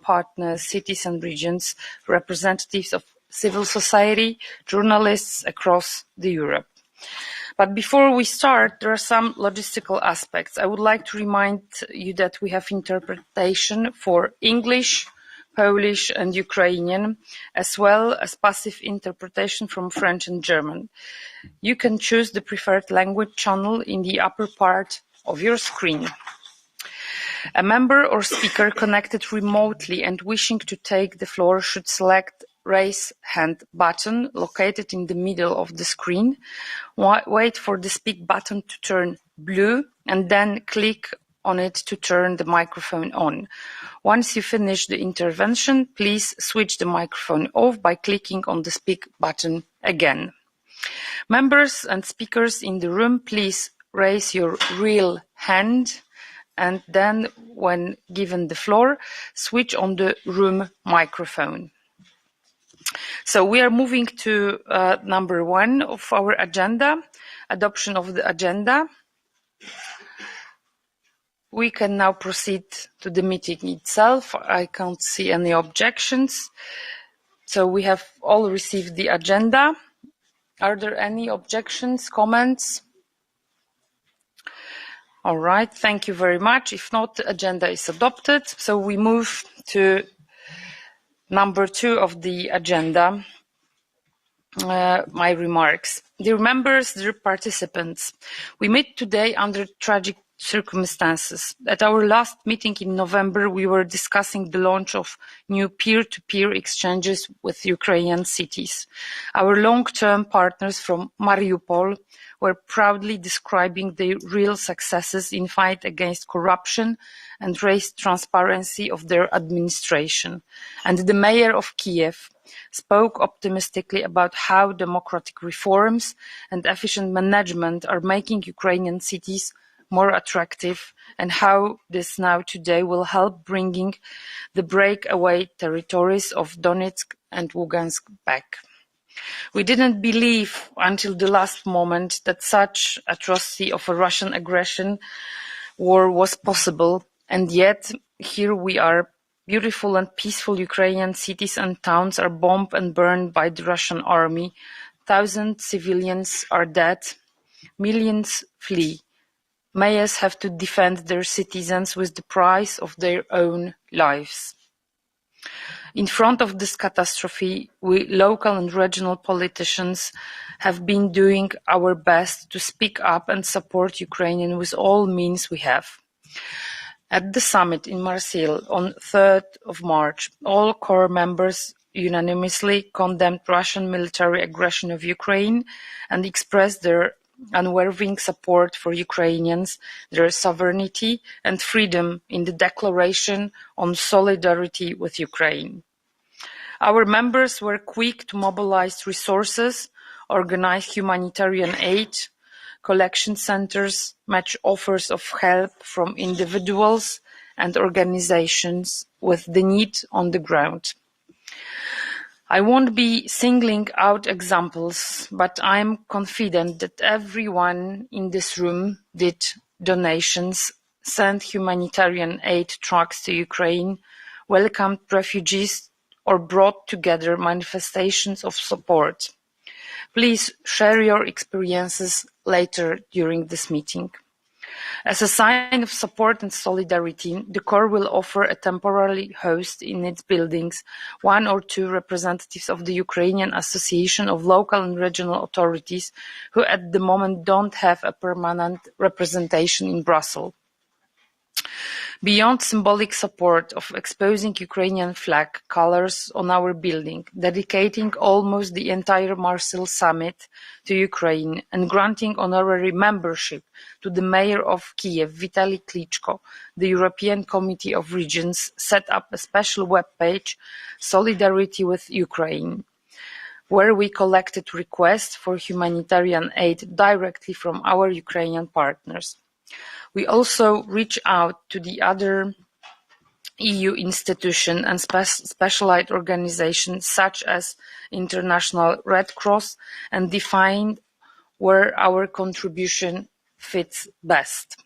partners, cities and regions, representatives of civil society, journalists across Europe. But before we start, there are some logistical aspects. I would like to remind you that we have interpretation for English, Polish and Ukrainian, as well as passive interpretation from French and German. You can choose the preferred language channel in the upper part of your screen. A member or speaker connected remotely and wishing to take the floor should select Raise Hand button located in the middle of the screen. Wait for the speak button to turn blue and then click on it to turn the microphone on. Once you finish the intervention, please switch the microphone off by clicking on the speak button again. Members and speakers in the room, please raise your real hand and then, when given the floor, switch on the room microphone. So we are moving to number 1 of our agenda, adoption of the agenda. We can now proceed to the meeting itself. I can't see any objections. So we have all received the agenda. Are there any objections, comments? All right, thank you very much. If not, the agenda is adopted. So we move to number 2 of the agenda, my remarks. Dear members, dear participants, we meet today under tragic circumstances. At our last meeting in November, we were discussing the launch of new peer-to-peer exchanges with Ukrainian cities. Our long-term partners from Mariupol were proudly describing the real successes in fight against corruption and raised transparency of their administration. And the mayor of Kiev spoke optimistically about how democratic reforms and efficient management are making Ukrainian cities more attractive and how this now today will help bringing the breakaway territories of Donetsk and Lugansk back. We didn't believe until the last moment that such atrocity of a Russian aggression war was possible, and yet here we are. Beautiful and peaceful Ukrainian cities and towns are bombed and burned by the Russian army. Thousands of civilians are dead. Millions flee. Mayors have to defend their citizens with the price of their own lives. In front of this catastrophe, we local and regional politicians have been doing our best to speak up and support Ukrainians with all means we have. At the summit in Marseille on 3rd of March, all core members unanimously condemned Russian military aggression of Ukraine and expressed their unwavering support for Ukrainians, their sovereignty and freedom in the Declaration on Solidarity with Ukraine. Our members were quick to mobilize resources, organize humanitarian aid, collection centers, match offers of help from individuals and organizations with the need on the ground. I won't be singling out examples, but I'm confident that everyone in this room did donations, sent humanitarian aid trucks to Ukraine, welcomed refugees, or brought together manifestations of support. Please share your experiences later during this meeting. As a sign of support and solidarity, the Corps will offer a temporary host in its buildings 1 or 2 representatives of the Ukrainian Association of Local and Regional Authorities who at the moment don't have a permanent representation in Brussels. Beyond symbolic support of exposing Ukrainian flag colors on our building, dedicating almost the entire Marseille summit to Ukraine and granting honorary membership to the mayor of Kiev, Vitaly Klitschko, the European Committee of Regions set up a special webpage, Solidarity with Ukraine, where we collected requests for humanitarian aid directly from our Ukrainian partners. We also reach out to the other EU institutions and specialized organizations such as International Red Cross and defined where our contribution fits best.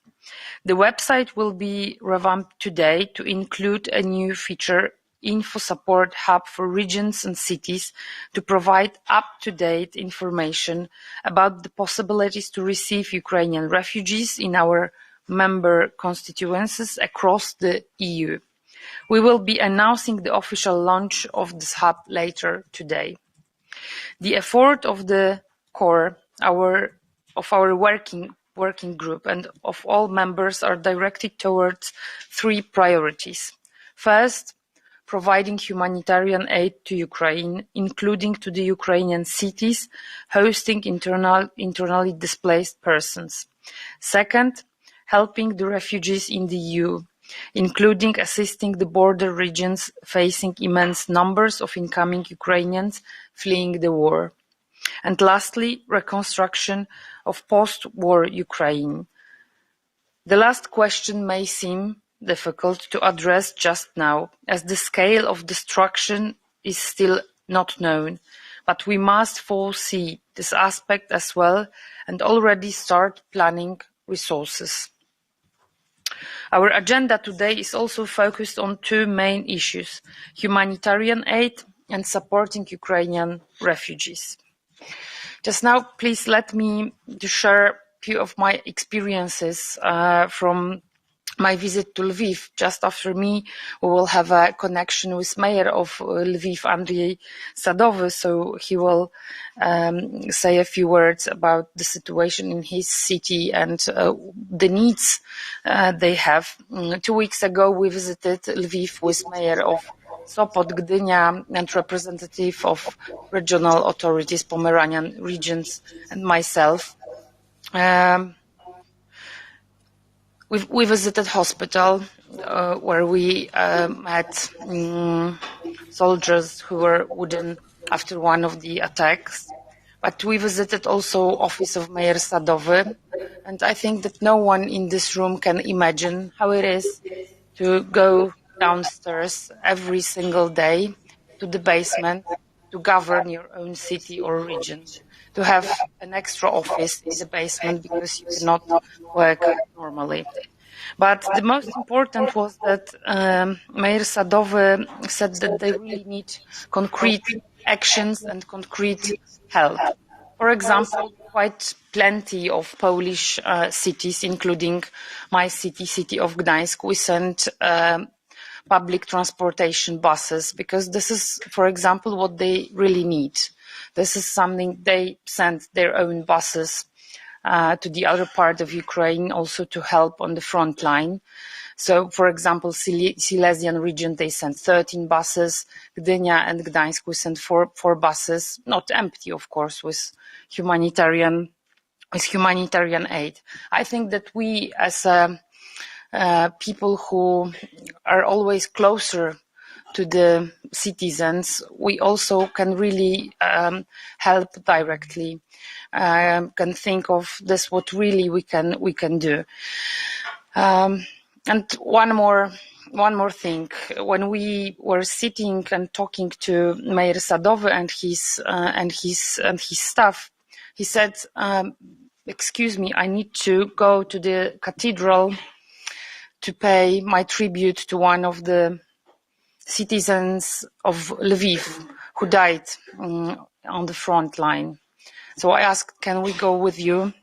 The website will be revamped today to include a new feature info support hub for regions and cities to provide up-to-date information about the possibilities to receive Ukrainian refugees in our member constituencies across the EU. We will be announcing the official launch of this hub later today. The effort of the core of our working group and of all members are directed towards three priorities. First, providing humanitarian aid to Ukraine, including to the Ukrainian cities hosting internally displaced persons. Second, helping the refugees in the EU, including assisting the border regions facing immense numbers of incoming Ukrainians fleeing the war. And lastly, reconstruction of post-war Ukraine. The last question may seem difficult to address just now, as the scale of destruction is still not known, but we must foresee this aspect as well and already start planning resources. Our agenda today is also focused on two main issues: humanitarian aid and supporting Ukrainian refugees. Just now, please let me share a few of my experiences from my visit to Lviv. Just after me, we will have a connection with Mayor of Lviv, Andrzej Sadowy, so he will say a few words about the situation in his city and the needs they have. 2 weeks ago, we visited Lviv with Mayor of Sopot, Gdynia, and representative of regional authorities, Pomeranian regions, and myself. We visited hospital where we met soldiers who were wounded after one of the attacks. But we visited also office of Mayor Sadowy, and I think that no one in this room can imagine how it is to go downstairs every single day to the basement to govern your own city or region, to have an extra office in the basement because you cannot work normally. But the most important was that Mayor Sadowy said that they really need concrete actions and concrete help. For example, quite plenty of Polish cities, including my city of Gdańsk, we sent public transportation buses, because this is, for example, what they really need. This is something they send their own buses to the other part of Ukraine, also to help on the front line. So, for example, Silesian region, they sent 13 buses. Gdynia and Gdańsk, we sent four buses, not empty, of course, with humanitarian aid. I think that we, as people who are always closer to the citizens, we also can really help directly, can think of this, what really we can do. And one more thing, when we were sitting and talking to Mayor Sadowy and his staff, he said, "Excuse me, I need to go to the cathedral to pay my tribute to one of the citizens of Lviv who died on the front line." So I asked, "Can we go with you?"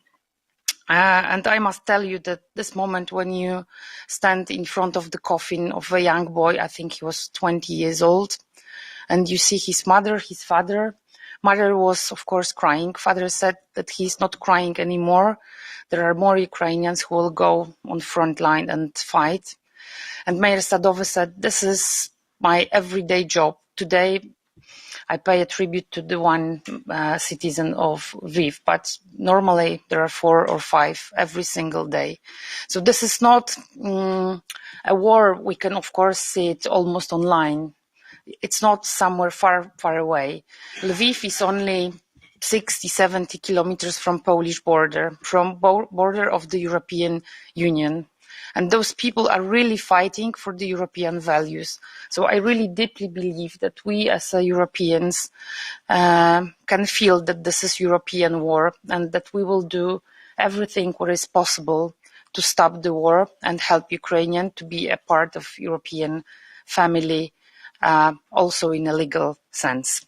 And I must tell you that this moment when you stand in front of the coffin of a young boy, I think he was 20 years old, and you see his mother, his father. Mother was, of course, crying. Father said that he's not crying anymore. There are more Ukrainians who will go on front line and fight. And Mayor Sadowy said, "This is my everyday job. Today, I pay a tribute to the one citizen of Lviv, but normally there are 4 or 5 every single day." So this is not a war. We can, of course, see it almost online. It's not somewhere far away. Lviv is only 60, 70 kilometers from Polish border, from border of the European Union. And those people are really fighting for the European values. So I really deeply believe that we as Europeans can feel that this is European war, and that we will do everything what is possible to stop the war and help Ukrainians to be a part of European family also in a legal sense.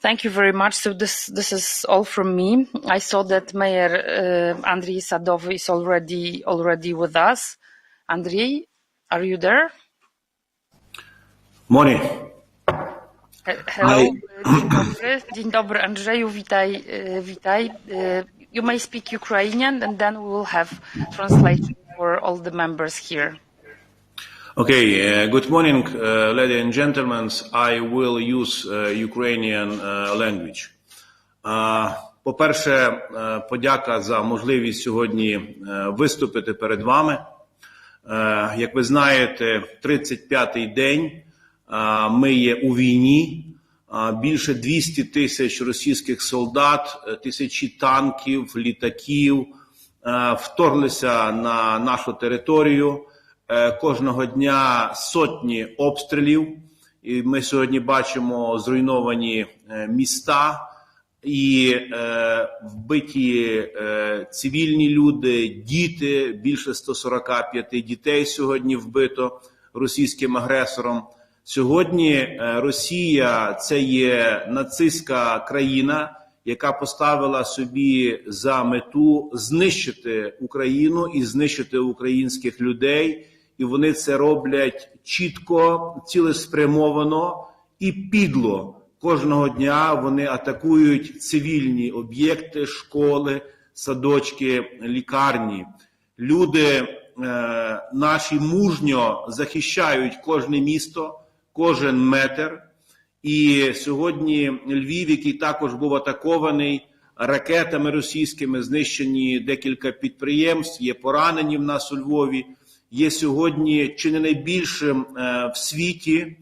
Thank you very much. So this is all from me. I saw that Mayor Andriy Sadov is already with us. Andriy, are you there? Morning. Hello. Dzień dobry, Andrzeju. Witaj. You may speak Ukrainian, and then we will have translation for all the members here. Okay, good morning, ladies and gentlemen. I will use Ukrainian language. По-перше, подяка за можливість сьогодні виступити перед вами. Як ви знаєте, 35-й день ми є у війні. Більше 200 тисяч російських солдат, тисячі танків, літаків вторглися на нашу територію. Кожного дня сотні обстрілів, і ми сьогодні бачимо зруйновані міста і вбиті цивільні люди, діти, більше 145 дітей сьогодні вбито російським агресором. Сьогодні Росія – це є нацистська країна, яка поставила собі за мету знищити Україну і знищити українських людей. І вони це роблять чітко, цілеспрямовано і підло. Кожного дня вони атакують цивільні об'єкти, школи, садочки, лікарні. Люди наші мужньо захищають кожне місто, кожен метр. І сьогодні Львів, який також був атакований ракетами російськими, знищені декілька підприємств, є поранені в нас у Львові, є сьогодні чи не найбільшим в світі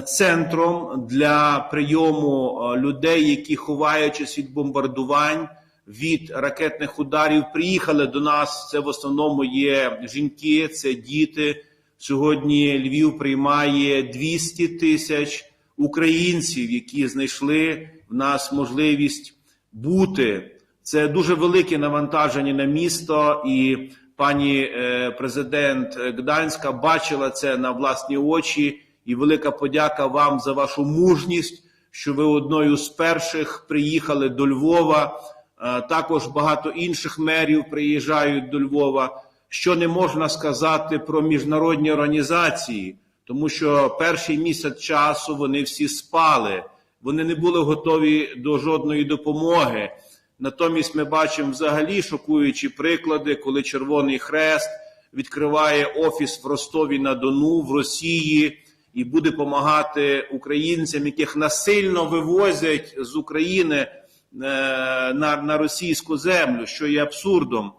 центром для прийому людей, які, ховаючись від бомбардувань, від ракетних ударів, приїхали до нас. Це в основному є жінки, це діти. Сьогодні Львів приймає 200 тисяч українців, які знайшли в нас можливість бути. Це дуже велике навантаження на місто, і пані президент Гданська бачила це на власні очі. І велика подяка вам за вашу мужність, що ви одною з перших приїхали до Львова. Також багато інших мерів приїжджають до Львова. Що не можна сказати про міжнародні організації, тому що перший місяць часу вони всі спали, вони не були готові до жодної допомоги. Натомість ми бачимо взагалі шокуючі приклади, коли Червоний Хрест відкриває офіс в Ростові-на-Дону, в Росії, і буде допомагати українцям, яких насильно вивозять з України на російську землю, що є абсурдом.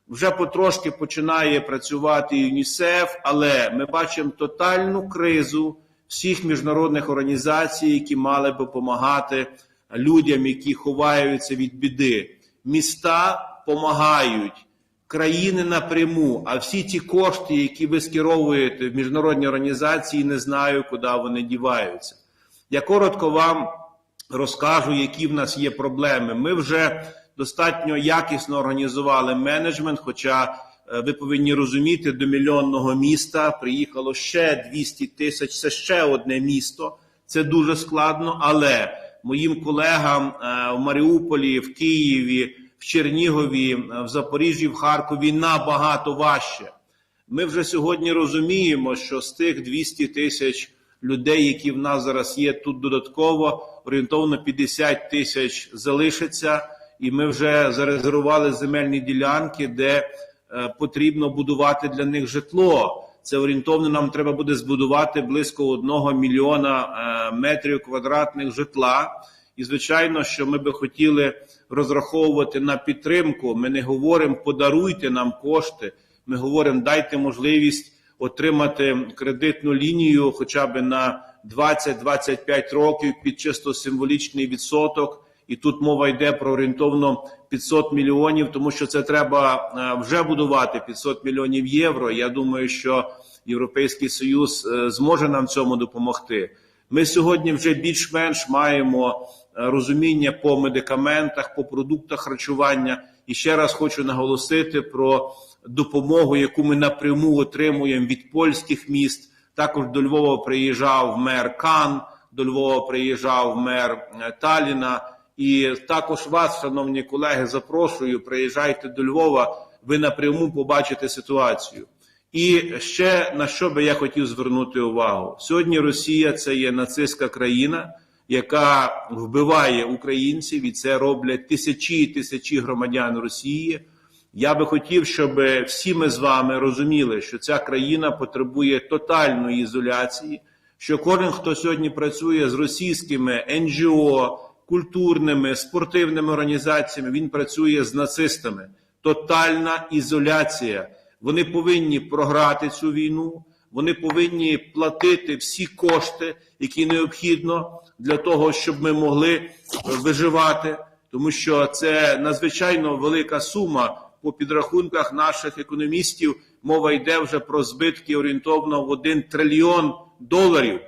Вже потрошки починає працювати ЮНІСЕФ, але ми бачимо тотальну кризу всіх міжнародних організацій, які мали б допомагати людям, які ховаються від біди. Міста допомагають, країни напряму, а всі ті кошти, які ви скеровуєте в міжнародні організації, не знаю, куди вони діваються. Я коротко вам розкажу, які в нас є проблеми. Ми вже достатньо якісно організували менеджмент, хоча ви повинні розуміти, до мільйонного міста приїхало ще 200 тисяч, це ще одне місто, це дуже складно, але моїм колегам в Маріуполі, в Києві, в Чернігові, в Запоріжжі, в Харкові набагато важче. Ми вже сьогодні розуміємо, що з тих 200 тисяч людей, які в нас зараз є тут додатково, орієнтовно 50 тисяч залишиться, і ми вже зарезервували земельні ділянки, де потрібно будувати для них житло. Це орієнтовно нам треба буде збудувати близько 1 мільйона метрів квадратних житла. І, звичайно, що ми би хотіли розраховувати на підтримку. Ми не говоримо «подаруйте нам кошти», ми говоримо «дайте можливість отримати кредитну лінію хоча б на 20-25 років під чисто символічний відсоток». І тут мова йде про орієнтовно 500 мільйонів, тому що це треба вже будувати 500 мільйонів євро. Я думаю, що Європейський Союз зможе нам в цьому допомогти. Ми сьогодні вже більш-менш маємо розуміння по медикаментах, по продуктах харчування. І ще раз хочу наголосити про допомогу, яку ми напряму отримуємо від польських міст. Також до Львова приїжджав мер Кан, до Львова приїжджав мер Талліна. І також вас, шановні колеги, запрошую, приїжджайте до Львова, ви напряму побачите ситуацію. І ще на що би я хотів звернути увагу. Сьогодні Росія – це є нацистська країна, яка вбиває українців, і це роблять тисячі і тисячі громадян Росії. Я би хотів, щоб всі ми з вами розуміли, що ця країна потребує тотальної ізоляції, що кожен, хто сьогодні працює з російськими НГО, культурними, спортивними організаціями, він працює з нацистами. Тотальна ізоляція. Вони повинні програти цю війну, вони повинні платити всі кошти, які необхідно для того, щоб ми могли виживати, тому що це надзвичайно велика сума. По підрахунках наших економістів мова йде вже про збитки орієнтовно в 1 трильйон доларів.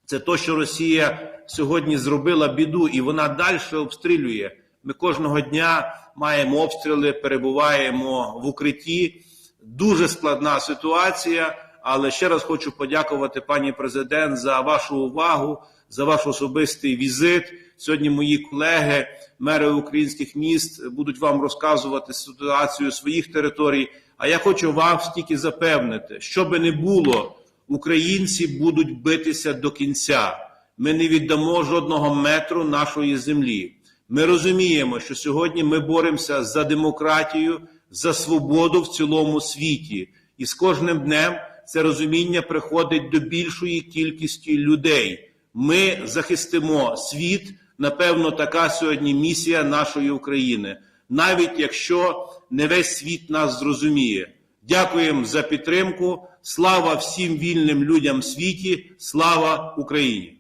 Це те, що Росія сьогодні зробила біду, і вона далі обстрілює. Ми кожного дня маємо обстріли, перебуваємо в укритті. Дуже складна ситуація, але ще раз хочу подякувати, пані президент, за вашу увагу, за ваш особистий візит. Сьогодні мої колеги, мери українських міст, будуть вам розказувати ситуацію своїх територій. А я хочу вас тільки запевнити, що би не було, українці будуть битися до кінця. Ми не віддамо жодного метру нашої землі. Ми розуміємо, що сьогодні ми боремося за демократію, за свободу в цілому світі. І з кожним днем це розуміння приходить до більшої кількості людей. Ми захистимо світ, напевно, така сьогодні місія нашої України. Навіть якщо не весь світ нас зрозуміє. Дякуємо за підтримку. Слава всім вільним людям в світі. Слава Україні!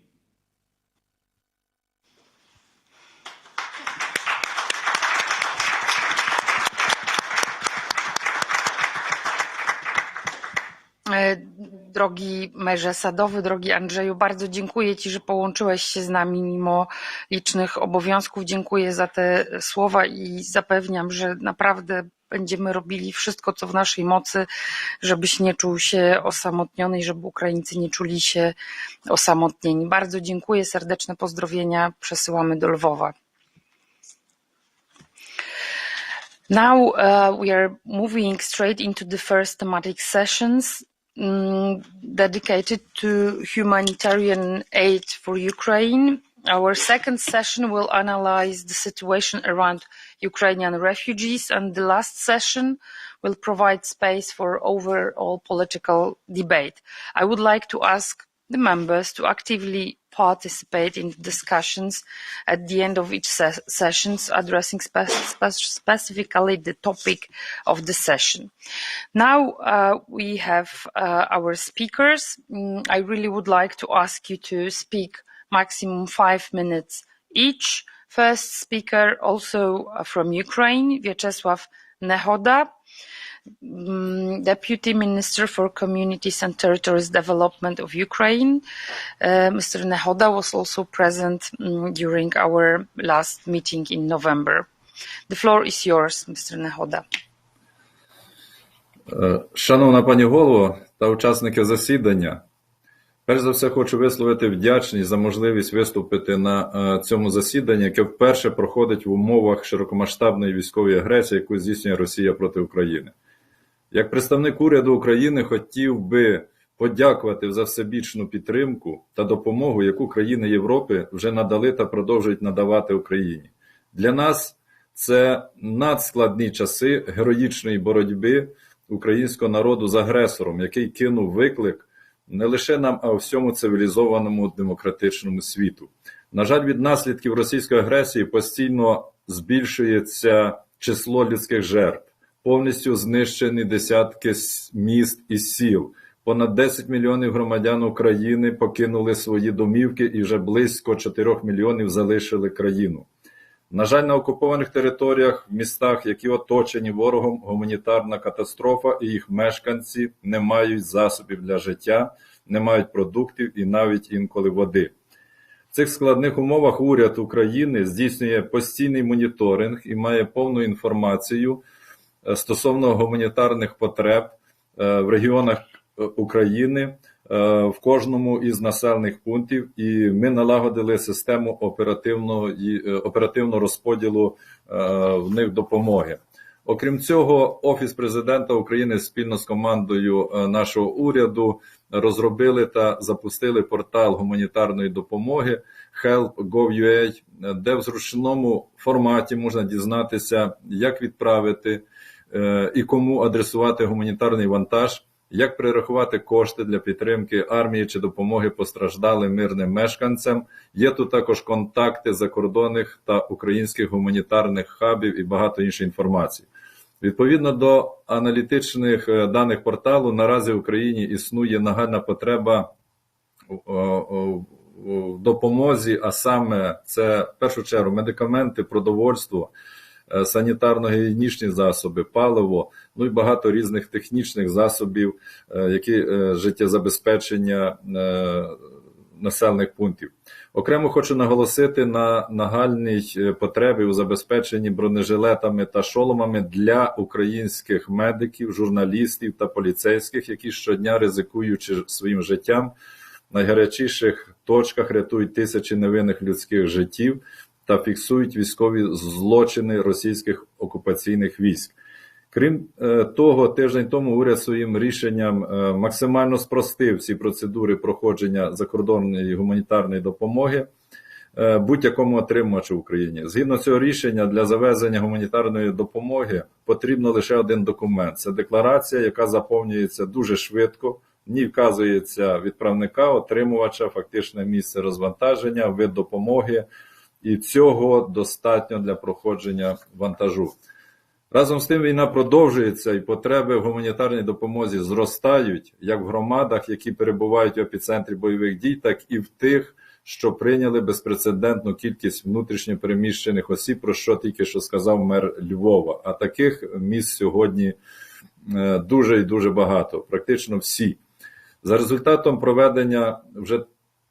Drogi merze Sadowy, drogi Andrzeju, bardzo dziękuję Ci, że połączyłeś się z nami mimo licznych obowiązków. Dziękuję za te słowa i zapewniam, że naprawdę będziemy robili wszystko, co w naszej mocy, żebyś nie czuł się osamotniony i żeby Ukraińcy nie czuli się osamotnieni. Bardzo dziękuję, serdeczne pozdrowienia przesyłamy do Lwowa. Now we are moving straight into the first thematic sessions dedicated to humanitarian aid for Ukraine. Our second session will analyze the situation around Ukrainian refugees, and the last session will provide space for overall political debate. I would like to ask the members to actively participate in discussions at the end of each sessions, addressing specifically the topic of the session. Now we have our speakers. I really would like to ask you to speak maximum 5 minutes each. First speaker, also from Ukraine, Viaczesław Nehoda, Deputy Minister for Communities and Territories Development of Ukraine. Mr. Nehoda was also present during our last meeting in November. The floor is yours, Mr. Nehoda. Шановна пані голово та учасники засідання, перш за все хочу висловити вдячність за можливість виступити на цьому засіданні, яке вперше проходить в умовах широкомасштабної військової агресії, яку здійснює Росія проти України. Як представник уряду України хотів би подякувати за всебічну підтримку та допомогу, яку країни Європи вже надали та продовжують надавати Україні. Для нас це надскладні часи героїчної боротьби українського народу з агресором, який кинув виклик не лише нам, а всьому цивілізованому демократичному світу. На жаль, від наслідків російської агресії постійно збільшується число людських жертв. Повністю знищені десятки міст і сіл. Понад 10 мільйонів громадян України покинули свої домівки і вже близько 4 мільйонів залишили країну. На жаль, на окупованих територіях, в містах, які оточені ворогом, гуманітарна катастрофа і їх мешканці не мають засобів для життя, не мають продуктів і навіть інколи води. В цих складних умовах уряд України здійснює постійний моніторинг і має повну інформацію стосовно гуманітарних потреб в регіонах України, в кожному із населених пунктів, і ми налагодили систему оперативного розподілу в них допомоги. Окрім цього, Офіс президента України спільно з командою нашого уряду розробили та запустили портал гуманітарної допомоги help.gov.ua, де в зручному форматі можна дізнатися, як відправити і кому адресувати гуманітарний вантаж, як перерахувати кошти для підтримки армії чи допомоги постраждалим мирним мешканцям. Є тут також контакти закордонних та українських гуманітарних хабів і багато іншої інформації. Відповідно до аналітичних даних порталу, наразі в Україні існує нагальна потреба в допомозі, а саме це в першу чергу медикаменти, продовольство, санітарно-гігієнічні засоби, паливо, ну і багато різних технічних засобів, які життєзабезпечення населених пунктів. Окремо хочу наголосити на нагальній потребі у забезпеченні бронежилетами та шоломами для українських медиків, журналістів та поліцейських, які щодня, ризикуючи своїм життям, в найгарячіших точках рятують тисячі невинних людських життів та фіксують військові злочини російських окупаційних військ. Крім того, тиждень тому уряд своїм рішенням максимально спростив всі процедури проходження закордонної гуманітарної допомоги будь-якому отримувачу в Україні. Згідно цього рішення, для завезення гуманітарної допомоги потрібно лише один документ. Це декларація, яка заповнюється дуже швидко. В ній вказується відправника, отримувача, фактичне місце розвантаження, вид допомоги. І цього достатньо для проходження вантажу. Разом з тим війна продовжується і потреби в гуманітарній допомозі зростають як в громадах, які перебувають в епіцентрі бойових дій, так і в тих, що прийняли безпрецедентну кількість внутрішньо переміщених осіб, про що тільки що сказав мер Львова. А таких місць сьогодні дуже і дуже багато, практично всі. За результатом проведення вже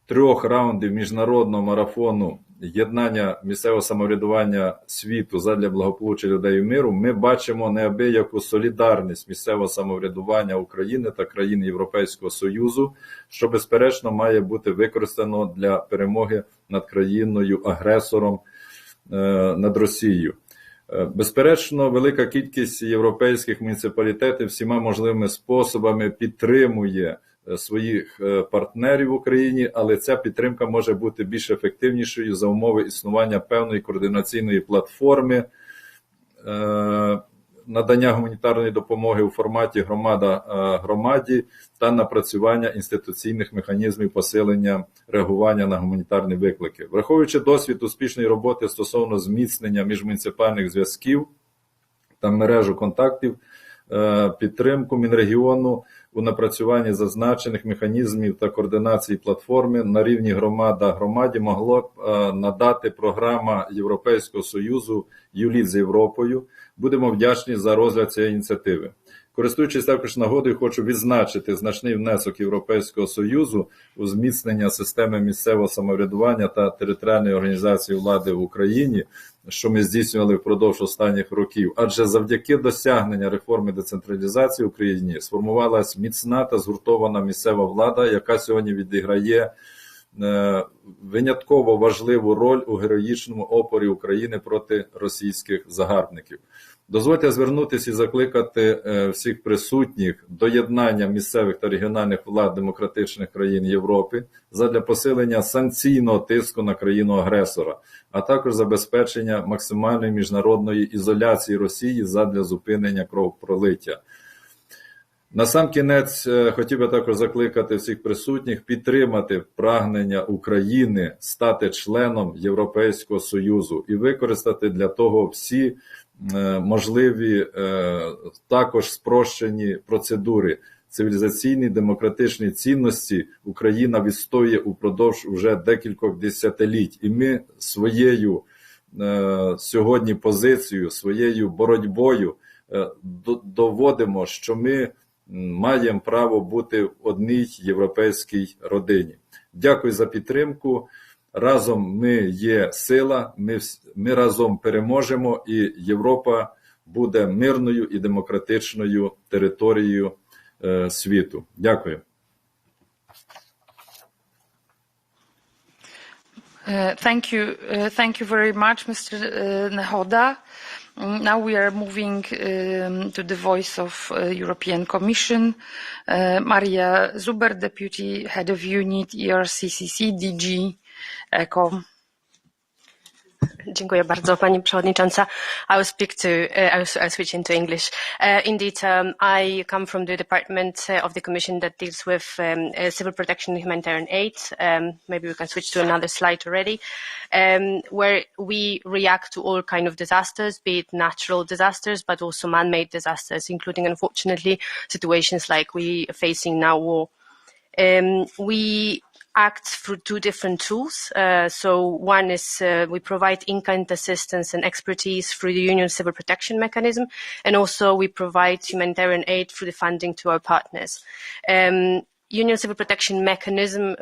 3 раундів міжнародного марафону єднання місцевого самоврядування світу задля благополуччя людей і миру, ми бачимо неабияку солідарність місцевого самоврядування України та країн Європейського Союзу, що безперечно має бути використано для перемоги над країною-агресором, над Росією. Безперечно, велика кількість європейських муніципалітетів всіма можливими способами підтримує своїх партнерів в Україні, але ця підтримка може бути більш ефективнішою за умови існування певної координаційної платформи надання гуманітарної допомоги у форматі громада громаді та напрацювання інституційних механізмів посилення реагування на гуманітарні виклики. Враховуючи досвід успішної роботи стосовно зміцнення міжмуніципальних зв'язків та мережу контактів, підтримку Мінрегіону у напрацюванні зазначених механізмів та координації платформи на рівні громада-громаді могло б надати програма Європейського Союзу «Юліт з Європою». Будемо вдячні за розгляд цієї ініціативи. Користуючись також нагодою, хочу відзначити значний внесок Європейського Союзу у зміцнення системи місцевого самоврядування та територіальної організації влади в Україні, що ми здійснювали впродовж останніх років. Адже завдяки досягненню реформи децентралізації в Україні сформувалась міцна та згуртована місцева влада, яка сьогодні відіграє винятково важливу роль у героїчному опорі України проти російських загарбників. Дозвольте звернутися і закликати всіх присутніх до єднання місцевих та регіональних влад демократичних країн Європи задля посилення санкційного тиску на країну-агресора, а також забезпечення максимальної міжнародної ізоляції Росії задля зупинення кровопролиття. Насамкінець хотів би також закликати всіх присутніх підтримати прагнення України стати членом Європейського Союзу і використати для того всі можливі також спрощені процедури. Цивілізаційні демократичні цінності Україна відстоює упродовж вже декількох десятиліть. І ми своєю сьогодні позицією, своєю боротьбою доводимо, що ми маємо право бути в одній європейській родині. Дякую за підтримку. Разом ми є сила, ми разом переможемо, і Європа буде мирною і демократичною територією світу. Дякую. Thank you very much, Mr. Nehoda. Now we are moving to the voice of European Commission. Maria Zuber, Deputy Head of Unit, ERCCC, DG ECHO. Dziękuję bardzo, Pani Przewodnicząca. I will switch into English. Indeed, I come from the department of the Commission that deals with civil protection and humanitarian aid. Maybe we can switch to another slide already, where we react to all kinds of disasters, be it natural disasters, but also man-made disasters, including, unfortunately, situations like we are facing now, war. We act through two different tools. So one is we provide in-kind assistance and expertise through the Union Civil Protection Mechanism, and also we provide humanitarian aid through the funding to our partners. Union Civil Protection Mechanism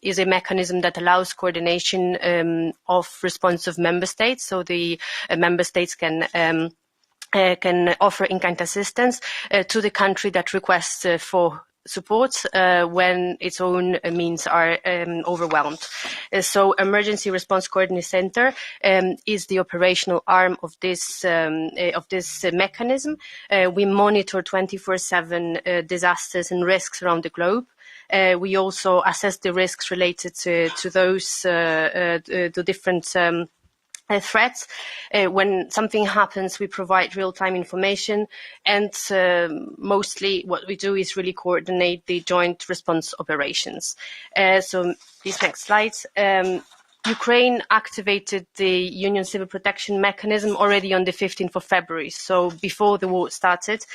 is a mechanism that allows coordination of response of member states. So the member states can offer in-kind assistance to the country that requests for support when its own means are overwhelmed. So Emergency Response Coordination Center is the operational arm of this mechanism. We monitor 24/7 disasters and risks around the globe. We also assess the risks related to those to different threats. When something happens, we provide real-time information, and mostly what we do is really coordinate the joint response operations. So these next slides. Ukraine activated the Union Civil Protection Mechanism already on the 15th of February, so before the war started,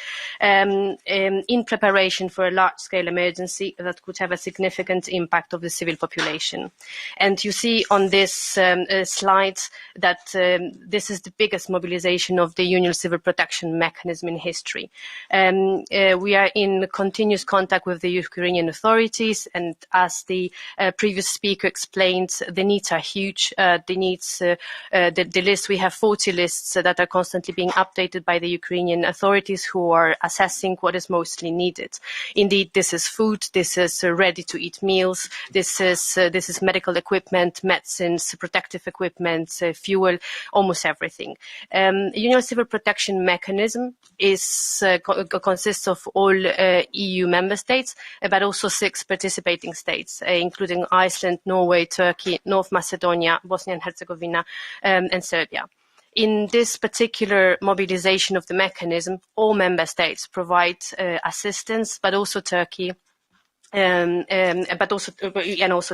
in preparation for a large-scale emergency that could have a significant impact on the civil population. And you see on this slide that this is the biggest mobilization of the Union Civil Protection Mechanism in history. We are in continuous contact with the Ukrainian authorities, and as the previous speaker explained, the needs are huge. The list, we have 40 lists that are constantly being updated by the Ukrainian authorities, who are assessing what is mostly needed. Indeed, this is food, this is ready-to-eat meals, this is medical equipment, medicines, protective equipment, fuel, almost everything. Union Civil Protection Mechanism consists of all EU member states, but also 6 participating states, including Iceland, Norway, Turkey, North Macedonia, Bosnia and Herzegovina, and Serbia. In this particular mobilization of the mechanism, all member states provide assistance, but also Turkey, also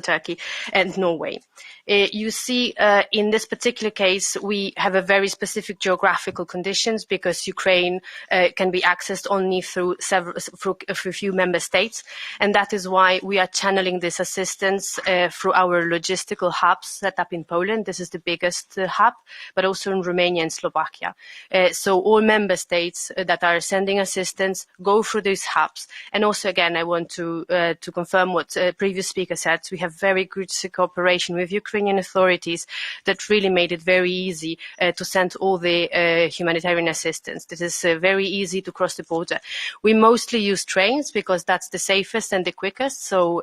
Turkey and Norway. You see, in this particular case, we have a very specific geographical conditions, because Ukraine can be accessed only through a few member states, and that is why we are channeling this assistance through our logistical hubs set up in Poland. This is the biggest hub, but also in Romania and Slovakia. So all member states that are sending assistance go through these hubs. And also, again, I want to confirm what previous speaker said. We have very good cooperation with Ukrainian authorities that really made it very easy to send all the humanitarian assistance. This is very easy to cross the border. We mostly use trains because that's the safest and the quickest. So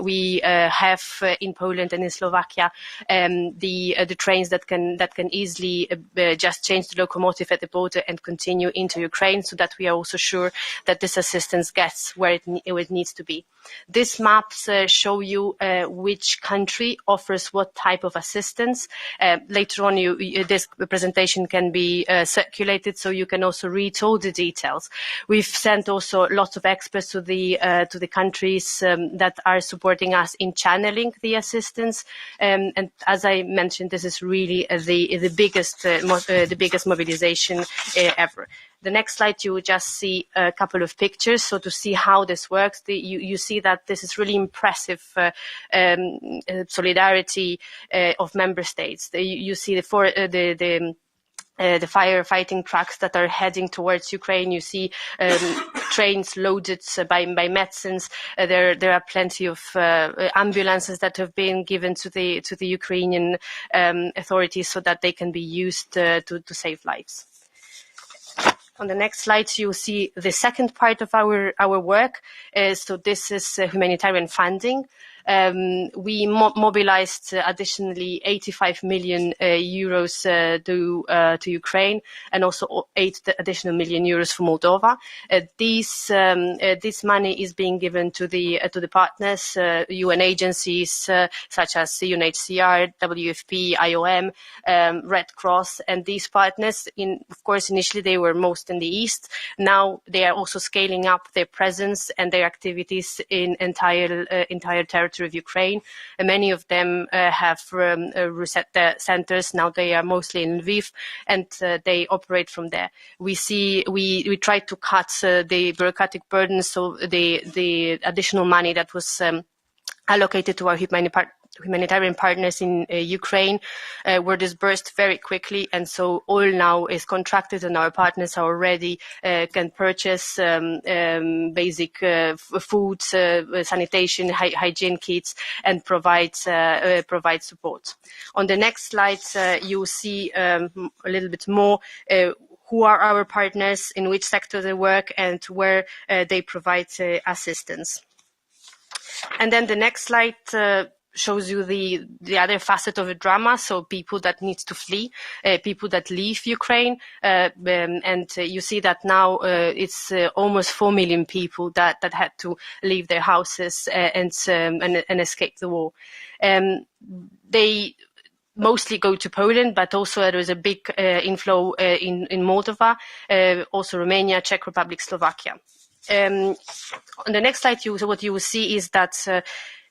we have in Poland and in Slovakia the trains that can easily just change the locomotive at the border and continue into Ukraine, so that we are also sure that this assistance gets where it needs to be. These maps show you which country offers what type of assistance. Later on, this presentation can be circulated, so you can also read all the details. We've sent also lots of experts to the countries that are supporting us in channeling the assistance. And as I mentioned, this is really the biggest mobilization ever. The next slide, you will just see a couple of pictures. So to see how this works, you see that this is really impressive solidarity of member states. You see the firefighting trucks that are heading towards Ukraine. You see trains loaded by medicines. There are plenty of ambulances that have been given to the Ukrainian authorities, so that they can be used to save lives. On the next slides, you'll see the second part of our work. So this is humanitarian funding. We mobilized additionally 85 million euros to Ukraine, and also 8 additional million euros for Moldova. This money is being given to the partners, UN agencies such as UNHCR, WFP, IOM, Red Cross, and these partners. Of course, initially they were most in the east. Now they are also scaling up their presence and their activities in entire territory of Ukraine. And many of them have reset their centers. Now they are mostly in Lviv, and they operate from there. We try to cut the bureaucratic burden, so the additional money that was allocated to our humanitarian partners in Ukraine were disbursed very quickly, and so all now is contracted, and our partners are already can purchase basic food, sanitation, hygiene kits, and provide support. On the next slide, you will see a little bit more who are our partners, in which sector they work, and where they provide assistance. And then the next slide shows you the other facet of the drama, so people that need to flee, people that leave Ukraine, and you see that now it's almost 4 million people that had to leave their houses and escape the war. They mostly go to Poland, but also there is a big inflow in Moldova, also Romania, Czech Republic, Slovakia. On the next slide, what you will see is that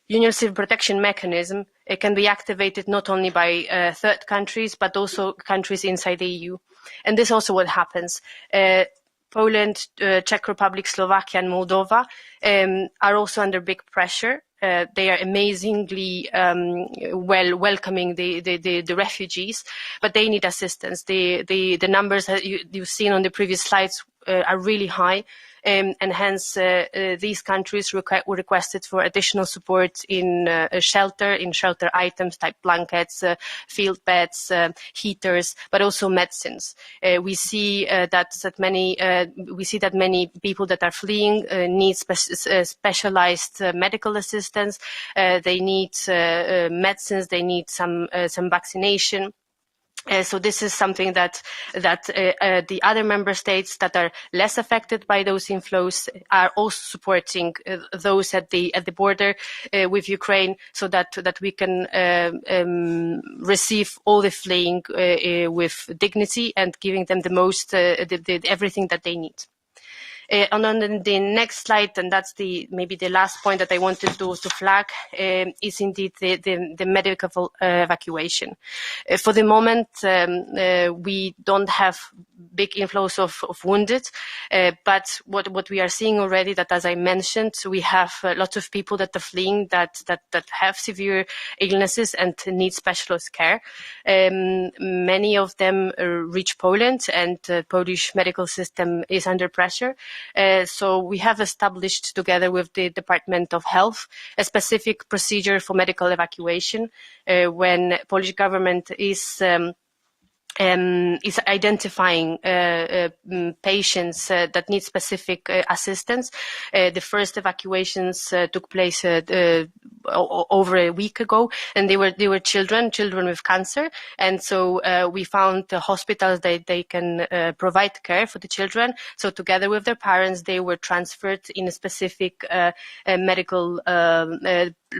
Union Civil Protection Mechanism can be activated not only by third countries, but also countries inside the EU. And this is also what happens. Poland, Czech Republic, Slovakia, and Moldova are also under big pressure. They are amazingly welcoming the refugees, but they need assistance. The numbers that you've seen on the previous slides are really high. And hence these countries requested for additional support in shelter items type blankets, field beds, heaters, but also medicines. We see that many people that are fleeing need specialized medical assistance. They need medicines. They need some vaccination. So this is something that the other member states that are less affected by those inflows are also supporting those at the border with Ukraine, so that we can receive all the fleeing with dignity and giving them the most everything that they need. And on the next slide, and that's maybe the last point that I wanted to flag, is indeed the medical evacuation. For the moment, we don't have big inflows of wounded, but what we are seeing already, that as I mentioned, we have lots of people that are fleeing that have severe illnesses and need specialist care. Many of them reach Poland, and the Polish medical system is under pressure. So we have established, together with the Department of Health, a specific procedure for medical evacuation when Polish government is identifying patients that need specific assistance. The first evacuations took place over a week ago, and they were children with cancer, and so we found the hospitals that they can provide care for the children. So together with their parents, they were transferred in a specific medical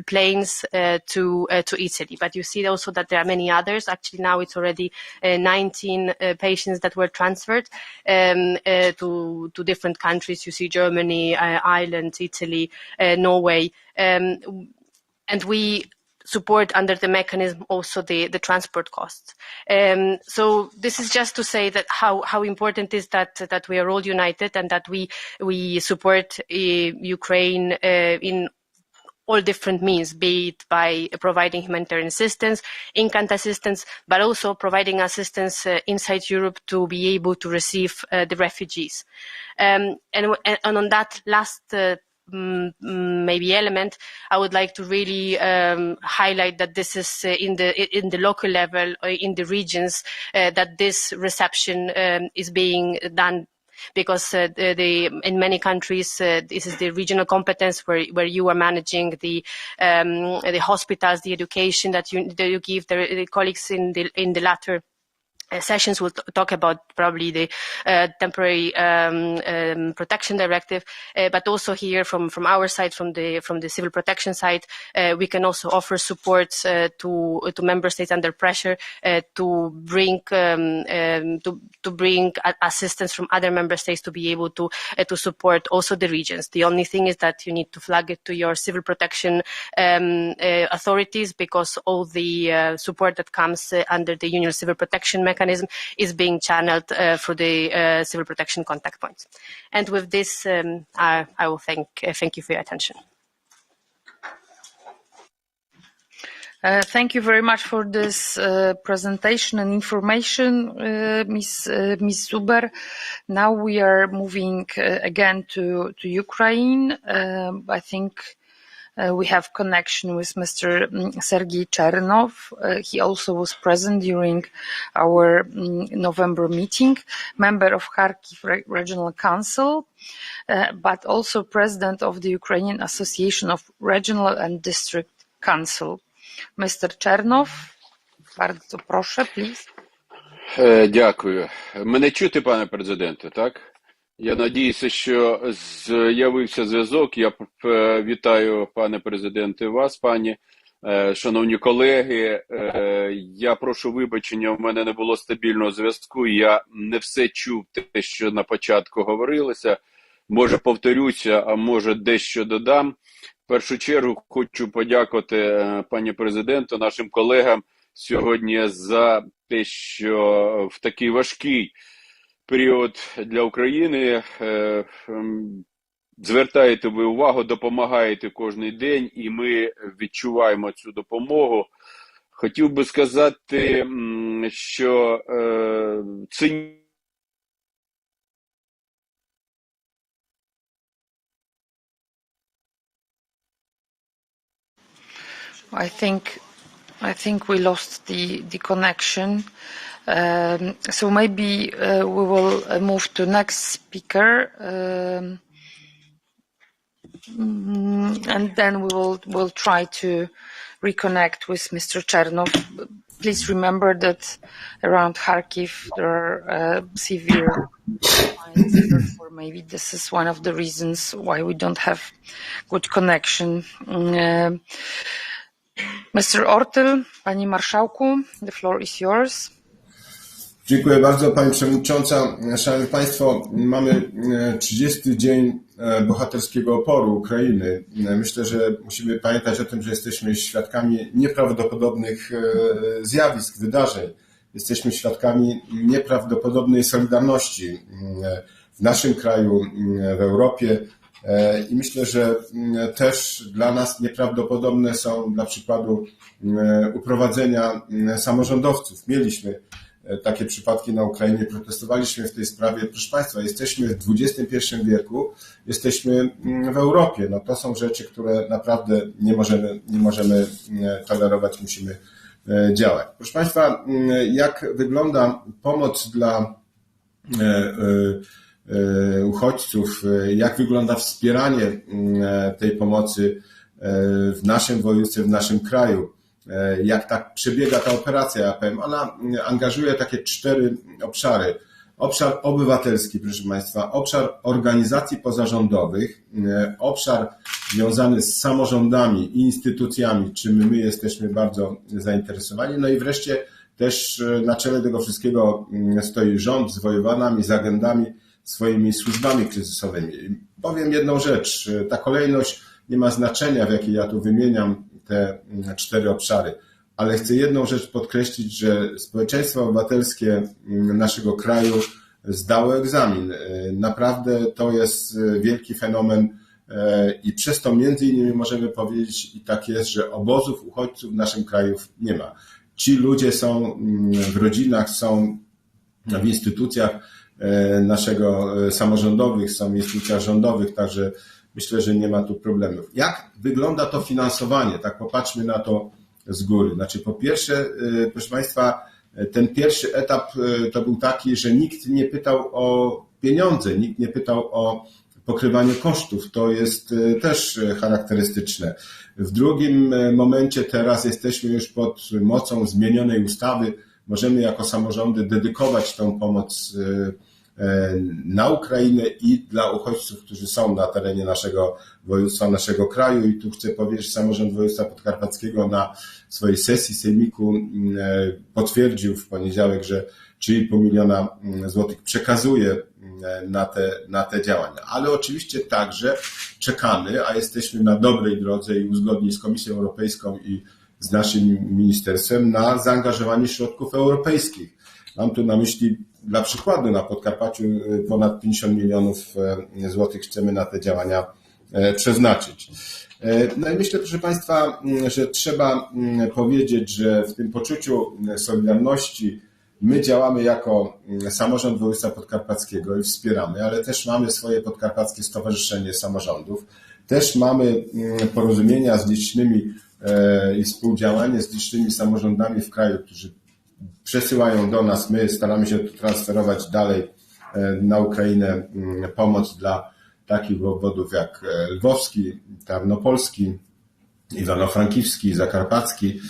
planes to Italy. But you see also that there are many others. Actually, now it's already 19 patients that were transferred to different countries. You see Germany, Ireland, Italy, Norway, and we support under the mechanism also the transport costs. So this is just to say that how important is that we are all united, and that we support Ukraine in all different means, be it by providing humanitarian assistance, in-country assistance, but also providing assistance inside Europe to be able to receive the refugees. And on that last maybe element, I would like to really highlight that this is in the local level, in the regions, that this reception is being done because in many countries this is the regional competence where you are managing the hospitals, the education that you give the colleagues in the latter sessions. Will talk about probably the temporary protection directive, but also here from our side, from the civil protection side, we can also offer support to member states under pressure to bring assistance from other member states to be able to support also the regions. The only thing is that you need to flag it to your civil protection authorities, because all the support that comes under the Union Civil Protection Mechanism is being channeled through the civil protection contact points. And with this, I will thank you for your attention. Thank you very much for this presentation and information, Ms. Zuber. Now we are moving again to Ukraine. I think we have connection with Mr. Sergei Chernov. He also was present during our November meeting, member of Kharkiv Regional Council, but also president of the Ukrainian Association of Regional and District Council. Mr. Chernov, bardzo proszę, please. Дякую. Мене чути, пане президенте, так? Я надіюся, що з'явився зв'язок. Я вітаю, пане президенте, вас, пані, шановні колеги. Я прошу вибачення, у мене не було стабільного зв'язку. Я не все чув те, що на початку говорилося. Може повторюся, а може дещо додам. В першу чергу хочу подякувати пані президенту, нашим колегам сьогодні за те, що в такий важкий період для України звертаєте ви увагу, допомагаєте кожен день, і ми відчуваємо цю допомогу. Хотів би сказати, що це I think we lost the connection. So maybe we will move to next speaker, and then we'll try to reconnect with Mr. Chernov. Please remember that around Kharkiv there are severe fires, therefore maybe this is one of the reasons why we don't have good connection. Mr. Ortyl, Pani Marszałku, the floor is yours. Dziękuję bardzo, Pani Przewodnicząca. Szanowni Państwo, mamy 30. dzień bohaterskiego oporu Ukrainy. Myślę, że musimy pamiętać o tym, że jesteśmy świadkami nieprawdopodobnych zjawisk, wydarzeń. Jesteśmy świadkami nieprawdopodobnej solidarności w naszym kraju, w Europie. I myślę, że też dla nas nieprawdopodobne są dla przykładu uprowadzenia samorządowców. Mieliśmy takie przypadki na Ukrainie, protestowaliśmy w tej sprawie. Proszę Państwa, jesteśmy w XXI wieku, jesteśmy w Europie. No to są rzeczy, które naprawdę nie możemy tolerować, musimy działać. Proszę Państwa, jak wygląda pomoc dla uchodźców, jak wygląda wspieranie tej pomocy w naszym województwie, w naszym kraju, jak tak przebiega ta operacja, ja powiem, ona angażuje takie 4 obszary. Obszar obywatelski, proszę Państwa, obszar organizacji pozarządowych, obszar związany z samorządami i instytucjami, czym my jesteśmy bardzo zainteresowani, no i wreszcie też na czele tego wszystkiego stoi rząd z wojewodami, z agendami, swoimi służbami kryzysowymi. Powiem jedną rzecz, ta kolejność nie ma znaczenia, w jakiej ja tu wymieniam te 4 obszary, ale chcę jedną rzecz podkreślić, że społeczeństwo obywatelskie naszego kraju zdało egzamin. Naprawdę to jest wielki fenomen i przez to między innymi możemy powiedzieć, i tak jest, że obozów uchodźców w naszym kraju nie ma. Ci ludzie są w rodzinach, są w instytucjach naszego samorządowych, są w instytucjach rządowych, także myślę, że nie ma tu problemów. Jak wygląda to finansowanie? Tak popatrzmy na to z góry. Znaczy, po pierwsze, proszę Państwa, ten pierwszy etap to był taki, że nikt nie pytał o pieniądze, nikt nie pytał o pokrywanie kosztów. To jest też charakterystyczne. W drugim momencie teraz jesteśmy już pod mocą zmienionej ustawy. Możemy jako samorządy dedykować tą pomoc na Ukrainę i dla uchodźców, którzy są na terenie naszego województwa, naszego kraju. I tu chcę powiedzieć, że samorząd województwa podkarpackiego na swojej sesji sejmiku potwierdził w poniedziałek, że 3,5 miliona złotych przekazuje na te działania. Ale oczywiście także czekamy, a jesteśmy na dobrej drodze i uzgodnieni z Komisją Europejską i z naszym ministerstwem na zaangażowanie środków europejskich. Mam tu na myśli, dla przykładu, na Podkarpaciu ponad 50 milionów złotych chcemy na te działania przeznaczyć. No i myślę, proszę Państwa, że trzeba powiedzieć, że w tym poczuciu solidarności my działamy jako samorząd województwa podkarpackiego i wspieramy, ale też mamy swoje Podkarpackie Stowarzyszenie Samorządów. Też mamy porozumienia z licznymi i współdziałanie z licznymi samorządami w kraju, którzy przesyłają do nas. My staramy się tu transferować dalej na Ukrainę pomoc dla takich obwodów jak lwowski, tarnopolski, iwano-frankiwski, zakarpacki,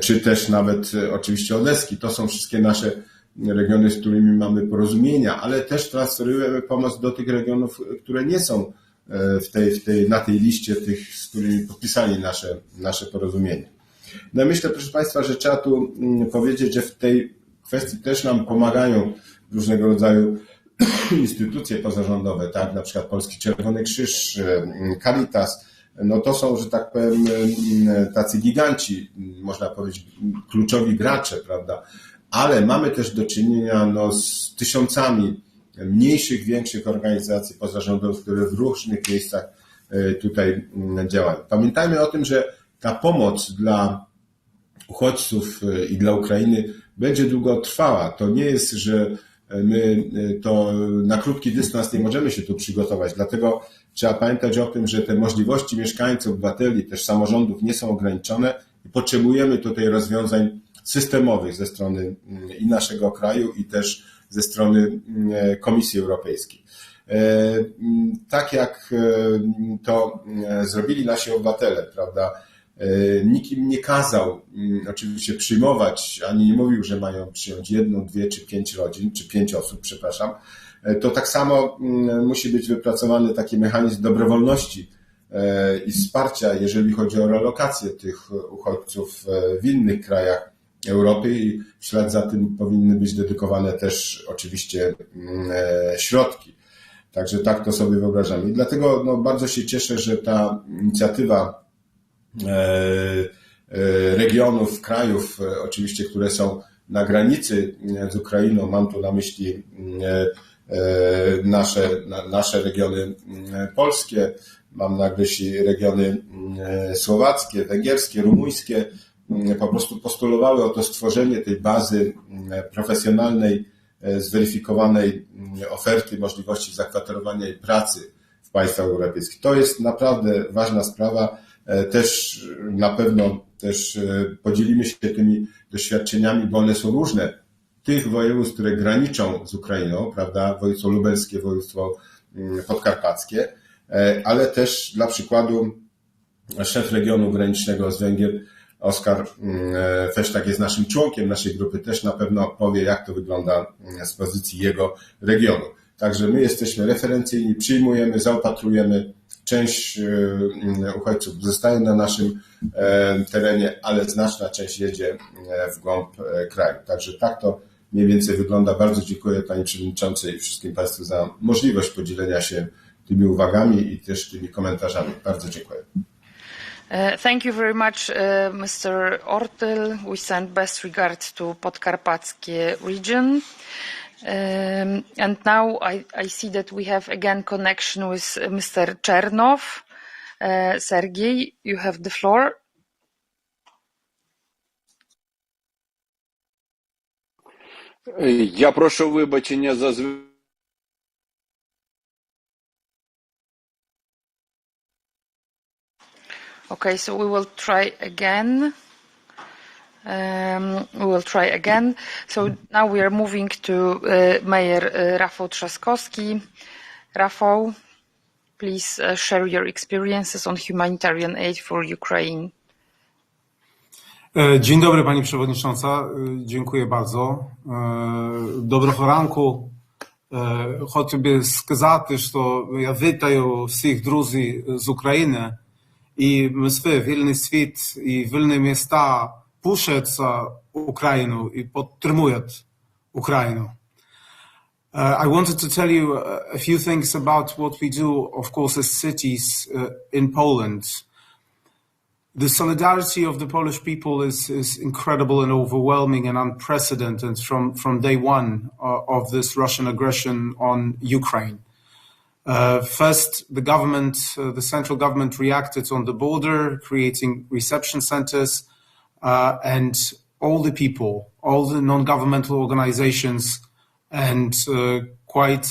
czy też nawet oczywiście odeski. To są wszystkie nasze regiony, z którymi mamy porozumienia, ale też transferujemy pomoc do tych regionów, które nie są na tej liście tych, z którymi podpisali nasze porozumienie. No myślę, proszę Państwa, że trzeba tu powiedzieć, że w tej kwestii też nam pomagają różnego rodzaju instytucje pozarządowe, tak, na przykład Polski Czerwony Krzyż, Caritas. No to są, że tak powiem, tacy giganci, można powiedzieć, kluczowi gracze, prawda? Ale mamy też do czynienia z tysiącami mniejszych, większych organizacji pozarządowych, które w różnych miejscach tutaj działają. Pamiętajmy o tym, że ta pomoc dla uchodźców i dla Ukrainy będzie długotrwała. To nie jest, że my to na krótki dystans nie możemy się tu przygotować. Dlatego trzeba pamiętać o tym, że te możliwości mieszkańców, obywateli, też samorządów nie są ograniczone i potrzebujemy tutaj rozwiązań systemowych ze strony i naszego kraju, i też ze strony Komisji Europejskiej. Tak jak to zrobili nasi obywatele, prawda? Nikt im nie kazał oczywiście przyjmować, ani nie mówił, że mają przyjąć 1, 2 czy 5 rodzin, czy 5 osób, przepraszam. To tak samo musi być wypracowany taki mechanizm dobrowolności i wsparcia, jeżeli chodzi o relokację tych uchodźców w innych krajach Europy, i w ślad za tym powinny być dedykowane też oczywiście środki. Także tak to sobie wyobrażamy. I dlatego bardzo się cieszę, że ta inicjatywa regionów, krajów oczywiście, które są na granicy z Ukrainą, mam tu na myśli nasze regiony polskie, mam na myśli regiony słowackie, węgierskie, rumuńskie, po prostu postulowały o to stworzenie tej bazy profesjonalnej, zweryfikowanej oferty, możliwości zakwaterowania i pracy w państwach europejskich. To jest naprawdę ważna sprawa. Też na pewno też podzielimy się tymi doświadczeniami, bo one są różne. Tych województw, które graniczą z Ukrainą, prawda, województwo lubelskie, województwo podkarpackie, ale też dla przykładu szef regionu granicznego z Węgier, Oskar Fesztak, jest naszym członkiem naszej grupy, też na pewno powie, jak to wygląda z pozycji jego regionu. Także my jesteśmy referencyjni, przyjmujemy, zaopatrujemy. Część uchodźców zostaje na naszym terenie, ale znaczna część jedzie w głąb kraju. Także tak to mniej więcej wygląda. Bardzo dziękuję Pani Przewodniczącej i wszystkim Państwu za możliwość podzielenia się tymi uwagami i też tymi komentarzami. Bardzo dziękuję. Thank you very much, Mr. Ortyl. We send best regards to Podkarpackie region. And now I see that we have again connection with Mr. Chernow. Sergei, you have the floor. Я прошу вибачення за Okay, so we will try again. We will try again. So now we are moving to Mayor Rafał Trzaskowski. Rafał, please share your experiences on humanitarian aid for Ukraine. Dzień dobry, Pani Przewodnicząca. Dziękuję bardzo. Доброго ранку. Хочу би сказати, що я вітаю всіх друзів з України. І ми вільний світ і вільні міста пушаться Україну і підтримують Україну. I wanted to tell you a few things about what we do, of course, as cities in Poland. The solidarity of the Polish people is incredible and overwhelming and unprecedented from day one of this Russian aggression on Ukraine. First, the government, the central government reacted on the border, creating reception centers, and all the people, all the non-governmental organizations, and quite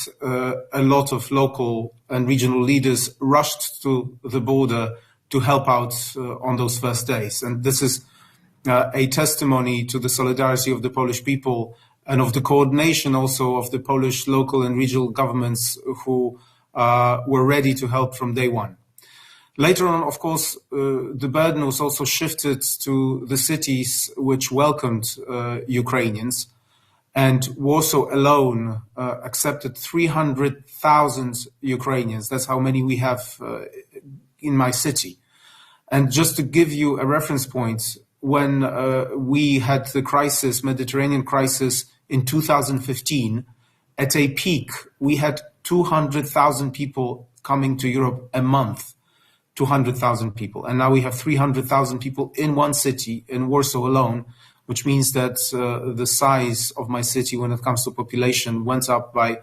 a lot of local and regional leaders rushed to the border to help out on those first days. And this is a testimony to the solidarity of the Polish people and of the coordination also of the Polish local and regional governments who were ready to help from day one. Later on, of course, the burden was also shifted to the cities which welcomed Ukrainians. And Warsaw alone accepted 300,000 Ukrainians. That's how many we have in my city. And just to give you a reference point, when we had the crisis, Mediterranean crisis in 2015, at a peak, we had 200,000 people coming to Europe a month, 200,000 people. And now we have 300,000 people in one city, in Warsaw alone, which means that the size of my city when it comes to population went up by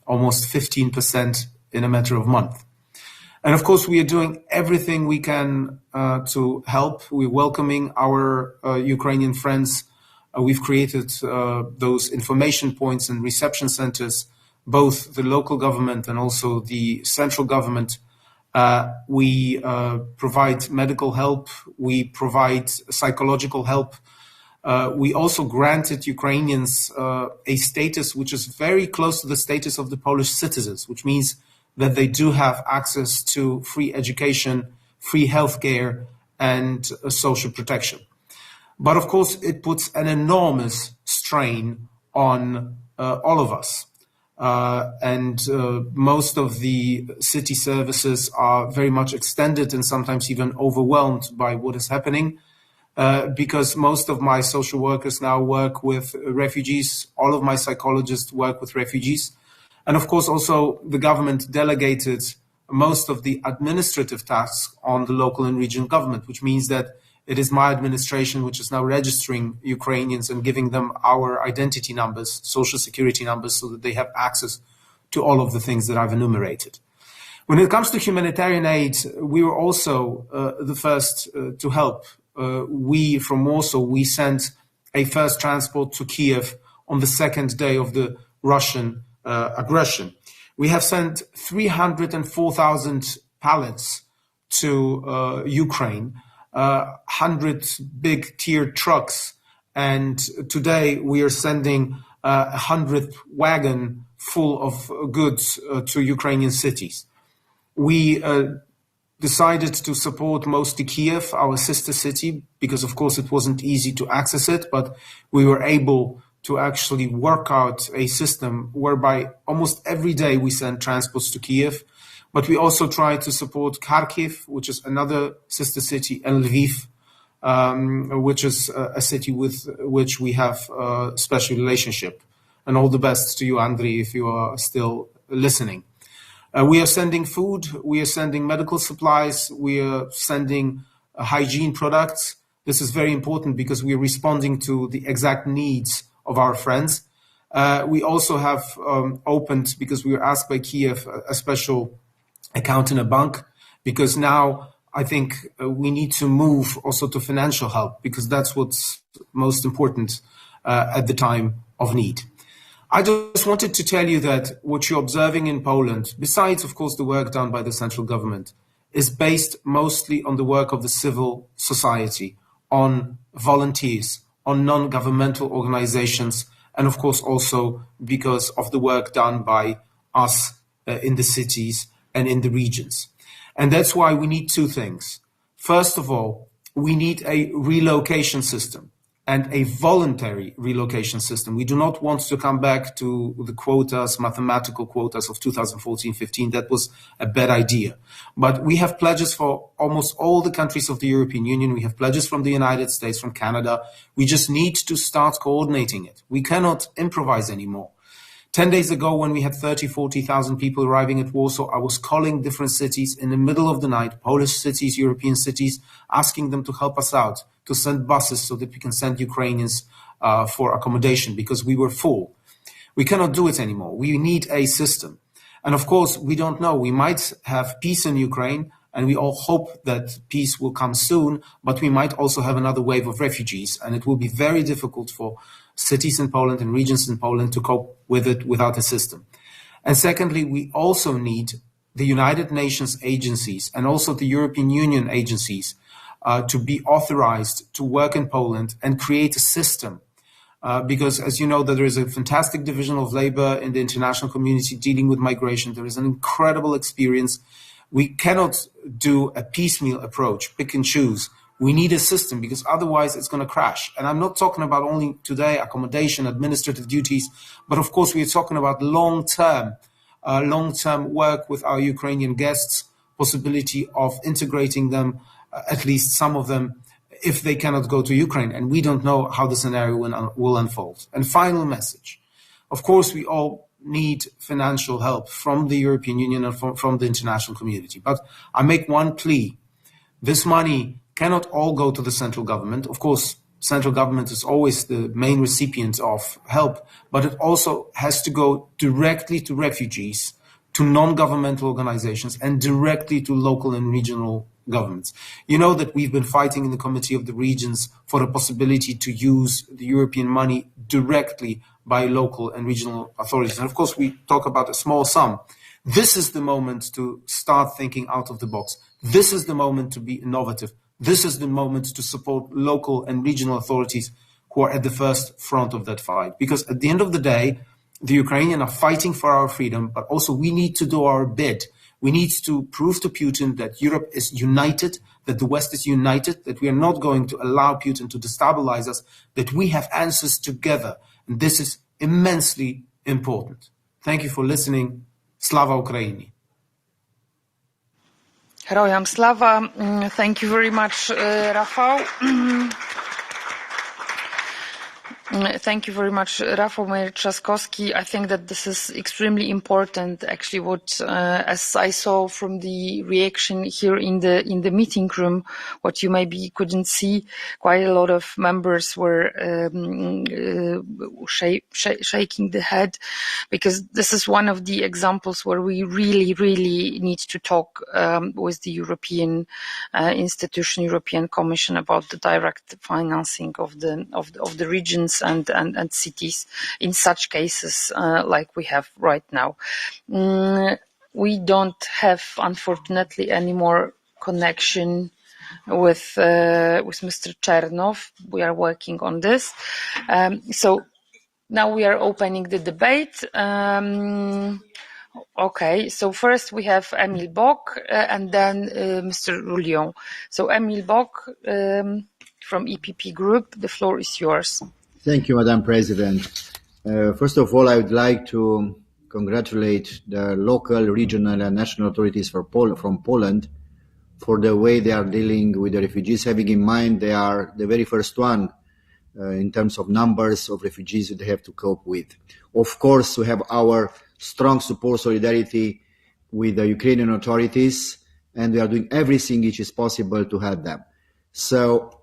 almost 15% in a matter of month. And of course, we are doing everything we can to help. We're welcoming our Ukrainian friends. We've created those information points and reception centers, both the local government and also the central government. We provide medical help. We provide psychological help. We also granted Ukrainians a status which is very close to the status of the Polish citizens, which means that they do have access to free education, free healthcare, and social protection. But of course, it puts an enormous strain on all of us. And most of the city services are very much extended and sometimes even overwhelmed by what is happening. Because most of my social workers now work with refugees, all of my psychologists work with refugees. And of course, also the government delegated most of the administrative tasks on the local and regional government, which means that it is my administration which is now registering Ukrainians and giving them our identity numbers, social security numbers, so that they have access to all of the things that I've enumerated. When it comes to humanitarian aid, we were also the first to help. We, from Warsaw, we sent a first transport to Kiev on the second day of the Russian aggression. We have sent 304,000 pallets to Ukraine, 100 big tiered trucks, and today we are sending 100 wagon full of goods to Ukrainian cities. We decided to support mostly Kiev, our sister city, because of course it wasn't easy to access it, but we were able to actually work out a system whereby almost every day we send transports to Kiev. But we also try to support Kharkiv, which is another sister city, and Lviv, which is a city with which we have a special relationship. And all the best to you, Andriy, if you are still listening. We are sending food, we are sending medical supplies, we are sending hygiene products. This is very important because we are responding to the exact needs of our friends. We also have opened, because we were asked by Kiev, a special account in a bank, because now I think we need to move also to financial help, because that's what's most important at the time of need. I just wanted to tell you that what you're observing in Poland, besides, of course, the work done by the central government, is based mostly on the work of the civil society, on volunteers, on non-governmental organizations, and of course also because of the work done by us in the cities and in the regions. And that's why we need two things. First of all, we need a relocation system and a voluntary relocation system. We do not want to come back to the quotas, mathematical quotas of 2014-15. That was a bad idea. But we have pledges for almost all the countries of the European Union. We have pledges from the United States, from Canada. We just need to start coordinating it. We cannot improvise anymore. 10 days ago, when we had 30, 40,000 people arriving at Warsaw, I was calling different cities in the middle of the night, Polish cities, European cities, asking them to help us out, to send buses so that we can send Ukrainians for accommodation, because we were full. We cannot do it anymore. We need a system. And of course, we don't know. We might have peace in Ukraine, and we all hope that peace will come soon, but we might also have another wave of refugees, and it will be very difficult for cities in Poland and regions in Poland to cope with it without a system. And secondly, we also need the United Nations agencies and also the European Union agencies to be authorized to work in Poland and create a system. Because as you know, that there is a fantastic division of labor in the international community dealing with migration. There is an incredible experience. We cannot do a piecemeal approach, pick and choose. We need a system, because otherwise it's going to crash. And I'm not talking about only today accommodation, administrative duties, but of course we are talking about long-term work with our Ukrainian guests, possibility of integrating them, at least some of them, if they cannot go to Ukraine. And we don't know how the scenario will unfold. And final message. Of course, we all need financial help from the European Union and from the international community. But I make one plea. This money cannot all go to the central government. Of course, central government is always the main recipient of help, but it also has to go directly to refugees, to non-governmental organizations, and directly to local and regional governments. You know that we've been fighting in the Committee of the Regions for the possibility to use the European money directly by local and regional authorities. And of course, we talk about a small sum. This is the moment to start thinking out of the box. This is the moment to be innovative. This is the moment to support local and regional authorities who are at the first front of that fight. Because at the end of the day, the Ukrainians are fighting for our freedom, but also we need to do our bit. We need to prove to Putin that Europe is united, that the West is united, that we are not going to allow Putin to destabilize us, that we have answers together. And this is immensely important. Thank you for listening. Slava Ukraini. Heroyam Slava. Thank you very much, Rafał. Thank you very much, Rafał Trzaskowski. I think that this is extremely important. Actually, what as I saw from the reaction here in the meeting room, what you maybe couldn't see, quite a lot of members were shaking the head, because this is one of the examples where we really need to talk with the European institution, European Commission, about the direct financing of the regions and cities in such cases like we have right now. We don't have, unfortunately, any more connection with Mr. Chernov. We are working on this. So now we are opening the debate. Okay, so first we have Emil Bock and then Mr. Roulion. So Emil Bock from EPP Group, the floor is yours. Thank you, Madam President. First of all, I would like to congratulate the local, regional and national authorities from Poland for the way they are dealing with the refugees, having in mind they are the very first one in terms of numbers of refugees that they have to cope with. Of course, we have our strong support, solidarity with the Ukrainian authorities, and we are doing everything which is possible to help them. So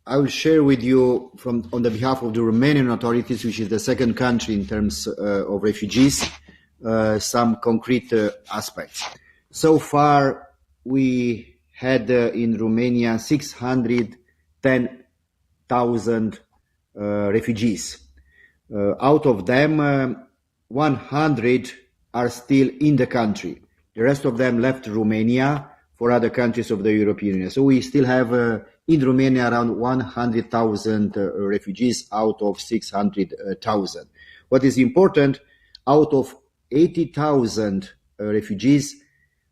I will share with you on the behalf of the Romanian authorities, which is the second country in terms of refugees, some concrete aspects. So far, we had in Romania 610,000 refugees. Out of them, 100 are still in the country. The rest of them left Romania for other countries of the European Union. So we still have In Romania, around 100,000 refugees out of 600,000. What is important, out of 80,000 refugees,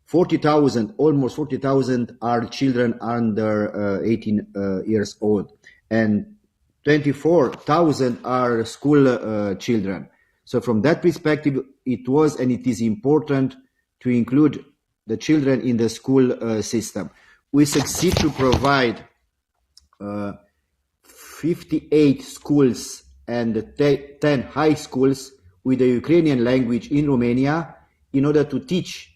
40,000, almost 40,000 are children under 18 years old, and 24,000 are school children. So from that perspective, it was and it is important to include the children in the school system. We succeed to provide 58 schools and 10 high schools with the Ukrainian language in Romania in order to teach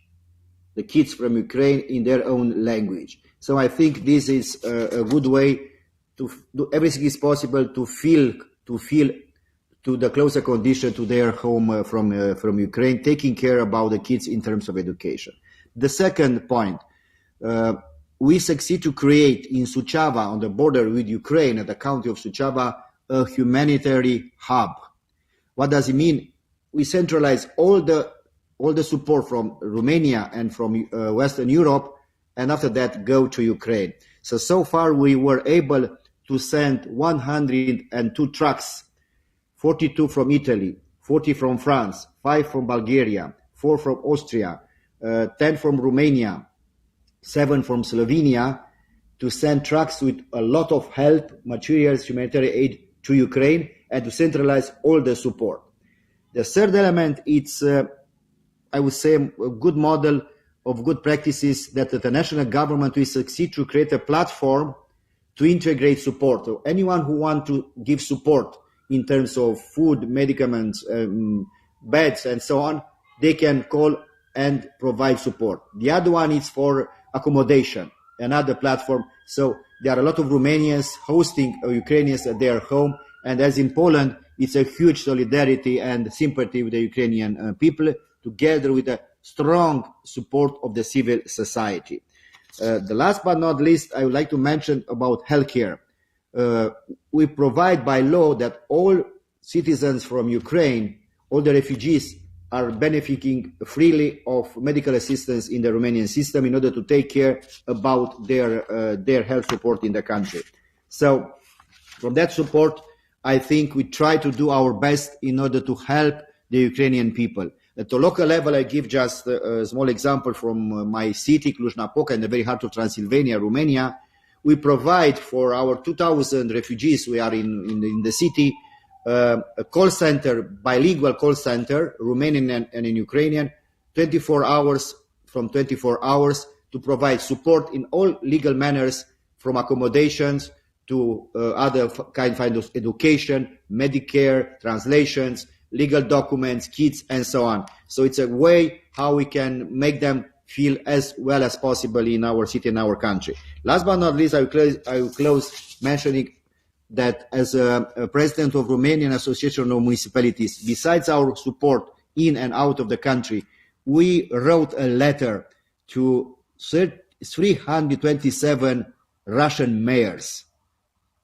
the kids from Ukraine in their own language. So I think this is a good way to do everything is possible to feel to the closer condition to their home from Ukraine, taking care about the kids in terms of education. The second point, we succeed to create in Suceava, on the border with Ukraine, at the county of Suceava, a humanitarian hub. What does it mean? We centralize all the support from Romania and from Western Europe, and after that go to Ukraine. So far we were able to send 102 trucks, 42 from Italy, 40 from France, 5 from Bulgaria, 4 from Austria, 10 from Romania, 7 from Slovenia, to send trucks with a lot of help, materials, humanitarian aid to Ukraine, and to centralize all the support. The third element, it's, I would say, a good model of good practices that the national government will succeed to create a platform to integrate support. So anyone who wants to give support in terms of food, medicaments, beds, and so on, they can call and provide support. The other one is for accommodation, another platform. So there are a lot of Romanians hosting Ukrainians at their home, and as in Poland, it's a huge solidarity and sympathy with the Ukrainian people, together with a strong support of the civil society. The last but not least, I would like to mention about healthcare. We provide by law that all citizens from Ukraine, all the refugees, are benefiting freely of medical assistance in the Romanian system in order to take care about their health support in the country. So from that support, I think we try to do our best in order to help the Ukrainian people. At the local level, I give just a small example from my city, Cluj-Napoca, in the very heart of Transylvania, Romania. We provide for our 2,000 refugees, we are in the city, a call center, bilingual call center, Romanian and in Ukrainian, 24 hours to provide support in all legal manners, from accommodations to other kind of education, Medicare, translations, legal documents, kids, and so on. So it's a way how we can make them feel as well as possible in our city and our country. Last but not least, I will close mentioning that as a president of Romanian Association of Municipalities, besides our support in and out of the country, we wrote a letter to 327 Russian mayors,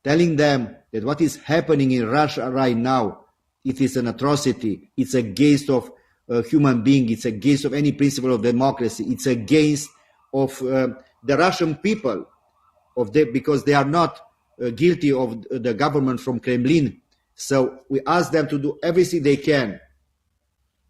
telling them that what is happening in Russia right now, it is an atrocity. It's against of a human being. It's against of any principle of democracy. It's against of the Russian people, because they are not guilty of the government from Kremlin. So we ask them to do everything they can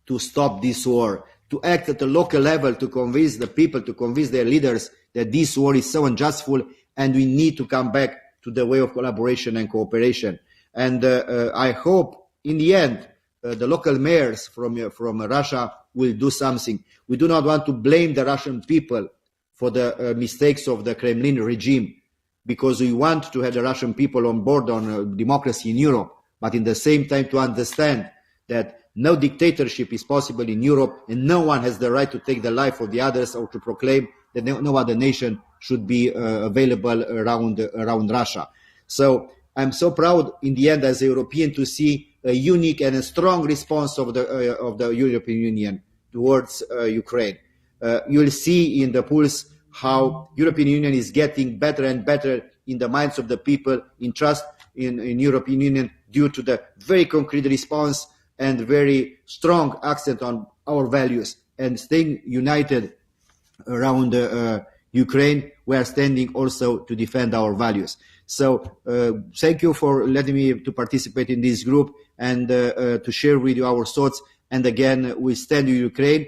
to stop this war, to act at the local level, to convince the people, to convince their leaders that this war is so unjustful and we need to come back to the way of collaboration and cooperation. And I hope in the end, the local mayors from Russia will do something. We do not want to blame the Russian people for the mistakes of the Kremlin regime, because we want to have the Russian people on board on democracy in Europe, but in the same time to understand that no dictatorship is possible in Europe, and no one has the right to take the life of the others or to proclaim that no other nation should be available around Russia. So I'm so proud in the end as a European to see a unique and a strong response of the European Union towards Ukraine. You'll see in the polls how European Union is getting better and better in the minds of the people, in trust in European Union, due to the very concrete response and very strong accent on our values and staying united around Ukraine, we are standing also to defend our values. So thank you for letting me to participate in this group and to share with you our thoughts. And again, we stand with Ukraine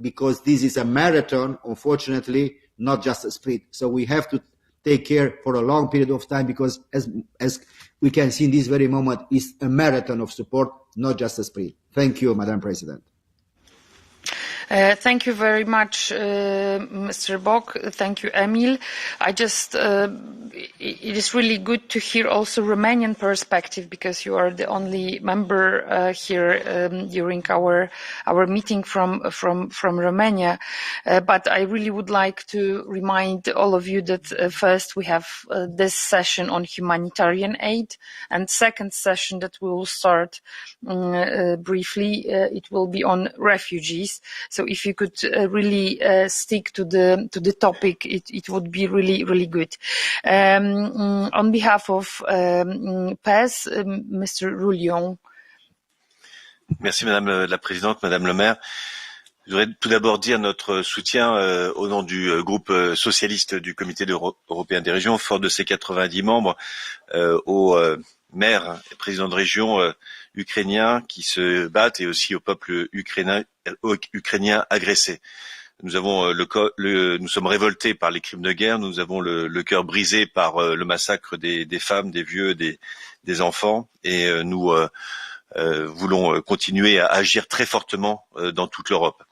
because this is a marathon, unfortunately, not just a sprint. So we have to take care for a long period of time because as we can see in this very moment, it's a marathon of support, not just a sprint. Thank you, Madam President. Thank you very much, Mr. Bock. Thank you, Emil. It is really good to hear also Romanian perspective because you are the only member here during our meeting from Romania. But I really would like to remind all of you that first we have this session on humanitarian aid, and second session that we will start briefly. It will be on refugees. So if you could really stick to the topic, it would be really good. On behalf of PES, Mr. Roulion. Merci Madame la Présidente, Madame le maire. Je voudrais tout d'abord dire notre soutien au nom du groupe socialiste du Comité européen des régions, fort de ses 90 membres, aux maires et présidents de région ukrainiens qui se battent et aussi au peuple ukrainien agressé. Nous sommes révoltés par les crimes de guerre, nous avons le cœur brisé par le massacre des femmes, des vieux, des enfants, et nous voulons continuer à agir très fortement dans toute l'Europe.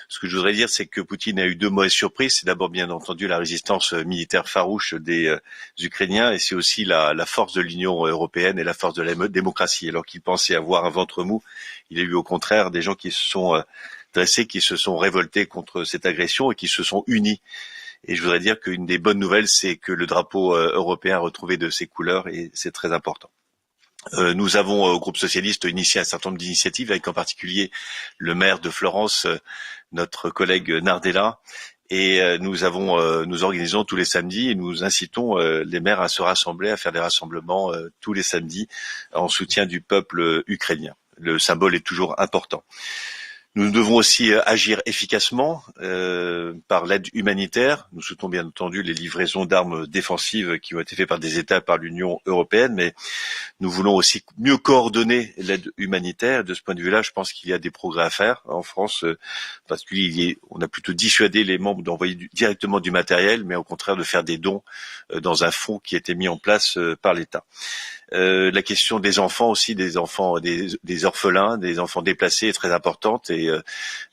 Ce que je voudrais dire, c'est que Poutine a eu deux mauvaises surprises. C'est d'abord, bien entendu, la résistance militaire farouche des Ukrainiens, et c'est aussi la force de l'Union européenne et la force de la démocratie. Alors qu'il pensait avoir un ventre mou, il y a eu au contraire des gens qui se sont dressés, qui se sont révoltés contre cette agression et qui se sont unis. Et je voudrais dire qu'une des bonnes nouvelles, c'est que le drapeau européen a retrouvé de ses couleurs, et c'est très important. Nous avons au groupe socialiste initié un certain nombre d'initiatives, avec en particulier le maire de Florence, notre collègue Nardella, et nous organisons tous les samedis et nous incitons les maires à se rassembler, à faire des rassemblements tous les samedis en soutien du peuple ukrainien. Le symbole est toujours important. Nous devons aussi agir efficacement par l'aide humanitaire. Nous soutenons bien entendu les livraisons d'armes défensives qui ont été faites par des États, par l'Union européenne, mais nous voulons aussi mieux coordonner l'aide humanitaire. De ce point de vue-là, je pense qu'il y a des progrès à faire en France, parce qu'on a plutôt dissuadé les membres d'envoyer directement du matériel, mais au contraire de faire des dons dans un fonds qui a été mis en place par l'État. La question des enfants aussi, des orphelins, des enfants déplacés est très importante, et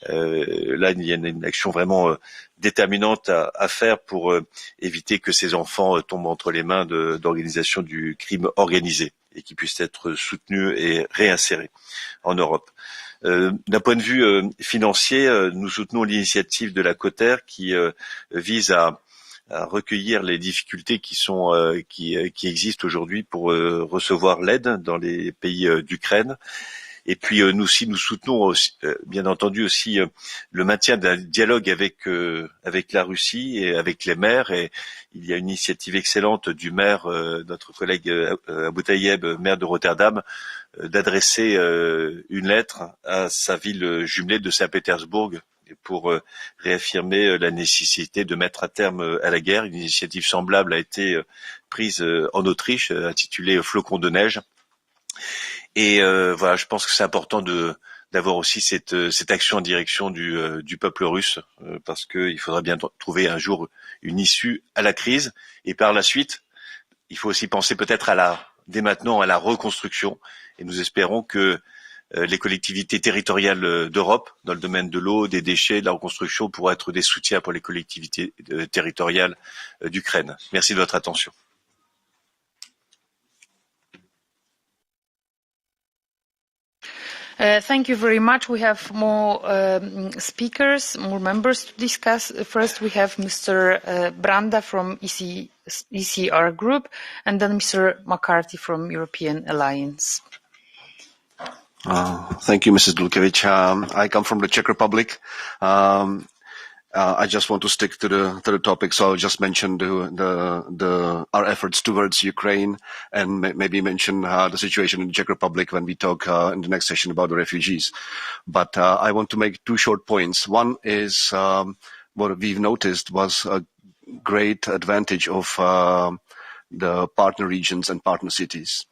là il y a une action vraiment déterminante à faire pour éviter que ces enfants tombent entre les mains d'organisations du crime organisé et qu'ils puissent être soutenus et réinsérés en Europe. D'un point de vue financier, nous soutenons l'initiative de la Coter qui vise à recueillir les difficultés qui existent aujourd'hui pour recevoir l'aide dans les pays d'Ukraine. Et puis nous soutenons aussi, bien entendu aussi le maintien d'un dialogue avec la Russie et avec les maires. Et il y a une initiative excellente du maire, notre collègue Abou Tayeb, maire de Rotterdam, d'adresser une lettre à sa ville jumelée de Saint-Pétersbourg pour réaffirmer la nécessité de mettre un terme à la guerre. Une initiative semblable a été prise en Autriche, intitulée Flocons de neige. Et voilà, je pense que c'est important d'avoir aussi cette action en direction du peuple russe, parce qu'il faudra bien trouver un jour une issue à la crise. Et par la suite, il faut aussi penser peut-être dès maintenant à la reconstruction. Et nous espérons que les collectivités territoriales d'Europe, dans le domaine de l'eau, des déchets, de la reconstruction, pourront être des soutiens pour les collectivités territoriales d'Ukraine. Merci de votre attention. Thank you very much. We have more speakers, more members to discuss. First, we have Mr. Branda from ECR Group, and then Mr. McCarthy from European Alliance. Thank you, Mrs. Dulkevich. I come from the Czech Republic. I just want to stick to the topic, so I'll just mention our efforts towards Ukraine, and maybe mention the situation in the Czech Republic when we talk in the next session about the refugees. But I want to make two short points. One is what we've noticed was great advantage of the partner regions and partner cities.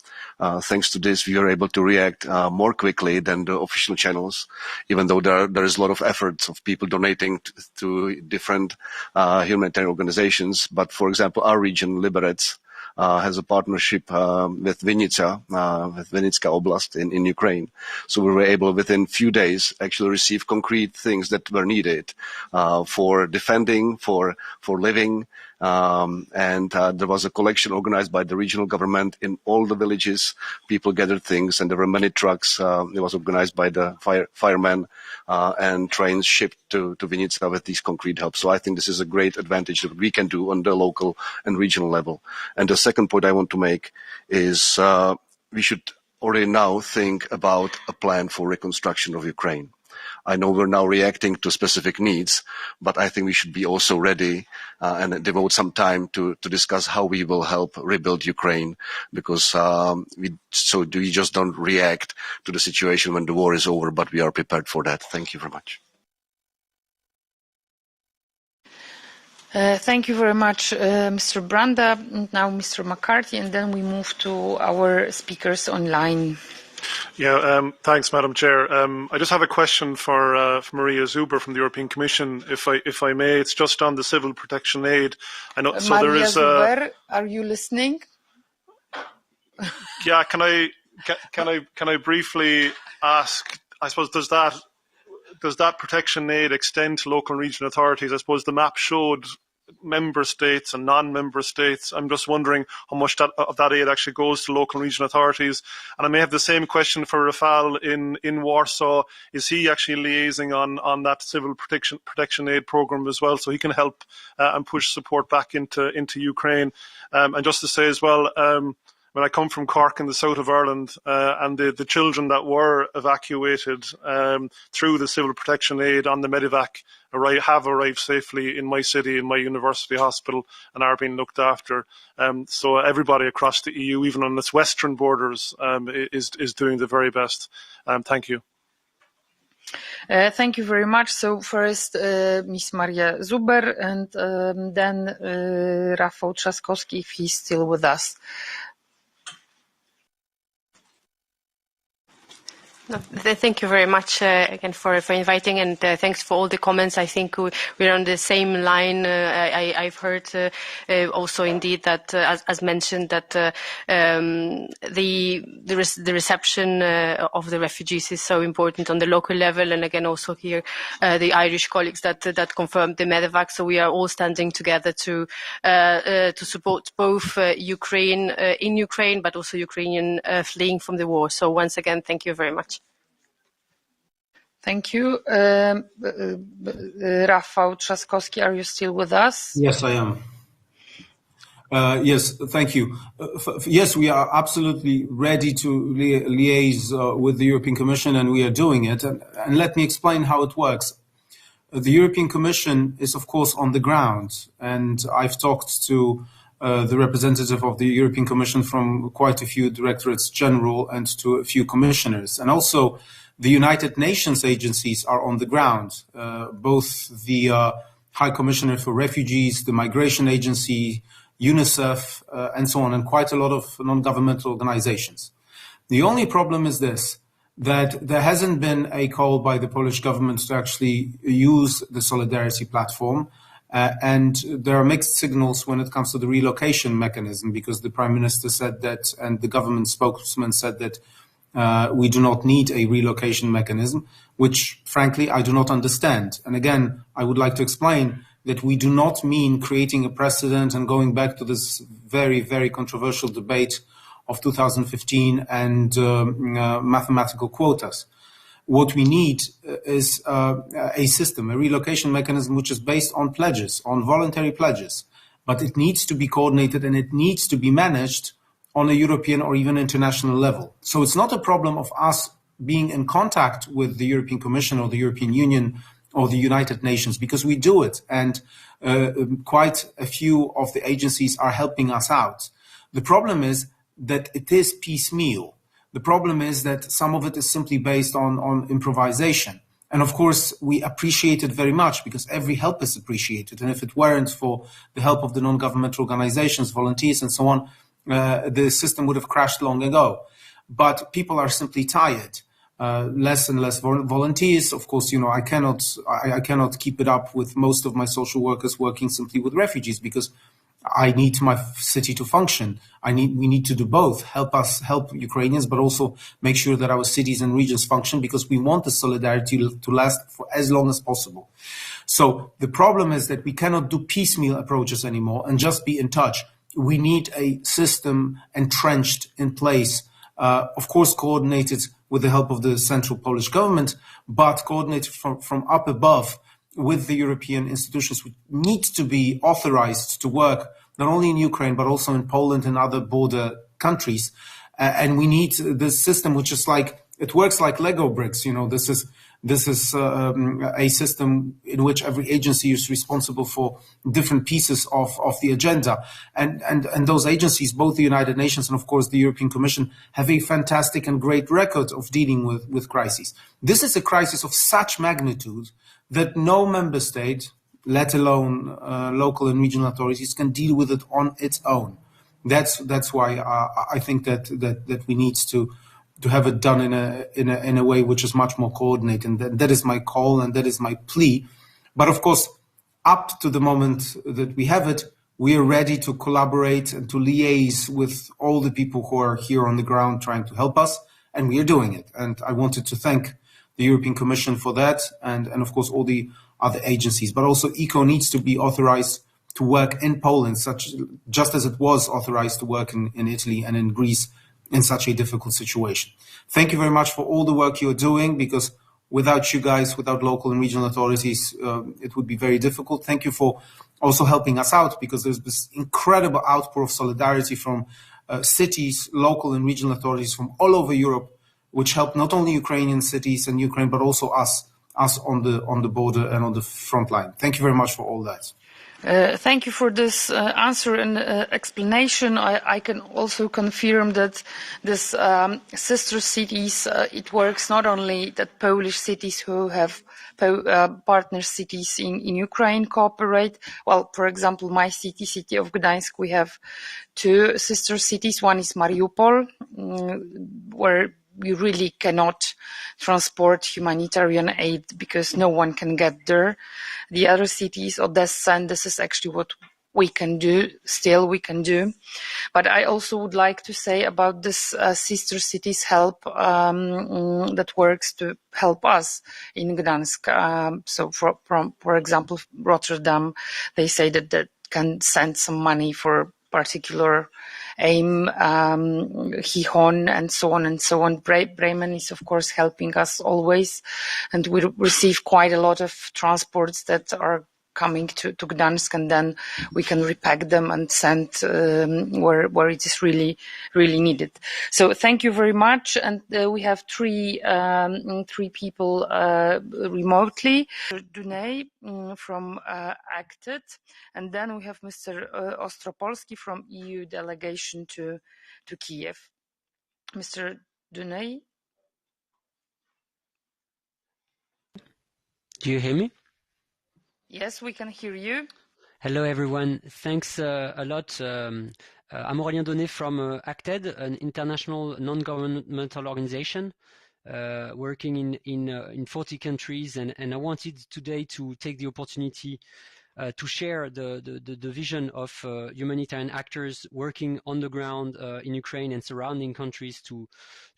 Thanks to this, we are able to react more quickly than the official channels, even though there is a lot of efforts of people donating to different humanitarian organizations. But for example, our region, Liberec, has a partnership with Vinnytsia, with Vinnytska Oblast in Ukraine. So we were able within few days actually receive concrete things that were needed for defending, for living. And there was a collection organized by the regional government in all the villages. People gathered things, and there were many trucks. It was organized by the firemen and trains shipped to Vinnytsia with these concrete help. So I think this is a great advantage that we can do on the local and regional level. And the second point I want to make is we should already now think about a plan for reconstruction of Ukraine. I know we're now reacting to specific needs, but I think we should be also ready and devote some time to discuss how we will help rebuild Ukraine, because we just don't react to the situation when the war is over, but we are prepared for that. Thank you very much. Thank you very much, Mr. Branda. Now, Mr. McCarthy, and then we move to our speakers online. Yeah, thanks, Madam Chair. I just have a question for Maria Zuber from the European Commission, if I may. It's just on the civil protection aid. I know. So Maria there is. Zuber, are you listening? Yeah, can I briefly ask? I suppose does that protection aid extend to local and regional authorities? I suppose the map showed member states and non-member states. I'm just wondering how much of that aid actually goes to local and regional authorities. And I may have the same question for Rafal in Warsaw. Is he actually liaising on that civil protection aid program as well, so he can help and push support back into Ukraine? And just to say as well, when I come from Cork in the south of Ireland, and the children that were evacuated through the civil protection aid on the Medivac have arrived safely in my city, in my university hospital, and are being looked after. So everybody across the EU, even on its western borders, is doing the very best. Thank you. Thank you very much. So first, Ms. Maria Zuber, and then Rafał Trzaskowski, if he's still with us. No, thank you very much again for inviting, and thanks for all the comments. I think we're on the same line. I've heard also indeed that, as mentioned, that the reception of the refugees is so important on the local level, and again also here the Irish colleagues that confirmed the medevac. So we are all standing together to support both Ukraine in Ukraine, but also Ukrainian fleeing from the war. So once again, thank you very much. Thank you. Rafał Trzaskowski, are you still with us? Yes, I am. Yes, thank you. Yes, we are absolutely ready to liaise with the European Commission, and we are doing it. And let me explain how it works. The European Commission is, of course, on the ground, and I've talked to the representative of the European Commission from quite a few directorates general and to a few commissioners. And also the United Nations agencies are on the ground, both the High Commissioner for Refugees, the Migration Agency, UNICEF, and so on, and quite a lot of non-governmental organizations. The only problem is this, that there hasn't been a call by the Polish government to actually use the Solidarity platform, and there are mixed signals when it comes to the relocation mechanism, because the Prime Minister said that, and the government spokesman said that we do not need a relocation mechanism, which, frankly, I do not understand. And again, I would like to explain that we do not mean creating a precedent and going back to this very, very controversial debate of 2015 and mathematical quotas. What we need is a system, a relocation mechanism, which is based on pledges, on voluntary pledges. But it needs to be coordinated and it needs to be managed on a European or even international level. So it's not a problem of us being in contact with the European Commission or the European Union or the United Nations, because we do it, and quite a few of the agencies are helping us out. The problem is that it is piecemeal. The problem is that some of it is simply based on improvisation. And of course, we appreciate it very much because every help is appreciated. And if it weren't for the help of the non-governmental organizations, volunteers, and so on, the system would have crashed long ago. But people are simply tired. Less and less volunteers. Of course, I cannot keep it up with most of my social workers working simply with refugees because I need my city to function. We need to do both, help Ukrainians, but also make sure that our cities and regions function because we want the solidarity to last for as long as possible. So the problem is that we cannot do piecemeal approaches anymore and just be in touch. We need a system entrenched in place, of course, coordinated with the help of the central Polish government, but coordinated from up above with the European institutions, which need to be authorized to work not only in Ukraine, but also in Poland and other border countries. And we need this system, which is it works like Lego bricks. This is a system in which every agency is responsible for different pieces of the agenda. And those agencies, both the United Nations and, of course, the European Commission, have a fantastic and great record of dealing with crises. This is a crisis of such magnitude that no member state, let alone local and regional authorities, can deal with it on its own. That's why I think that we need to have it done in a way which is much more coordinated. And that is my call and that is my plea. But of course, up to the moment that we have it, we are ready to collaborate and to liaise with all the people who are here on the ground trying to help us, and we are doing it. And I wanted to thank the European Commission for that, and of course all the other agencies. But also ECHO needs to be authorized to work in Poland, just as it was authorized to work in Italy and in Greece in such a difficult situation. Thank you very much for all the work you're doing, because without you guys, without local and regional authorities, it would be very difficult. Thank you for also helping us out, because there's this incredible outpour of solidarity from cities, local and regional authorities from all over Europe, which help not only Ukrainian cities and Ukraine, but also us on the border and on the front line. Thank you very much for all that. Thank you for this answer and explanation. I can also confirm that this sister cities, it works not only that Polish cities who have partner cities in Ukraine cooperate. Well, for example, my city of Gdańsk, we have two sister cities. One is Mariupol, where we really cannot transport humanitarian aid because no one can get there. The other city is Odessa, and this is actually what we can do, we can do. But I also would like to say about this sister cities help that works to help us in Gdańsk. So for example, Rotterdam, they say that can send some money for particular aim, Gijón, and so on and so on. Bremen is, of course, helping us always, and we receive quite a lot of transports that are coming to Gdańsk, and then we can repack them and send where it is really needed. So thank you very much. And we have three people remotely. Dunay from Acted, and then we have Mr. Ostropolsky from EU Delegation to Kiev. Mr. Dunay? Do you hear me? Yes, we can hear you. Hello, everyone. Thanks a lot. I'm Aurélien Donnet from Acted, an international non-governmental organization working in 40 countries. And I wanted today to take the opportunity to share the vision of humanitarian actors working on the ground in Ukraine and surrounding countries to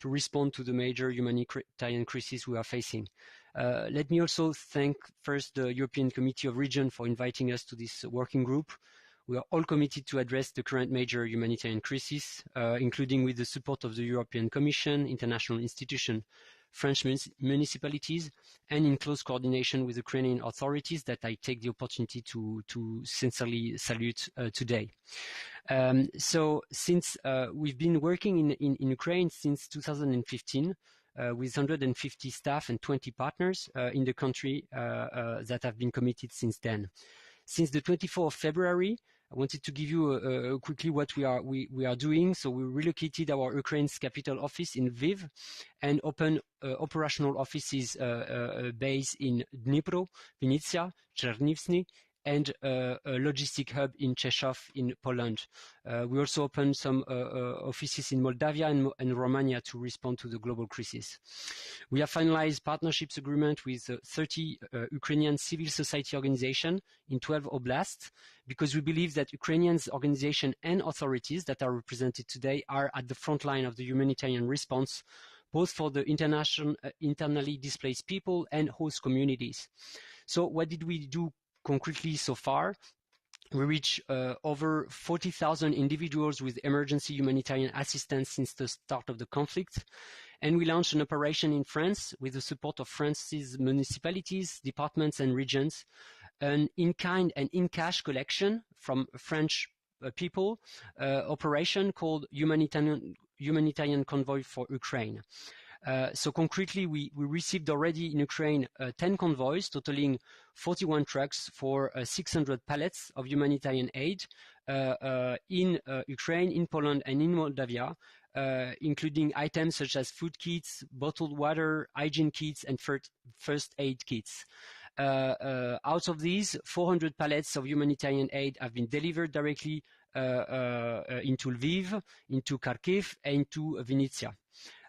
respond to the major humanitarian crises we are facing. Let me also thank first the European Committee of Region for inviting us to this working group. We are all committed to address the current major humanitarian crisis, including with the support of the European Commission, international institutions, French municipalities, and in close coordination with Ukrainian authorities that I take the opportunity to sincerely salute today. So since we've been working in Ukraine since 2015, with 150 staff and 20 partners in the country that have been committed since then. Since the 24th of February, I wanted to give you quickly what we are doing. So we relocated our Ukraine's capital office in Lviv and opened operational offices based in Dnipro, Vinnytsia, Chernivtsi, and a logistic hub in Czechów in Poland. We also opened some offices in Moldavia and Romania to respond to the global crisis. We have finalized partnerships agreement with 30 Ukrainian civil society organizations in 12 oblasts, because we believe that Ukrainian organizations and authorities that are represented today are at the front line of the humanitarian response, both for the internally displaced people and host communities. So what did we do concretely so far? We reached over 40,000 individuals with emergency humanitarian assistance since the start of the conflict. And we launched an operation in France with the support of France's municipalities, departments, and regions, an in-kind and in-cash collection from French people, operation called Humanitarian Convoy for Ukraine. So concretely, we received already in Ukraine 10 convoys totaling 41 trucks for 600 pallets of humanitarian aid in Ukraine, in Poland, and in Moldavia, including items such as food kits, bottled water, hygiene kits, and first aid kits. Out of these, 400 pallets of humanitarian aid have been delivered directly into Lviv, into Kharkiv, and into Vinnytsia.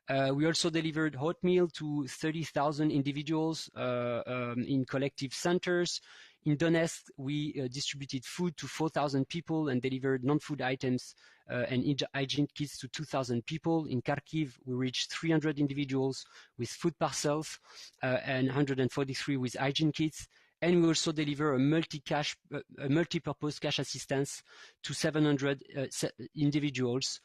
We also delivered hot meal to 30,000 individuals in collective centers. In Donetsk, we distributed food to 4,000 people and delivered non-food items and hygiene kits to 2,000 people. In Kharkiv, we reached 300 individuals with food parcels and 143 with hygiene kits. And we also deliver a multi-purpose cash assistance to 700 individuals,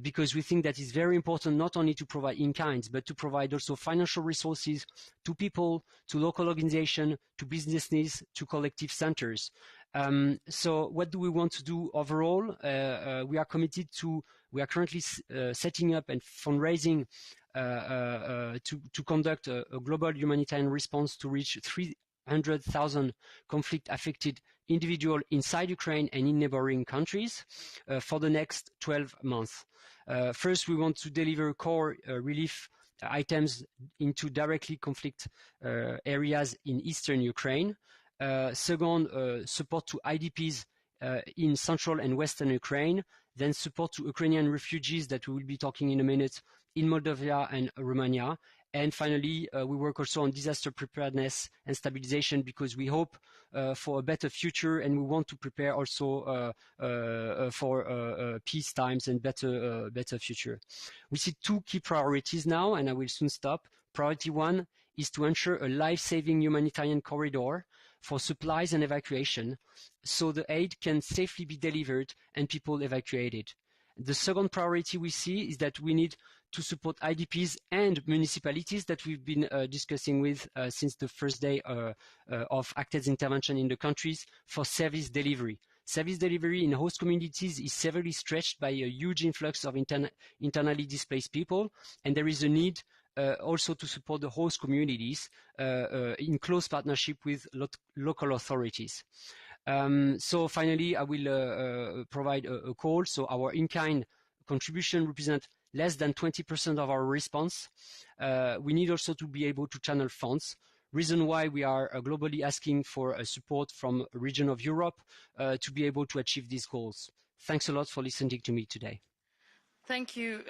because we think that it's very important not only to provide in-kind, but to provide also financial resources to people, to local organizations, to businesses, to collective centers. So what do we want to do overall? We are currently setting up and fundraising to conduct a global humanitarian response to reach 300,000 conflict-affected individuals inside Ukraine and in neighboring countries for the next 12 months. First, we want to deliver core relief items into directly conflict areas in eastern Ukraine. Second, support to IDPs in central and western Ukraine. Then support to Ukrainian refugees that we will be talking in a minute in Moldavia and Romania. And finally, we work also on disaster preparedness and stabilization, because we hope for a better future, and we want to prepare also for peace times and better future. We see two key priorities now, and I will soon stop. Priority one is to ensure a life-saving humanitarian corridor for supplies and evacuation, so the aid can safely be delivered and people evacuated. The second priority we see is that we need to support IDPs and municipalities that we've been discussing with since the first day of ACTED's intervention in the countries for service delivery. Service delivery in host communities is severely stretched by a huge influx of internally displaced people, and there is a need also to support the host communities in close partnership with local authorities. So finally, I will provide a call. So our in-kind contribution represents less than 20% of our response. We need also to be able to channel funds. Reason why we are globally asking for support from a region of Europe to be able to achieve these goals. Thanks a lot for listening to me today. Thank you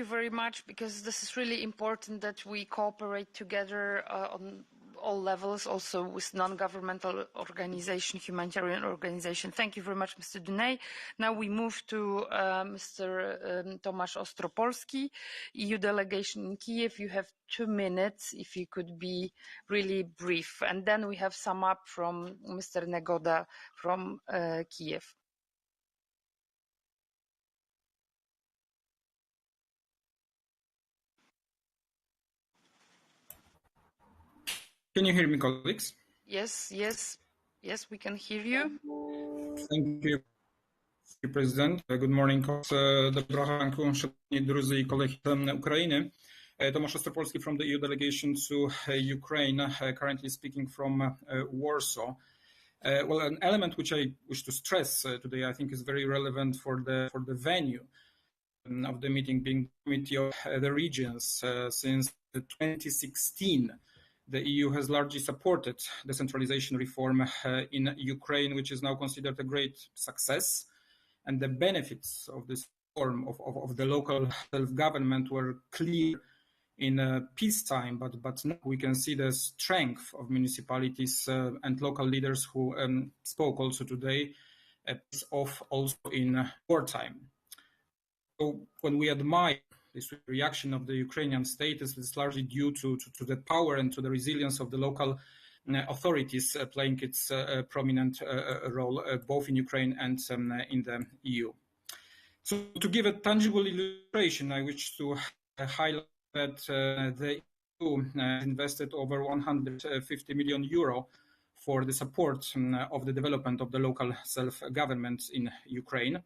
very much, because this is really important that we cooperate together on all levels, also with non-governmental organization, humanitarian organization. Thank you very much, Mr. Dunay. Now we move to Mr. Tomasz Ostropolsky, EU delegation in Kiev. You have 2 minutes, if you could be really brief. And then we have sum up from Mr. Negoda from Kiev. Can you hear me, colleagues? Yes, we can hear you. Thank you, President. Good morning. Доброго ранку, шановні друзі і колеги України. Tomasz Ostropolsky from the EU delegation to Ukraine, currently speaking from Warsaw. Well, an element which I wish to stress today, I think, is very relevant for the venue of the meeting, being Committee of the Regions. Since 2016, the EU has largely supported decentralization reform in Ukraine, which is now considered a great success. And the benefits of this form of the local self-government were clear in peacetime, but now we can see the strength of municipalities and local leaders who spoke also today of also in wartime. So when we admire this reaction of the Ukrainian state, it's largely due to the power and to the resilience of the local authorities playing its prominent role both in Ukraine and in the EU. So to give a tangible illustration, I wish to highlight that the EU invested over 150 million euro for the support of the development of the local self-government in Ukraine.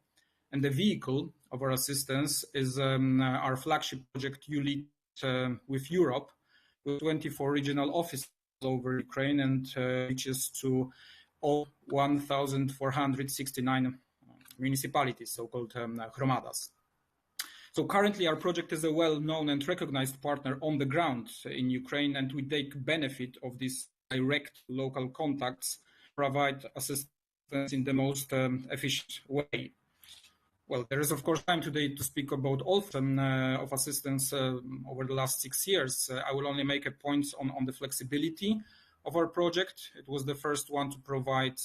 And the vehicle of our assistance is our flagship project, ULEAD with Europe, with 24 regional offices over Ukraine and reaches to all 1,469 municipalities, so-called hromadas. So currently our project is a well-known and recognized partner on the ground in Ukraine, and we take benefit of these direct local contacts, provide assistance in the most efficient way. Well, there is of course time today to speak about all of assistance over the last 6 years. I will only make a point on the flexibility of our project. It was the first one to provide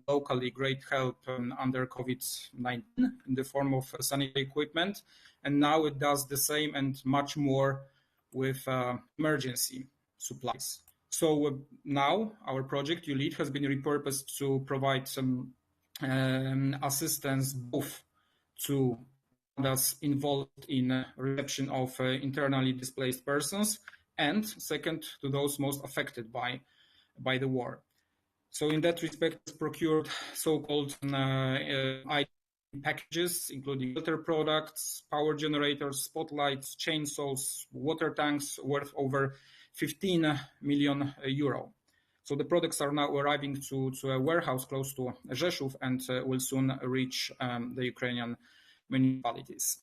locally great help under COVID-19 in the form of sanitary equipment. And now it does the same and much more with emergency supplies. So now our project, ULEAD, has been repurposed to provide some assistance both to those involved in reception of internally displaced persons, and second, to those most affected by the war. So in that respect, it's procured so-called packages, including filter products, power generators, spotlights, chainsaws, water tanks worth over 15 million euro. So the products are now arriving to a warehouse close to Rzeszów and will soon reach the Ukrainian municipalities.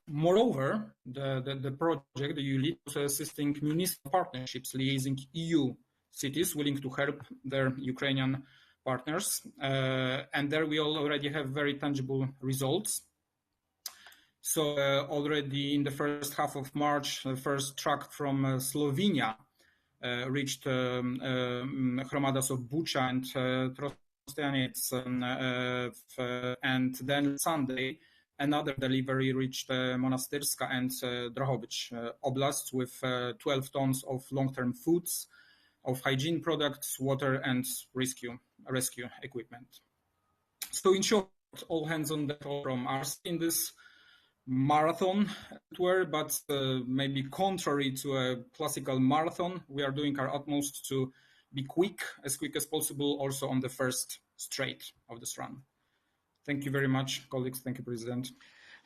Moreover, the project, the ULEAD, was assisting municipal partnerships, liaising EU cities willing to help their Ukrainian partners. And there we already have very tangible results. So already in the first half of March, the first truck from Slovenia reached hromadas of Bucha and Trostianets, and then Sunday another delivery reached Monastyrska and Drohobych oblasts with 12 tons of long-term foods, of hygiene products, water, and rescue equipment. So in short, all hands on deck from us in this marathon tour, but maybe contrary to a classical marathon, we are doing our utmost to be as quick as possible, also on the first straight of this run. Thank you very much, colleagues. Thank you, President.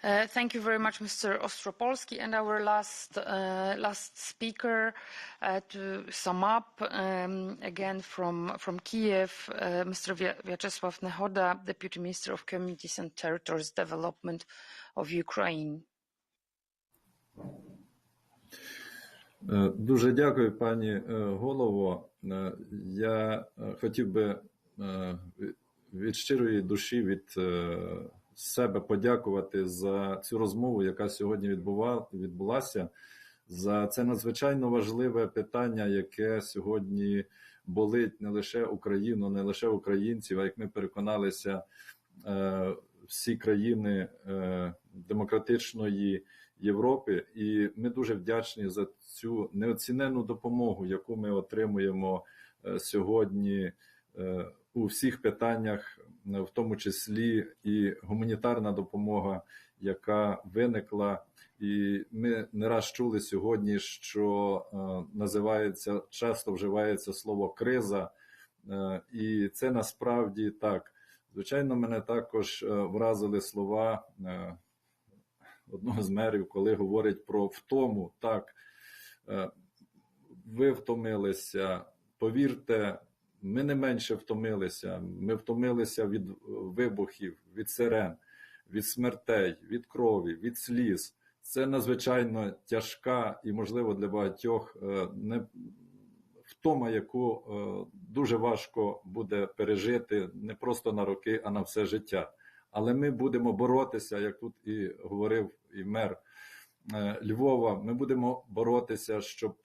Thank you very much, Mr. Ostropolsky. And our last speaker to sum up, again from Kiev, Mr. Vyacheslav Nehoda, Deputy Minister of Communities and Territories Development of Ukraine. Дуже дякую, пані голово. Я хотів би від щирої душі, від себе подякувати за цю розмову, яка сьогодні відбулася, за це надзвичайно важливе питання, яке сьогодні болить не лише Україну, не лише українців, а як ми переконалися, всі країни демократичної Європи. І ми дуже вдячні за цю неоціненну допомогу, яку ми отримуємо сьогодні у всіх питаннях, в тому числі і гуманітарна допомога, яка виникла. І ми не раз чули сьогодні, що називається, часто вживається слово «криза», і це насправді так. Звичайно, мене також вразили слова одного з мерів, коли говорить про втому. Так, ви втомилися, повірте, ми не менше втомилися. Ми втомилися від вибухів, від сирен, від смертей, від крові, від сліз. Це надзвичайно тяжка і, можливо, для багатьох втома, яку дуже важко буде пережити не просто на роки, а на все життя. Але ми будемо боротися, як тут і говорив і мер Львова, ми будемо боротися, щоб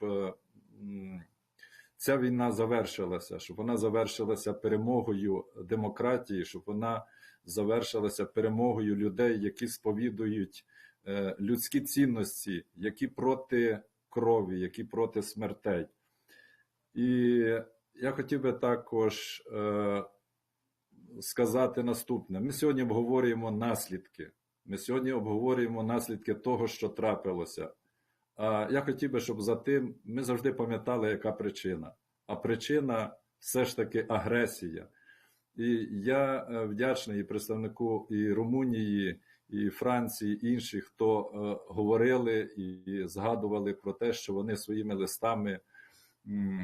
ця війна завершилася, щоб вона завершилася перемогою демократії, щоб вона завершилася перемогою людей, які сповідують людські цінності, які проти крові, які проти смертей. І я хотів би також сказати наступне. Ми сьогодні обговорюємо наслідки. Ми сьогодні обговорюємо наслідки того, що трапилося. А я хотів би, щоб за тим ми завжди пам'ятали, яка причина. А причина все ж таки агресія. І я вдячний і представнику і Румунії, і Франції, і інших, хто говорили і згадували про те, що вони своїми листами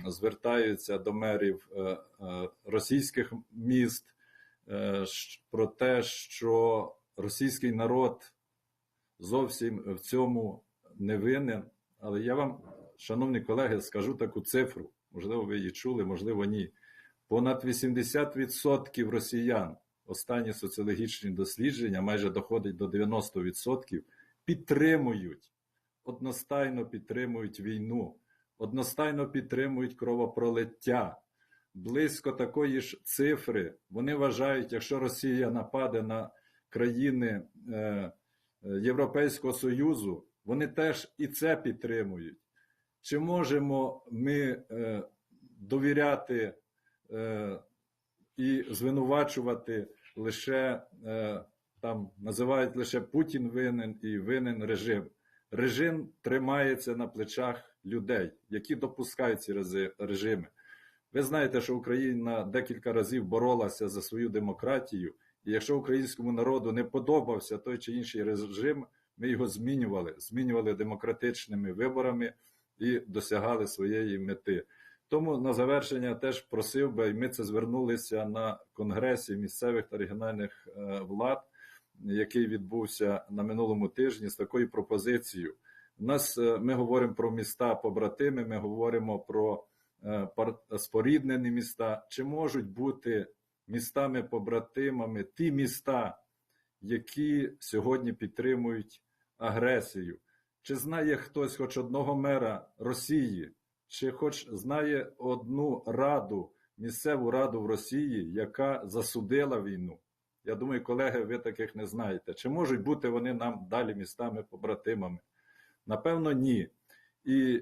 звертаються до мерів російських міст, про те, що російський народ зовсім в цьому не винен. Але я вам, шановні колеги, скажу таку цифру. Можливо, ви її чули, можливо, ні. Понад 80% росіян, останні соціологічні дослідження, майже доходить до 90%, підтримують, одностайно підтримують війну, одностайно підтримують кровопролиття. Близько такої ж цифри вони вважають, якщо Росія нападе на країни Європейського Союзу, вони теж і це підтримують. Чи можемо ми довіряти і звинувачувати лише, там називають лише Путін винен і винен режим. Режим тримається на плечах людей, які допускають ці режими. Ви знаєте, що Україна декілька разів боролася за свою демократію, і якщо українському народу не подобався той чи інший режим, ми його змінювали демократичними виборами і досягали своєї мети. Тому на завершення теж просив би, і ми це звернулися на Конгресі місцевих та регіональних влад, який відбувся на минулому тижні, з такою пропозицією. Ми говоримо про міста-побратими, ми говоримо про споріднені міста. Чи можуть бути містами-побратимами ті міста, які сьогодні підтримують агресію? Чи знає хтось хоч одного мера Росії, чи хоч знає одну раду, місцеву раду в Росії, яка засудила війну? Я думаю, колеги, ви таких не знаєте. Чи можуть бути вони нам далі містами-побратимами? Напевно, ні. І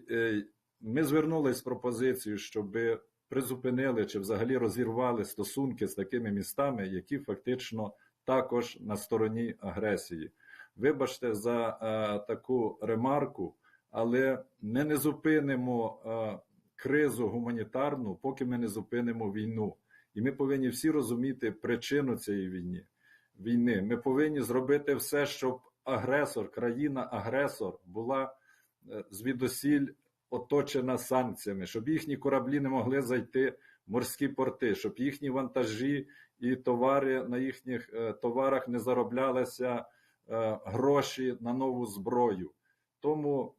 ми звернулися з пропозицією, щоб призупинили чи взагалі розірвали стосунки з такими містами, які фактично також на стороні агресії. Вибачте за таку ремарку, але ми не зупинимо кризу гуманітарну, поки ми не зупинимо війну. І ми повинні всі розуміти причину цієї війни. Ми повинні зробити все, щоб агресор, країна-агресор була звідусіль оточена санкціями, щоб їхні кораблі не могли зайти в морські порти, щоб їхні вантажі і товари на їхніх товарах не зароблялися гроші на нову зброю. Тому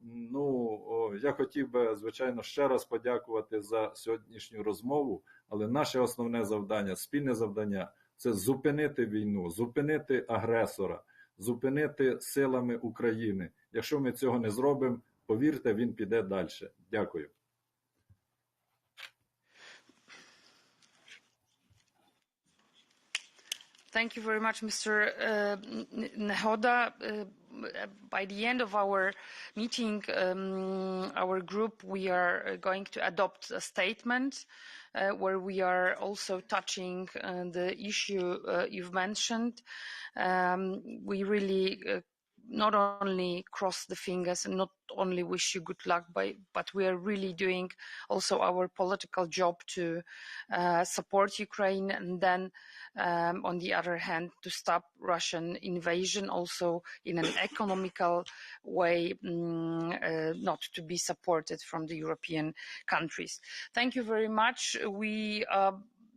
я хотів би, звичайно, ще раз подякувати за сьогоднішню розмову, але наше основне завдання, спільне завдання – це зупинити війну, зупинити агресора, зупинити силами України. Якщо ми цього не зробимо, повірте, він піде далі. Дякую. Thank you very much, Mr. Nehoda. By the end of our meeting, our group, we are going to adopt a statement where we are also touching the issue you've mentioned. We really not only cross the fingers and not only wish you good luck, but we are really doing also our political job to support Ukraine, and then on the other hand to stop Russian invasion also in an economical way, not to be supported from the European countries. Thank you very much.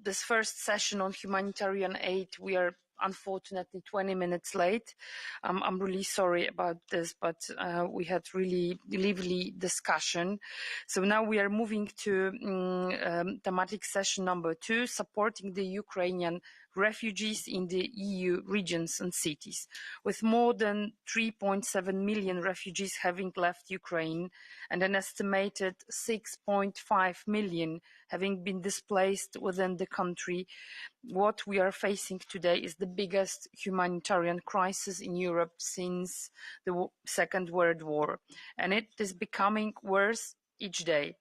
This first session on humanitarian aid, we are unfortunately 20 minutes late. I'm really sorry about this, but we had really lively discussion. So now we are moving to thematic session number 2, supporting the Ukrainian refugees in the EU regions and cities. With more than 3.7 million refugees having left Ukraine and an estimated 6.5 million having been displaced within the country, what we are facing today is the biggest humanitarian crisis in Europe since the Second World War, and it is becoming worse each day.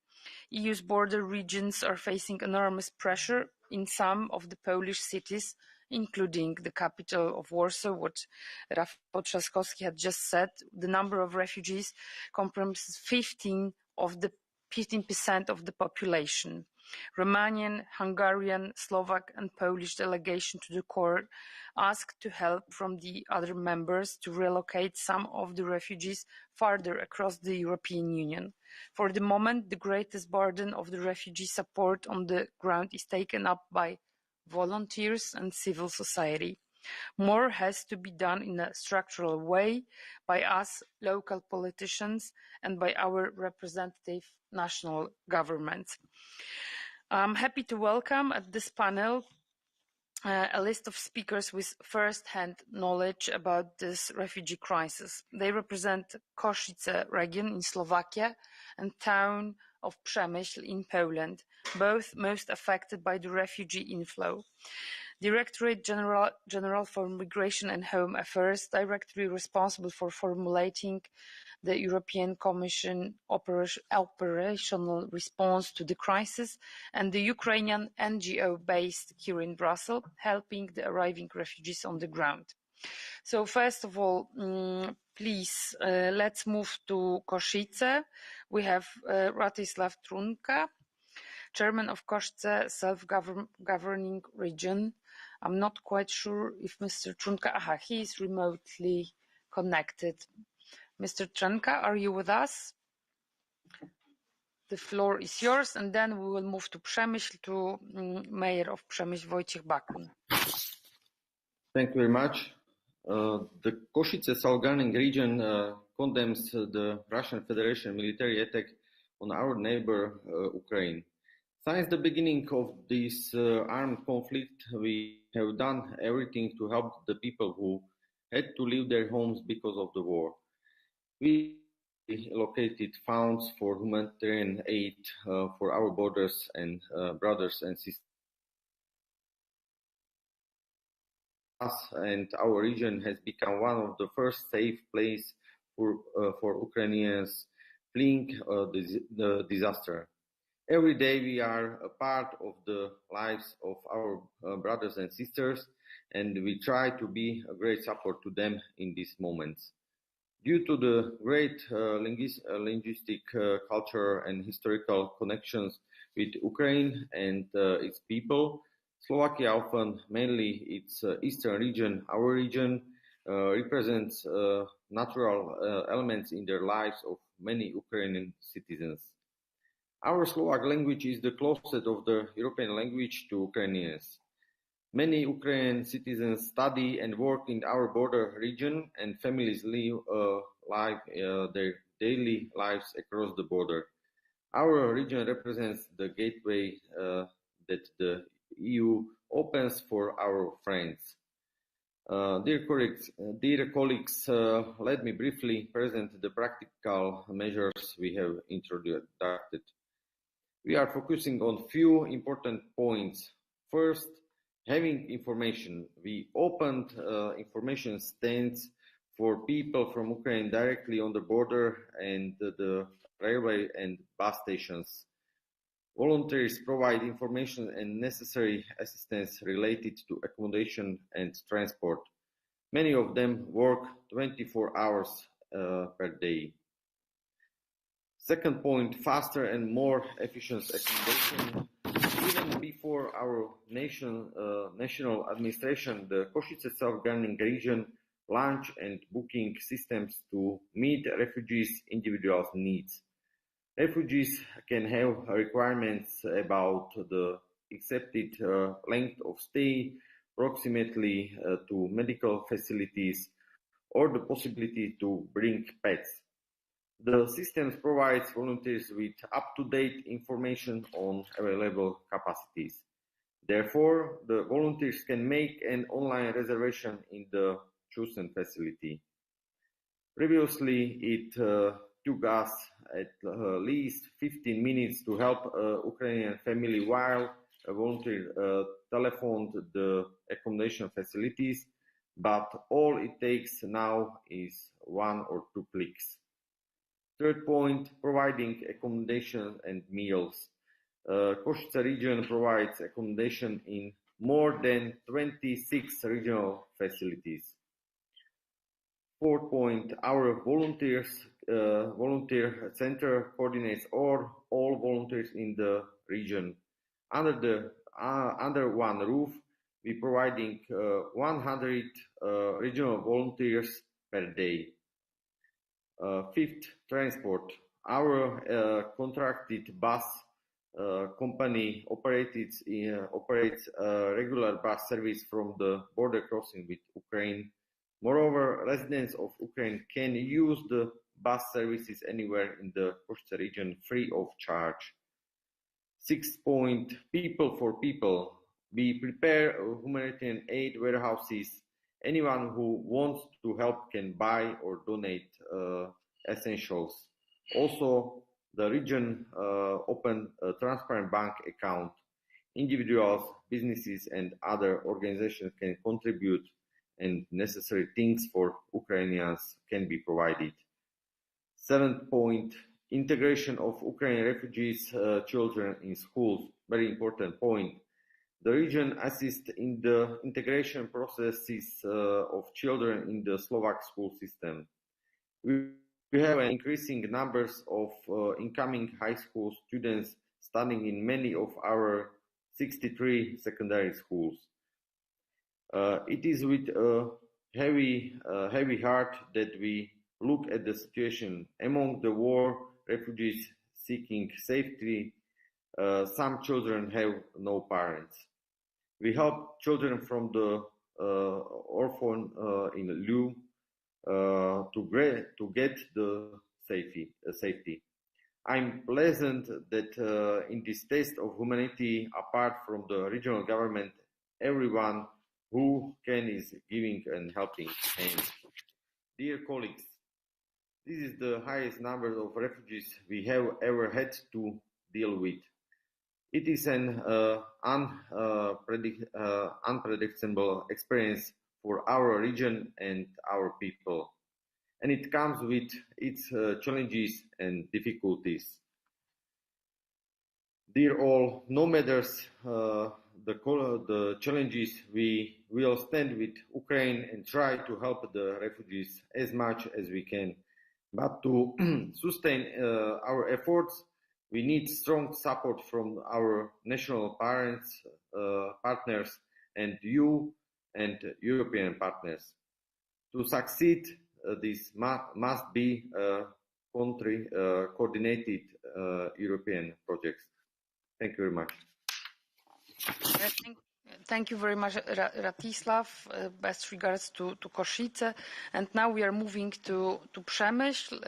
EU's border regions are facing enormous pressure in some of the Polish cities, including the capital of Warsaw. What Rafał Trzaskowski had just said, the number of refugees comprises 15% of the population. Romanian, Hungarian, Slovak and Polish delegation to the court asked to help from the other members to relocate some of the refugees farther across the European Union. For the moment, the greatest burden of the refugee support on the ground is taken up by volunteers and civil society. More has to be done in a structural way by us local politicians and by our representative national governments. I'm happy to welcome at this panel a list of speakers with first-hand knowledge about this refugee crisis. They represent Košice region in Slovakia and town of Przemyśl in Poland, both most affected by the refugee inflow. Directorate General for Migration and Home Affairs, directly responsible for formulating the European Commission operational response to the crisis, and the Ukrainian NGO based here in Brussels, helping the arriving refugees on the ground. So first of all, please, let's move to Košice. We have Rastislav Trunka, Chairman of Košice Self-Governing Region. I'm not quite sure if Mr. Trunka, he is remotely connected. Mr. Trunka, are you with us? The floor is yours, and then we will move to Przemyśl, to Mayor of Przemyśl, Wojciech Bakun. Thank you very much. The Košice Self-Governing Region condemns the Russian Federation military attack on our neighbor, Ukraine. Since the beginning of this armed conflict, we have done everything to help the people who had to leave their homes because of the war. We allocated funds for humanitarian aid for our borders and brothers and sisters. Us and our region has become one of the first safe places for Ukrainians fleeing the disaster. Every day we are a part of the lives of our brothers and sisters, and we try to be a great support to them in these moments. Due to the great linguistic, culture and historical connections with Ukraine and its people, Slovakia, often mainly its eastern region, our region, represents natural elements in their lives of many Ukrainian citizens. Our Slovak language is the closest of the European language to Ukrainians. Many Ukrainian citizens study and work in our border region, and families live their daily lives across the border. Our region represents the gateway that the EU opens for our friends. Dear colleagues, let me briefly present the practical measures we have introduced. We are focusing on few important points. First, having information. We opened information stands for people from Ukraine directly on the border and the railway and bus stations. Volunteers provide information and necessary assistance related to accommodation and transport. Many of them work 24 hours per day. Second point, faster and more efficient accommodation. Even before our national administration, the Košice self-governing region launched and booking systems to meet refugees' individual needs. Refugees can have requirements about the accepted length of stay, proximity to medical facilities, or the possibility to bring pets. The system provides volunteers with up-to-date information on available capacities. Therefore, the volunteers can make an online reservation in the chosen facility. Previously, it took us at least 15 minutes to help a Ukrainian family while a volunteer telephoned the accommodation facilities, but all it takes now is 1 or 2 clicks. Third point, providing accommodation and meals. Košice region provides accommodation in more than 26 regional facilities. Fourth point, our volunteer center coordinates all volunteers in the region. Under one roof, we're providing 100 regional volunteers per day. Fifth, transport. Our contracted bus company operates regular bus service from the border crossing with Ukraine. Moreover, residents of Ukraine can use the bus services anywhere in the Košice region free of charge. Sixth point, people for people. We prepare humanitarian aid warehouses. Anyone who wants to help can buy or donate essentials. Also, the region opened a transparent bank account. Individuals, businesses, and other organizations can contribute, and necessary things for Ukrainians can be provided. Seventh point, integration of Ukrainian refugees children in schools. Very important point. The region assists in the integration processes of children in the Slovak school system. We have an increasing numbers of incoming high school students studying in many of our 63 secondary schools. It is with a heavy heart that we look at the situation among the war refugees seeking safety. Some children have no parents. We help children from the orphan in Lviv to get the safety. I'm pleasant that in this test of humanity, apart from the regional government, everyone who can is giving and helping hand. Dear colleagues, this is the highest number of refugees we have ever had to deal with. It is an unpredictable experience for our region and our people, and it comes with its challenges and difficulties. Dear all, no matter the challenges, we will stand with Ukraine and try to help the refugees as much as we can. But to sustain our efforts, we need strong support from our national partners and you and European partners. To succeed, this must be coordinated European projects. Thank you very much. Thank you very much, Ratislav. Best regards to Košice. And now we are moving to Przemyśl.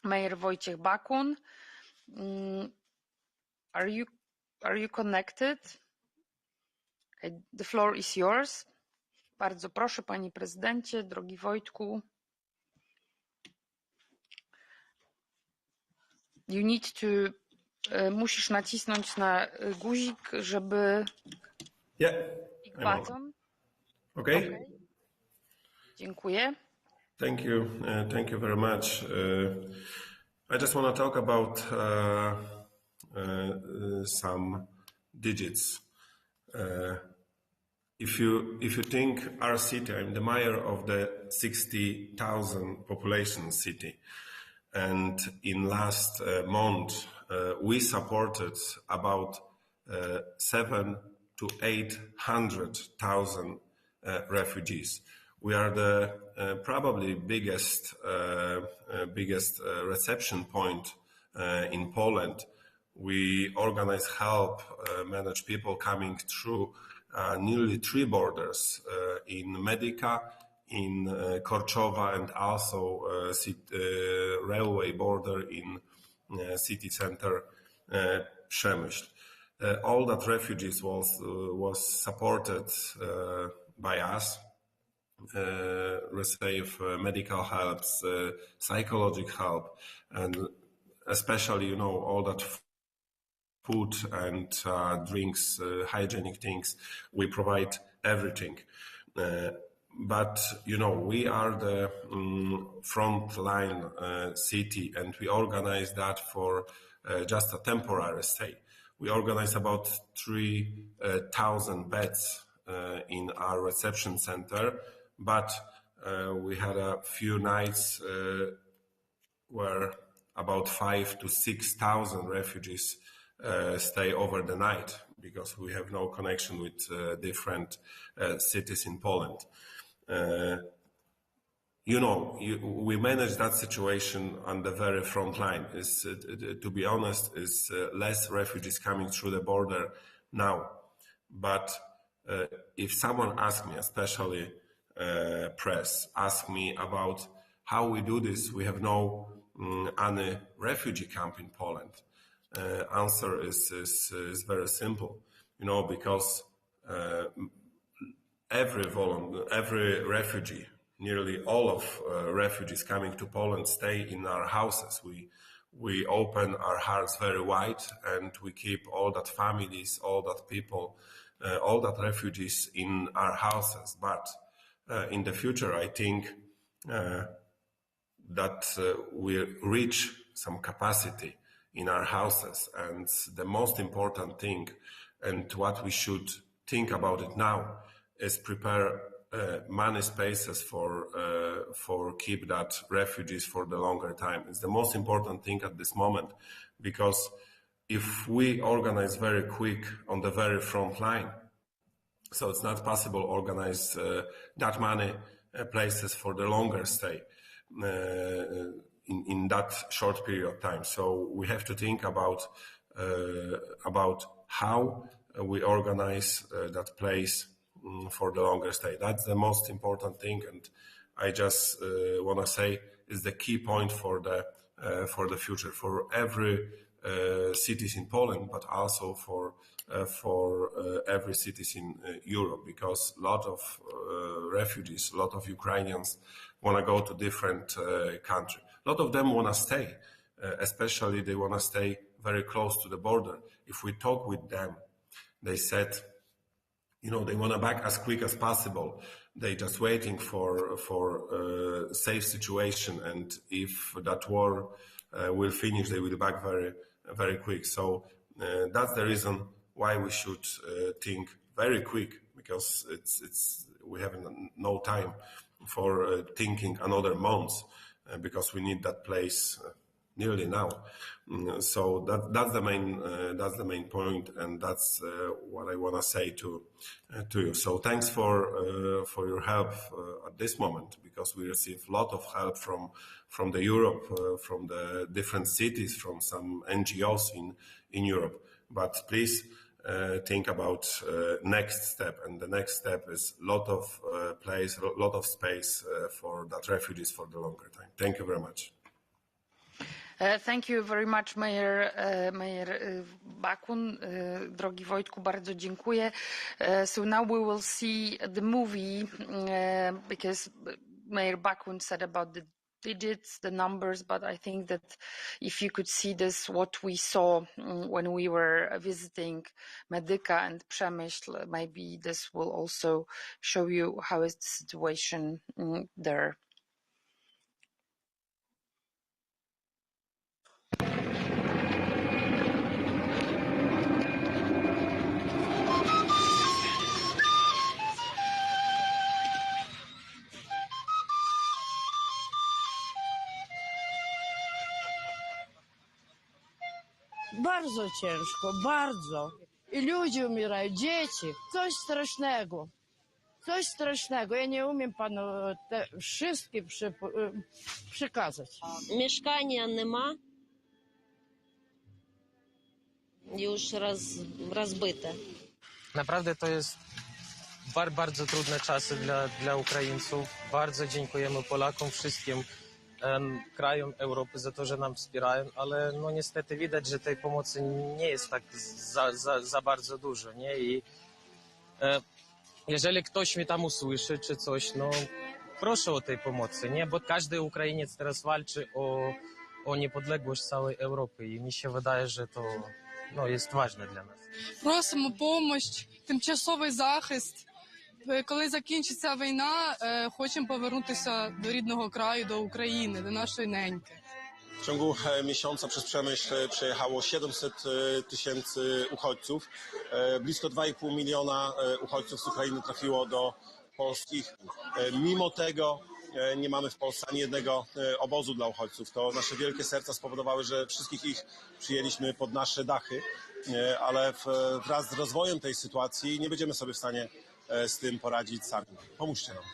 Mayor Wojciech Bakun. Are you connected? Okay, the floor is yours. Bardzo proszę, panie prezydencie, drogi Wojtku. You need to musisz nacisnąć na guzik, żeby... Yeah. Big button. Okay. Dziękuję. Thank you very much. I just want to talk about some digits. if you think our city, I'm the mayor of the 60,000 population city, and in last month we supported about 700,000 to 800,000 refugees. We are the probably biggest reception point in Poland. We organize help, manage people coming through nearly 3 borders in Medica, in Korczowa, and also railway border in city center Przemyśl. All that refugees was supported by us. Receive medical help, psychological help, and especially, all that food and drinks, hygienic things. We provide everything. But, we are the frontline city, and we organize that for just a temporary stay. We organize about 3,000 beds in our reception center, but we had a few nights where about 5,000 to 6,000 refugees stay over the night because we have no connection with different cities in Poland. We manage that situation on the very front line. To be honest, is less refugees coming through the border now. But if someone asks me, especially press, ask me about how we do this, we have no any refugee camp in Poland. Answer is very simple, because every refugee, nearly all of refugees coming to Poland stay in our houses. We open our hearts very wide, and we keep all that families, all that people, all that refugees in our houses. But in the future, I think that we reach some capacity in our houses. And the most important thing, and what we should think about it now, is prepare many spaces for keep that refugees for the longer time. It's the most important thing at this moment, because if we organize very quick on the very front line, so it's not possible to organize that many places for the longer stay in that short period of time. So we have to think about how we organize that place for the longer stay. That's the most important thing, and I just want to say is the key point for the future for every cities in Poland, but also for every cities in Europe, because a lot of refugees, a lot of Ukrainians want to go to different country. A lot of them want to stay, especially they want to stay very close to the border. If we talk with them, they said, they want to back as quick as possible. They just waiting for safe situation, and if that war will finish, they will back very, very quick. So that's the reason why we should think very quick, because we have no time for thinking another month, because we need that place nearly now. So that's the main point, and that's what I want to say to you. So thanks for your help at this moment, because we receive a lot of help from the Europe, from the different cities, from some NGOs in Europe. But please think about next step, and the next step is lot of place, lot of space for that refugees for the longer time. Thank you very much. Thank you very much, Mayor Bakun. Drogi Wojtku, bardzo dziękuję. So now we will see the movie, because Mayor Bakun said about the digits, the numbers, but I think that if you could see this, what we saw when we were visiting Medyka and Przemyśl, maybe this will also show you how is the situation there. Bardzo ciężko, bardzo. I ludzie umierają, dzieci. Coś strasznego. Coś strasznego. Ja nie umiem panu te wszystkie przekazać. Mieszkania nема. Już rozbite. Naprawdę to jest bardzo trudne czasy dla Ukraińców. Bardzo dziękujemy Polakom, wszystkim krajom Europy za to, że nam wspierają, ale no niestety widać, że tej pomocy nie jest tak za bardzo dużo, nie? I jeżeli ktoś mnie tam usłyszy czy coś, no proszę o tej pomocy, nie? Bo każdy Ukrainiec teraz walczy o niepodległość całej Europy i mi się wydaje, że to jest ważne для нас. Просимо помощь, тимчасовий захист. Коли закінчиться війна, хочемо повернутися до рідного краю, до України, до нашої неньки. W ciągu miesiąca przez Przemyśl przejechało 700 tysięcy uchodźców. Blisko 2,5 miliona uchodźców z Ukrainy trafiło do Polski. Mimo tego nie mamy w Polsce ani jednego obozu dla uchodźców. To nasze wielkie serca spowodowały, że wszystkich ich przyjęliśmy pod nasze dachy, ale wraz z rozwojem tej sytuacji nie będziemy sobie w stanie z tym poradzić sami. Pomóżcie nam.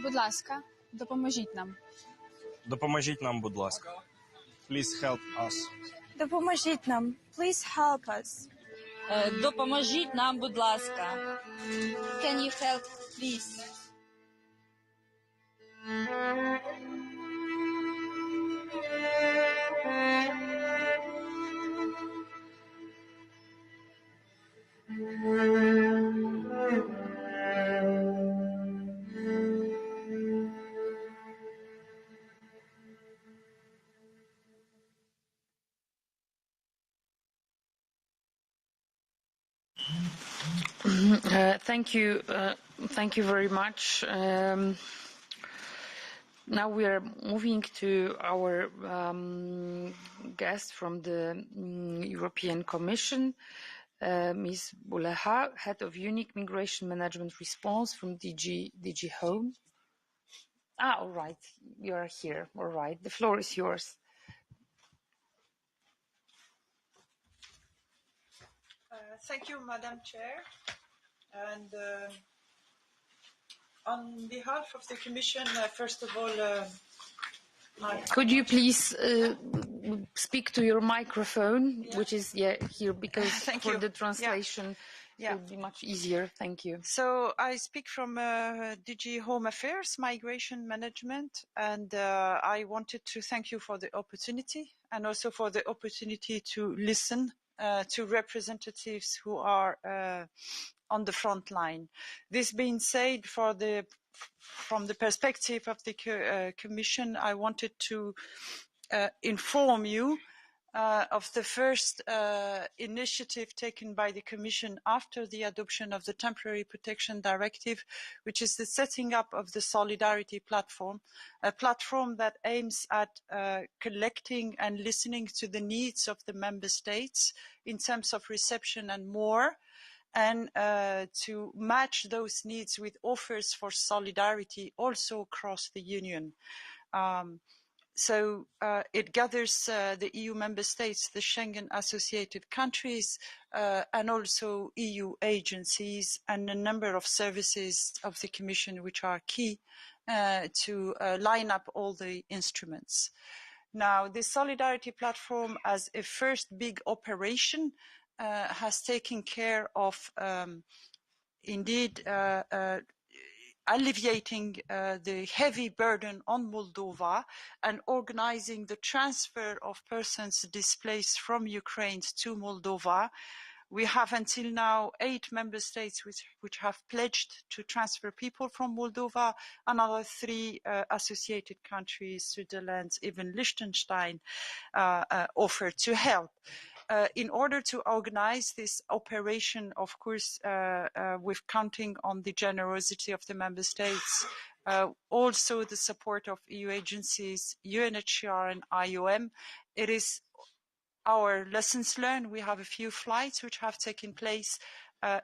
Будь ласка, допоможіть нам. Допоможіть нам, будь ласка. Please help us. Допоможіть нам. Please help us. Допоможіть нам, будь ласка. Can you help, please? Thank you very much. Now we are moving to our guest from the European Commission, Ms. Bouleha, Head of Unique Migration Management Response from DG Home. All right, you are here. All right, the floor is yours. Thank you, Madam Chair. And on behalf of the Commission, first of all, could you please speak to your microphone, which is here, because for the translation it would be much easier. Thank you. So I speak from DG Home Affairs, Migration Management, and I wanted to thank you for the opportunity and also for the opportunity to listen to representatives who are on the front line. This being said, from the perspective of the Commission, I wanted to inform you of the first initiative taken by the Commission after the adoption of the Temporary Protection Directive, which is the setting up of the Solidarity Platform, a platform that aims at collecting and listening to the needs of the Member States in terms of reception and more, and to match those needs with offers for solidarity also across the Union. So it gathers the EU member states, the Schengen associated countries, and also EU agencies and a number of services of the Commission which are key to line up all the instruments. Now, the Solidarity Platform, as a first big operation, has taken care of indeed alleviating the heavy burden on Moldova and organizing the transfer of persons displaced from Ukraine to Moldova. We have until now 8 member states which have pledged to transfer people from Moldova. Another 3 associated countries, Switzerland, even Liechtenstein, offer to help. In order to organize this operation, of course, we're counting on the generosity of the member states, also the support of EU agencies, UNHCR and IOM. It is our lessons learned. We have a few flights which have taken place,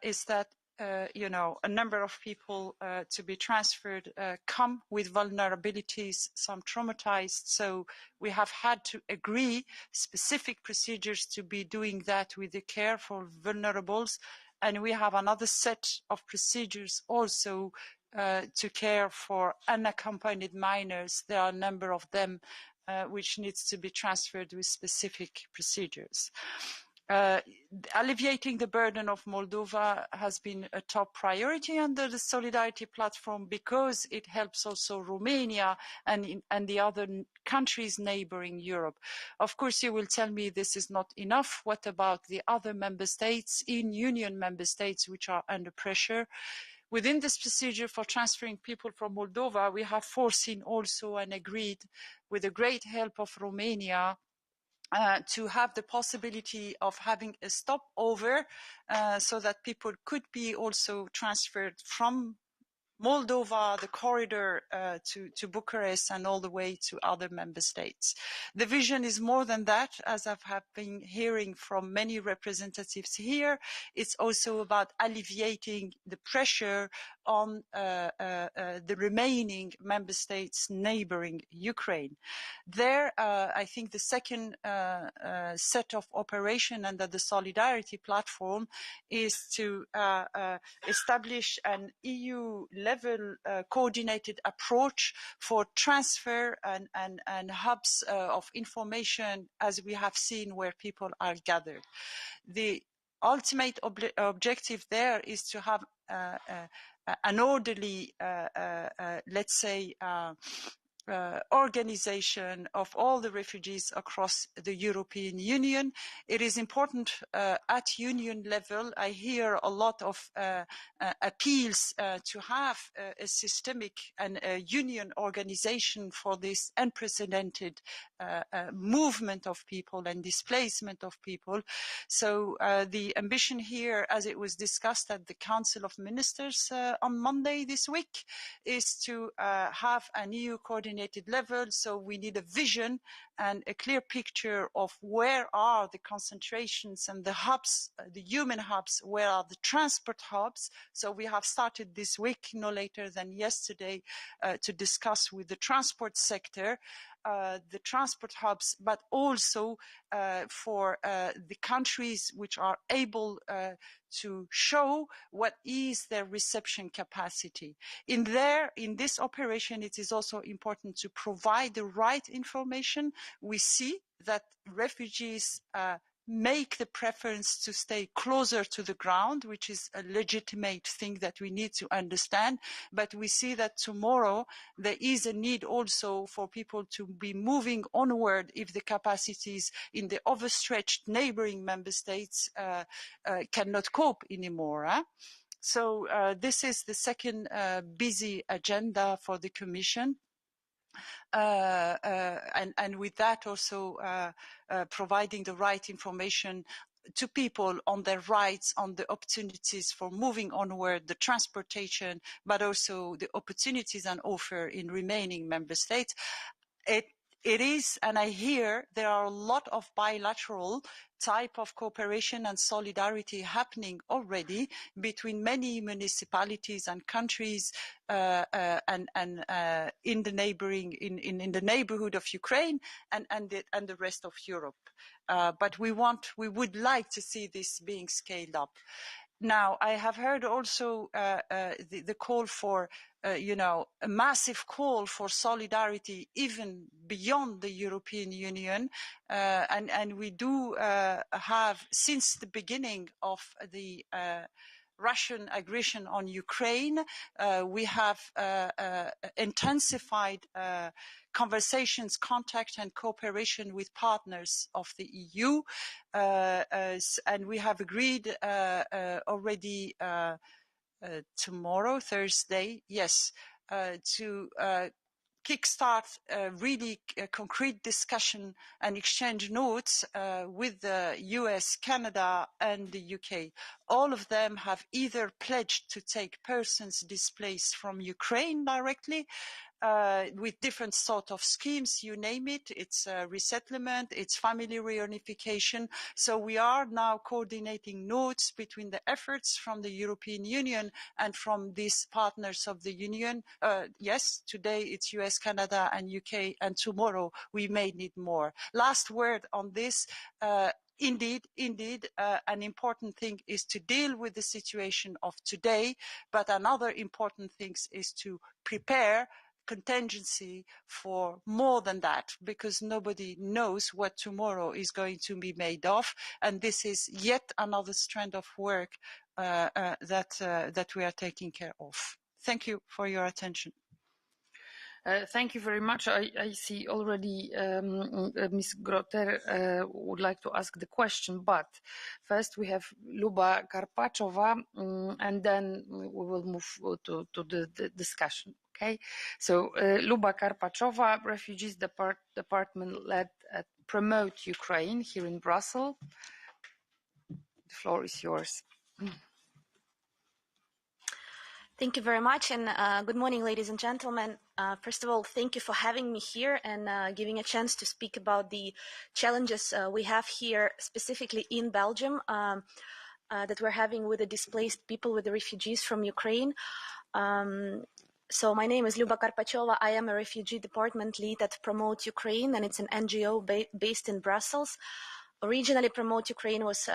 is that a number of people to be transferred come with vulnerabilities, some traumatized. So we have had to agree specific procedures to be doing that with the care for vulnerables. And we have another set of procedures also to care for unaccompanied minors. There are a number of them which needs to be transferred with specific procedures. Alleviating the burden of Moldova has been a top priority under the Solidarity Platform because it helps also Romania and the other countries neighboring Europe. Of course, you will tell me this is not enough. What about the other member states, Union member states, which are under pressure? Within this procedure for transferring people from Moldova, we have foreseen also and agreed, with the great help of Romania, to have the possibility of having a stopover so that people could be also transferred from Moldova, the corridor to Bucharest and all the way to other member states. The vision is more than that, as I have been hearing from many representatives here. It's also about alleviating the pressure on the remaining member states neighboring Ukraine. There, I think the second set of operation under the Solidarity Platform is to establish an EU-level coordinated approach for transfer and hubs of information, as we have seen, where people are gathered. The ultimate objective there is to have an orderly, let's say, organization of all the refugees across the European Union. It is important at union level. I hear a lot of appeals to have a systemic and a union organization for this unprecedented movement of people and displacement of people. So the ambition here, as it was discussed at the Council of Ministers on Monday this week, is to have an EU coordinated level. So we need a vision and a clear picture of where are the concentrations and the hubs, the human hubs, where are the transport hubs. So we have started this week, no later than yesterday, to discuss with the transport sector the transport hubs, but also for the countries which are able to show what is their reception capacity. In this operation, it is also important to provide the right information. We see that refugees make the preference to stay closer to the ground, which is a legitimate thing that we need to understand. But we see that tomorrow there is a need also for people to be moving onward if the capacities in the overstretched neighboring member states cannot cope anymore. So this is the second busy agenda for the Commission. And with that also providing the right information to people on their rights, on the opportunities for moving onward, the transportation, but also the opportunities and offer in remaining member states. It is, and I hear there are a lot of bilateral type of cooperation and solidarity happening already between many municipalities and countries and in the neighborhood of Ukraine and the rest of Europe. But we would like to see this being scaled up. Now, I have heard also the call for, a massive call for solidarity even beyond the European Union. And we do have, since the beginning of the Russian aggression on Ukraine, we have intensified conversations, contact and cooperation with partners of the EU. And we have agreed already tomorrow, Thursday, yes, to kickstart really concrete discussion and exchange notes with the US, Canada, and the UK. All of them have either pledged to take persons displaced from Ukraine directly, with different sort of schemes, you name it. It's resettlement, it's family reunification. So we are now coordinating notes between the efforts from the European Union and from these partners of the Union. Yes, today it's US, Canada and UK, and tomorrow we may need more. Last word on this. Indeed, an important thing is to deal with the situation of today, but another important thing is to prepare contingency for more than that, because nobody knows what tomorrow is going to be made of, and this is yet another strand of work that we are taking care of. Thank you for your attention. Thank you very much. I see already Ms. Groter would like to ask the question, but first we have Luba Karpachova, and then we will move to the discussion. Okay, so Luba Karpachova, Refugees Department led at Promote Ukraine here in Brussels. The floor is yours. Thank you very much, and good morning, ladies and gentlemen. First of all, thank you for having me here and giving a chance to speak about the challenges we have here, specifically in Belgium, that we're having with the displaced people, with the refugees from Ukraine. So my name is Luba Karpachova. I am a refugee department lead at Promote Ukraine, and it's an NGO based in Brussels. Originally, Promote Ukraine was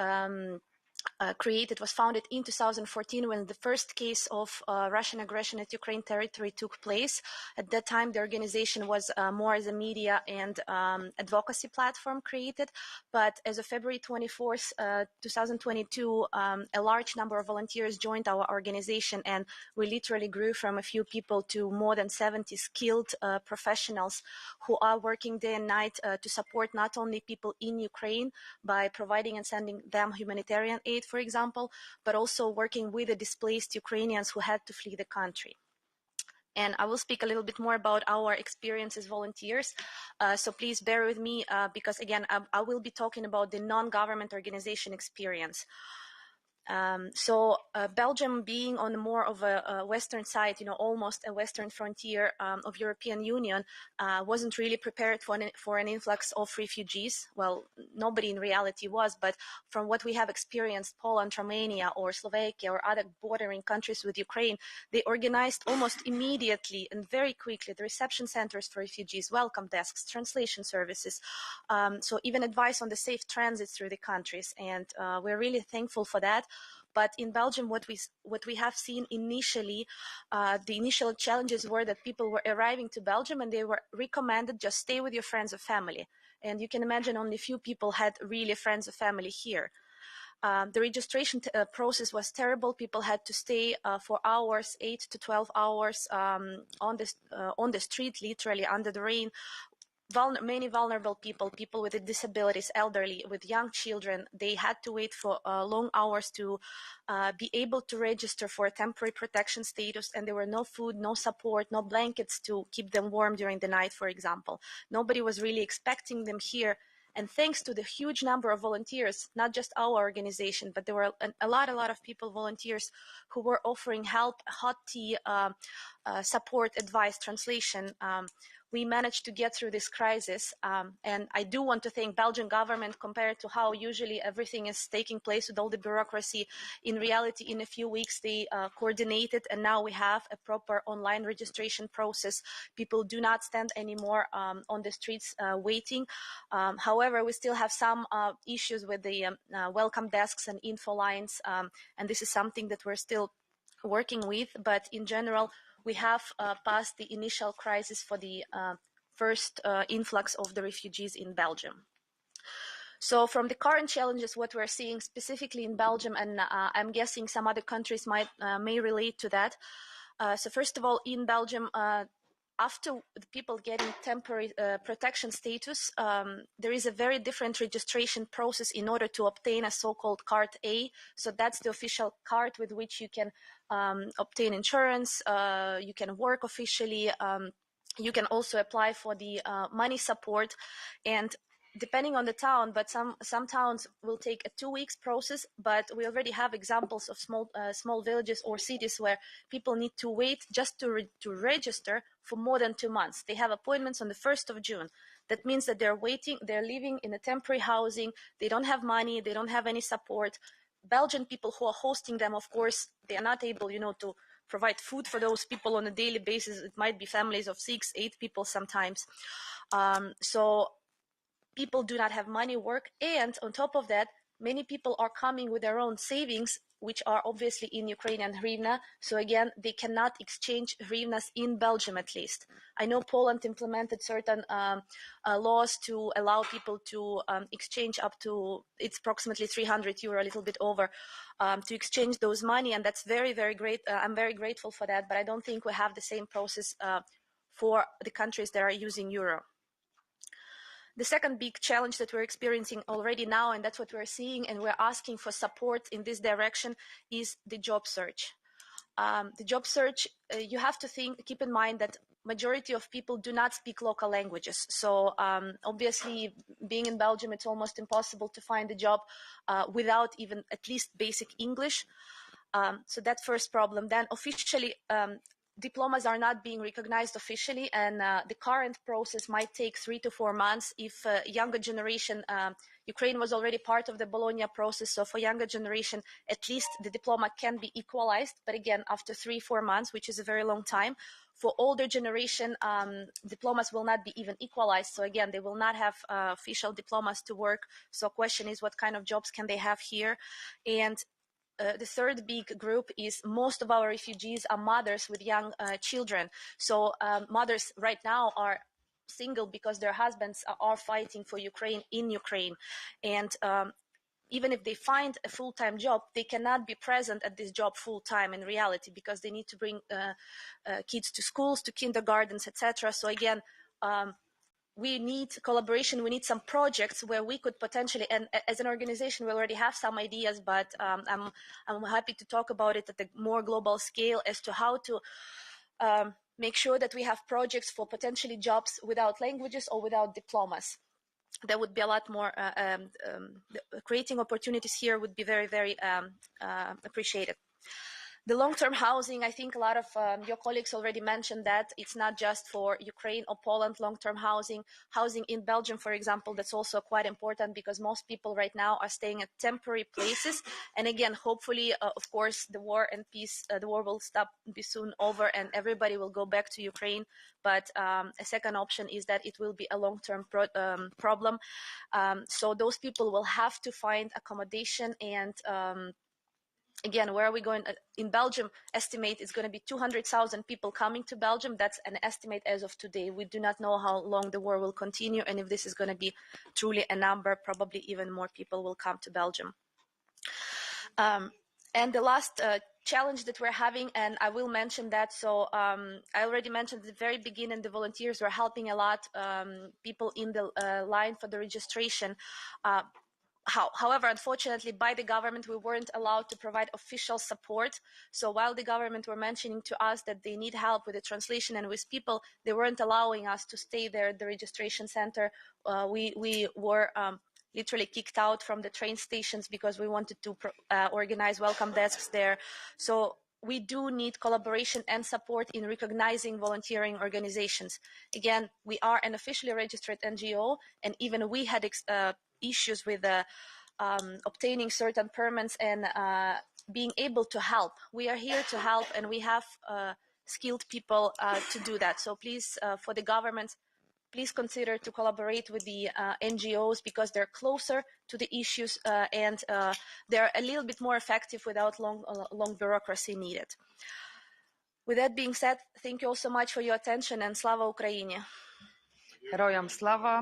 was founded in 2014 when the first case of Russian aggression at Ukraine territory took place. At that time, the organization was more as a media and advocacy platform created. But as of February 24th, 2022, a large number of volunteers joined our organization, and we literally grew from a few people to more than 70 skilled professionals who are working day and night to support not only people in Ukraine by providing and sending them humanitarian aid, for example, but also working with the displaced Ukrainians who had to flee the country. And I will speak a little bit more about our experience as volunteers. So please bear with me because, again, I will be talking about the non-government organization experience. Belgium, being on more of a western side, almost a western frontier of European Union, wasn't really prepared for an influx of refugees. Well, nobody in reality was, but from what we have experienced, Poland, Romania, or Slovakia, or other bordering countries with Ukraine, they organized almost immediately and very quickly the reception centers for refugees, welcome desks, translation services, so even advice on the safe transit through the countries, and we're really thankful for that. But in Belgium, what we have seen initially, the initial challenges were that people were arriving to Belgium and they were recommended just stay with your friends or family. And you can imagine only few people had really friends or family here. The registration process was terrible. People had to stay for hours, 8 to 12 hours on the street, literally under the rain. Many vulnerable people with disabilities, elderly, with young children, they had to wait for long hours to be able to register for a temporary protection status, and there were no food, no support, no blankets to keep them warm during the night, for example. Nobody was really expecting them here. And thanks to the huge number of volunteers, not just our organization, but there were a lot of people, volunteers, who were offering help, hot tea, support, advice, translation. We managed to get through this crisis. And I do want to thank Belgian government compared to how usually everything is taking place with all the bureaucracy. In reality, in a few weeks, they coordinated, and now we have a proper online registration process. People do not stand anymore on the streets waiting. However, we still have some issues with the welcome desks and info lines, and this is something that we're still working with, but in general, we have passed the initial crisis for the first influx of the refugees in Belgium. So from the current challenges, what we're seeing specifically in Belgium, and I'm guessing some other countries may relate to that. So first of all, in Belgium, after the people getting temporary protection status, there is a very different registration process in order to obtain a so-called Card A. So that's the official card with which you can obtain insurance, you can work officially, you can also apply for the money support. And depending on the town, but some towns will take a 2 weeks process, but we already have examples of small villages or cities where people need to wait just to register for more than 2 months. They have appointments on the 1st of June. That means that they're living in a temporary housing, they don't have money, they don't have any support. Belgian people who are hosting them, of course, they are not able, to provide food for those people on a daily basis. It might be families of 6, 8 people sometimes. So people do not have money, work, and on top of that, many people are coming with their own savings, which are obviously in Ukrainian hryvnia. So again, they cannot exchange hryvnias in Belgium, at least. I know Poland implemented certain laws to allow people to exchange up to, it's approximately 300 euro, a little bit over, to exchange those money, and that's very, very great. I'm very grateful for that, but I don't think we have the same process for the countries that are using euro. The second big challenge that we're experiencing already now, and that's what we're seeing, and we're asking for support in this direction, is the job search. The job search, you have to keep in mind that majority of people do not speak local languages. So obviously, being in Belgium, it's almost impossible to find a job without even at least basic English. So that first problem. Then officially, diplomas are not being recognized officially, and the current process might take 3 to 4 months. If younger generation, Ukraine was already part of the Bologna process, so for younger generation, at least the diploma can be equalized, but again, after 3-4 months, which is a very long time. For older generation, diplomas will not be even equalized, so again, they will not have official diplomas to work. So question is, what kind of jobs can they have here? And the third big group is most of our refugees are mothers with young children. So mothers right now are single because their husbands are fighting for Ukraine in Ukraine. And even if they find a full-time job, they cannot be present at this job full-time in reality because they need to bring kids to schools, to kindergartens, etc. So again, we need collaboration, we need some projects where we could potentially, and as an organization, we already have some ideas, but I'm happy to talk about it at a more global scale as to how to make sure that we have projects for potentially jobs without languages or without diplomas. There would be a lot more, creating opportunities here would be very, very appreciated. The long-term housing, I think a lot of your colleagues already mentioned that it's not just for Ukraine or Poland, long-term housing. Housing in Belgium, for example, that's also quite important because most people right now are staying at temporary places. And again, hopefully, of course, the war and peace, the war will be soon over and everybody will go back to Ukraine. But a second option is that it will be a long-term problem. So those people will have to find accommodation and again, where are we going? In Belgium, estimate it's going to be 200,000 people coming to Belgium. That's an estimate as of today. We do not know how long the war will continue, and if this is going to be truly a number, probably even more people will come to Belgium. And the last challenge that we're having, and I will mention that, so I already mentioned at the very beginning, the volunteers were helping a lot, people in the line for the registration. However, unfortunately, by the government, we weren't allowed to provide official support. So while the government were mentioning to us that they need help with the translation and with people, they weren't allowing us to stay there at the registration center. We were literally kicked out from the train stations because we wanted to organize welcome desks there. So we do need collaboration and support in recognizing volunteering organizations. Again, we are an officially registered NGO, and even we had issues with obtaining certain permits and being able to help. We are here to help, and we have skilled people to do that. So please, for the government, please consider to collaborate with the NGOs because they're closer to the issues and they're a little bit more effective without long bureaucracy needed. With that being said, thank you all so much for your attention, and Slava Ukraini. Heroyam Slava.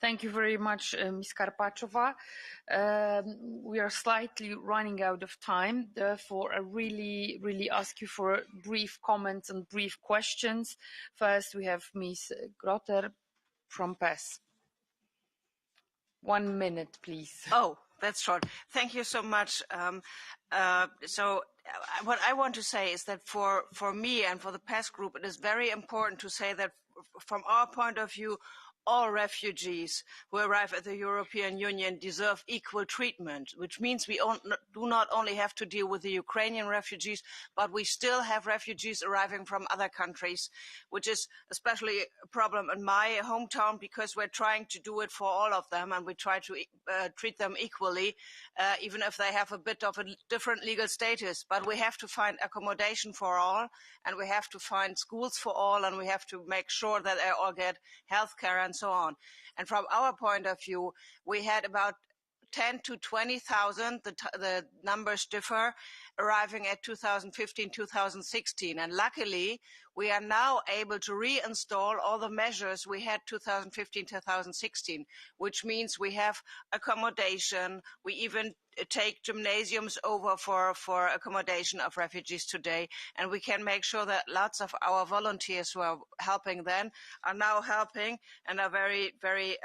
Thank you very much, Ms. Karpachova. We are slightly running out of time, therefore I really ask you for brief comments and brief questions. First, we have Ms. Grotter from PES. 1 minute, please. Oh, that's short. Thank you so much. So what I want to say is that for me and for the PES group, it is very important to say that from our point of view, all refugees who arrive at the European Union deserve equal treatment, which means we do not only have to deal with the Ukrainian refugees, but we still have refugees arriving from other countries, which is especially a problem in my hometown because we're trying to do it for all of them and we try to treat them equally, even if they have a bit of a different legal status. But we have to find accommodation for all, and we have to find schools for all, and we have to make sure that they all get healthcare and so on. And from our point of view, we had about 10 to 20,000, the numbers differ, arriving at 2015, 2016. And luckily, we are now able to reinstall all the measures we had 2015, 2016, which means we have accommodation. We even take gymnasiums over for accommodation of refugees today. And we can make sure that lots of our volunteers who are helping then are now helping and are very, very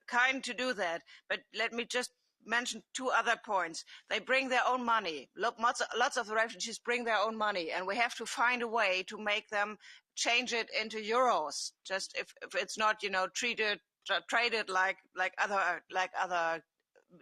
kind to do that. But let me just mention two other points. They bring their own money. Lots of the refugees bring their own money, and we have to find a way to make them change it into euros. Just if it's not, traded like other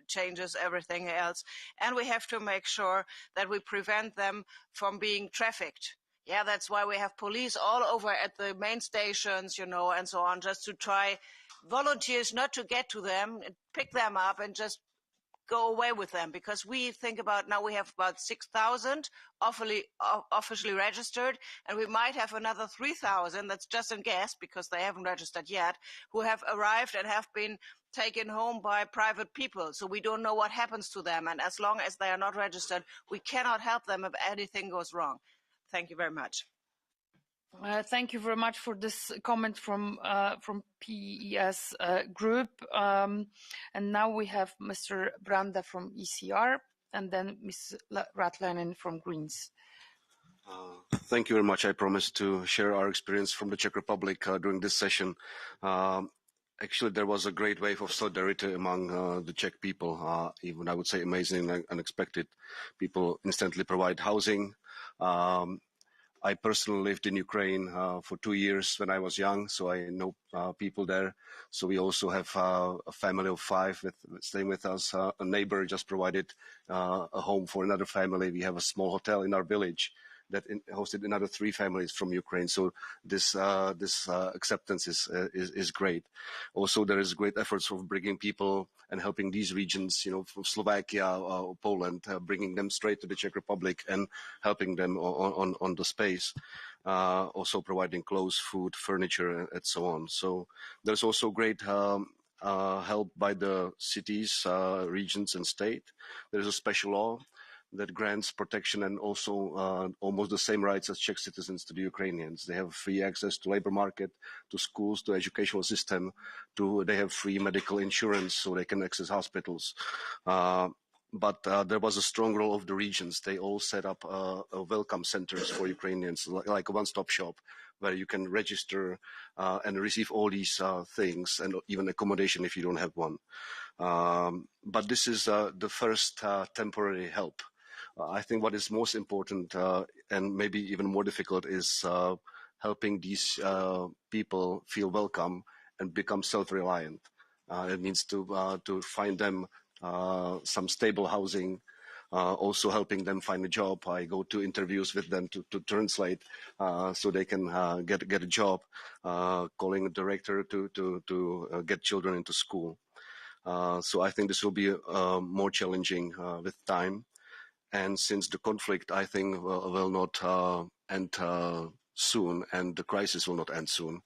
changes, everything else. And we have to make sure that we prevent them from being trafficked. Yeah, that's why we have police all over at the main stations, and so on, just to try volunteers not to get to them, pick them up and just go away with them. Because we think about, now we have about 6,000 officially registered, and we might have another 3,000, that's just a guess because they haven't registered yet, who have arrived and have been taken home by private people. So we don't know what happens to them. And as long as they are not registered, we cannot help them if anything goes wrong. Thank you very much. Thank you very much for this comment from PES group. And now we have Mr. Branda from ECR and then Ms. Ratlanen from Greens. Thank you very much. I promise to share our experience from the Czech Republic during this session. Actually, there was a great wave of solidarity among the Czech people, even I would say amazing and unexpected. People instantly provide housing. I personally lived in Ukraine for 2 years when I was young, so I know people there. So we also have a family of 5 staying with us. A neighbor just provided a home for another family. We have a small hotel in our village that hosted another 3 families from Ukraine. So this acceptance is great. Also, there is great efforts of bringing people and helping these regions, from Slovakia or Poland, bringing them straight to the Czech Republic and helping them on the space. Also providing clothes, food, furniture, and so on. So there's also great help by the cities, regions, and state. There's a special law that grants protection and also almost the same rights as Czech citizens to the Ukrainians. They have free access to labor market, to schools, to educational system, they have free medical insurance so they can access hospitals. But there was a strong role of the regions. They all set up welcome centers for Ukrainians, like a one-stop shop where you can register and receive all these things and even accommodation if you don't have one. But this is the first temporary help. I think what is most important and maybe even more difficult is helping these people feel welcome and become self-reliant. It means to find them some stable housing, also helping them find a job. I go to interviews with them to translate so they can get a job, calling a director to get children into school. So I think this will be more challenging with time. And since the conflict, I think, will not end soon, and the crisis will not end soon,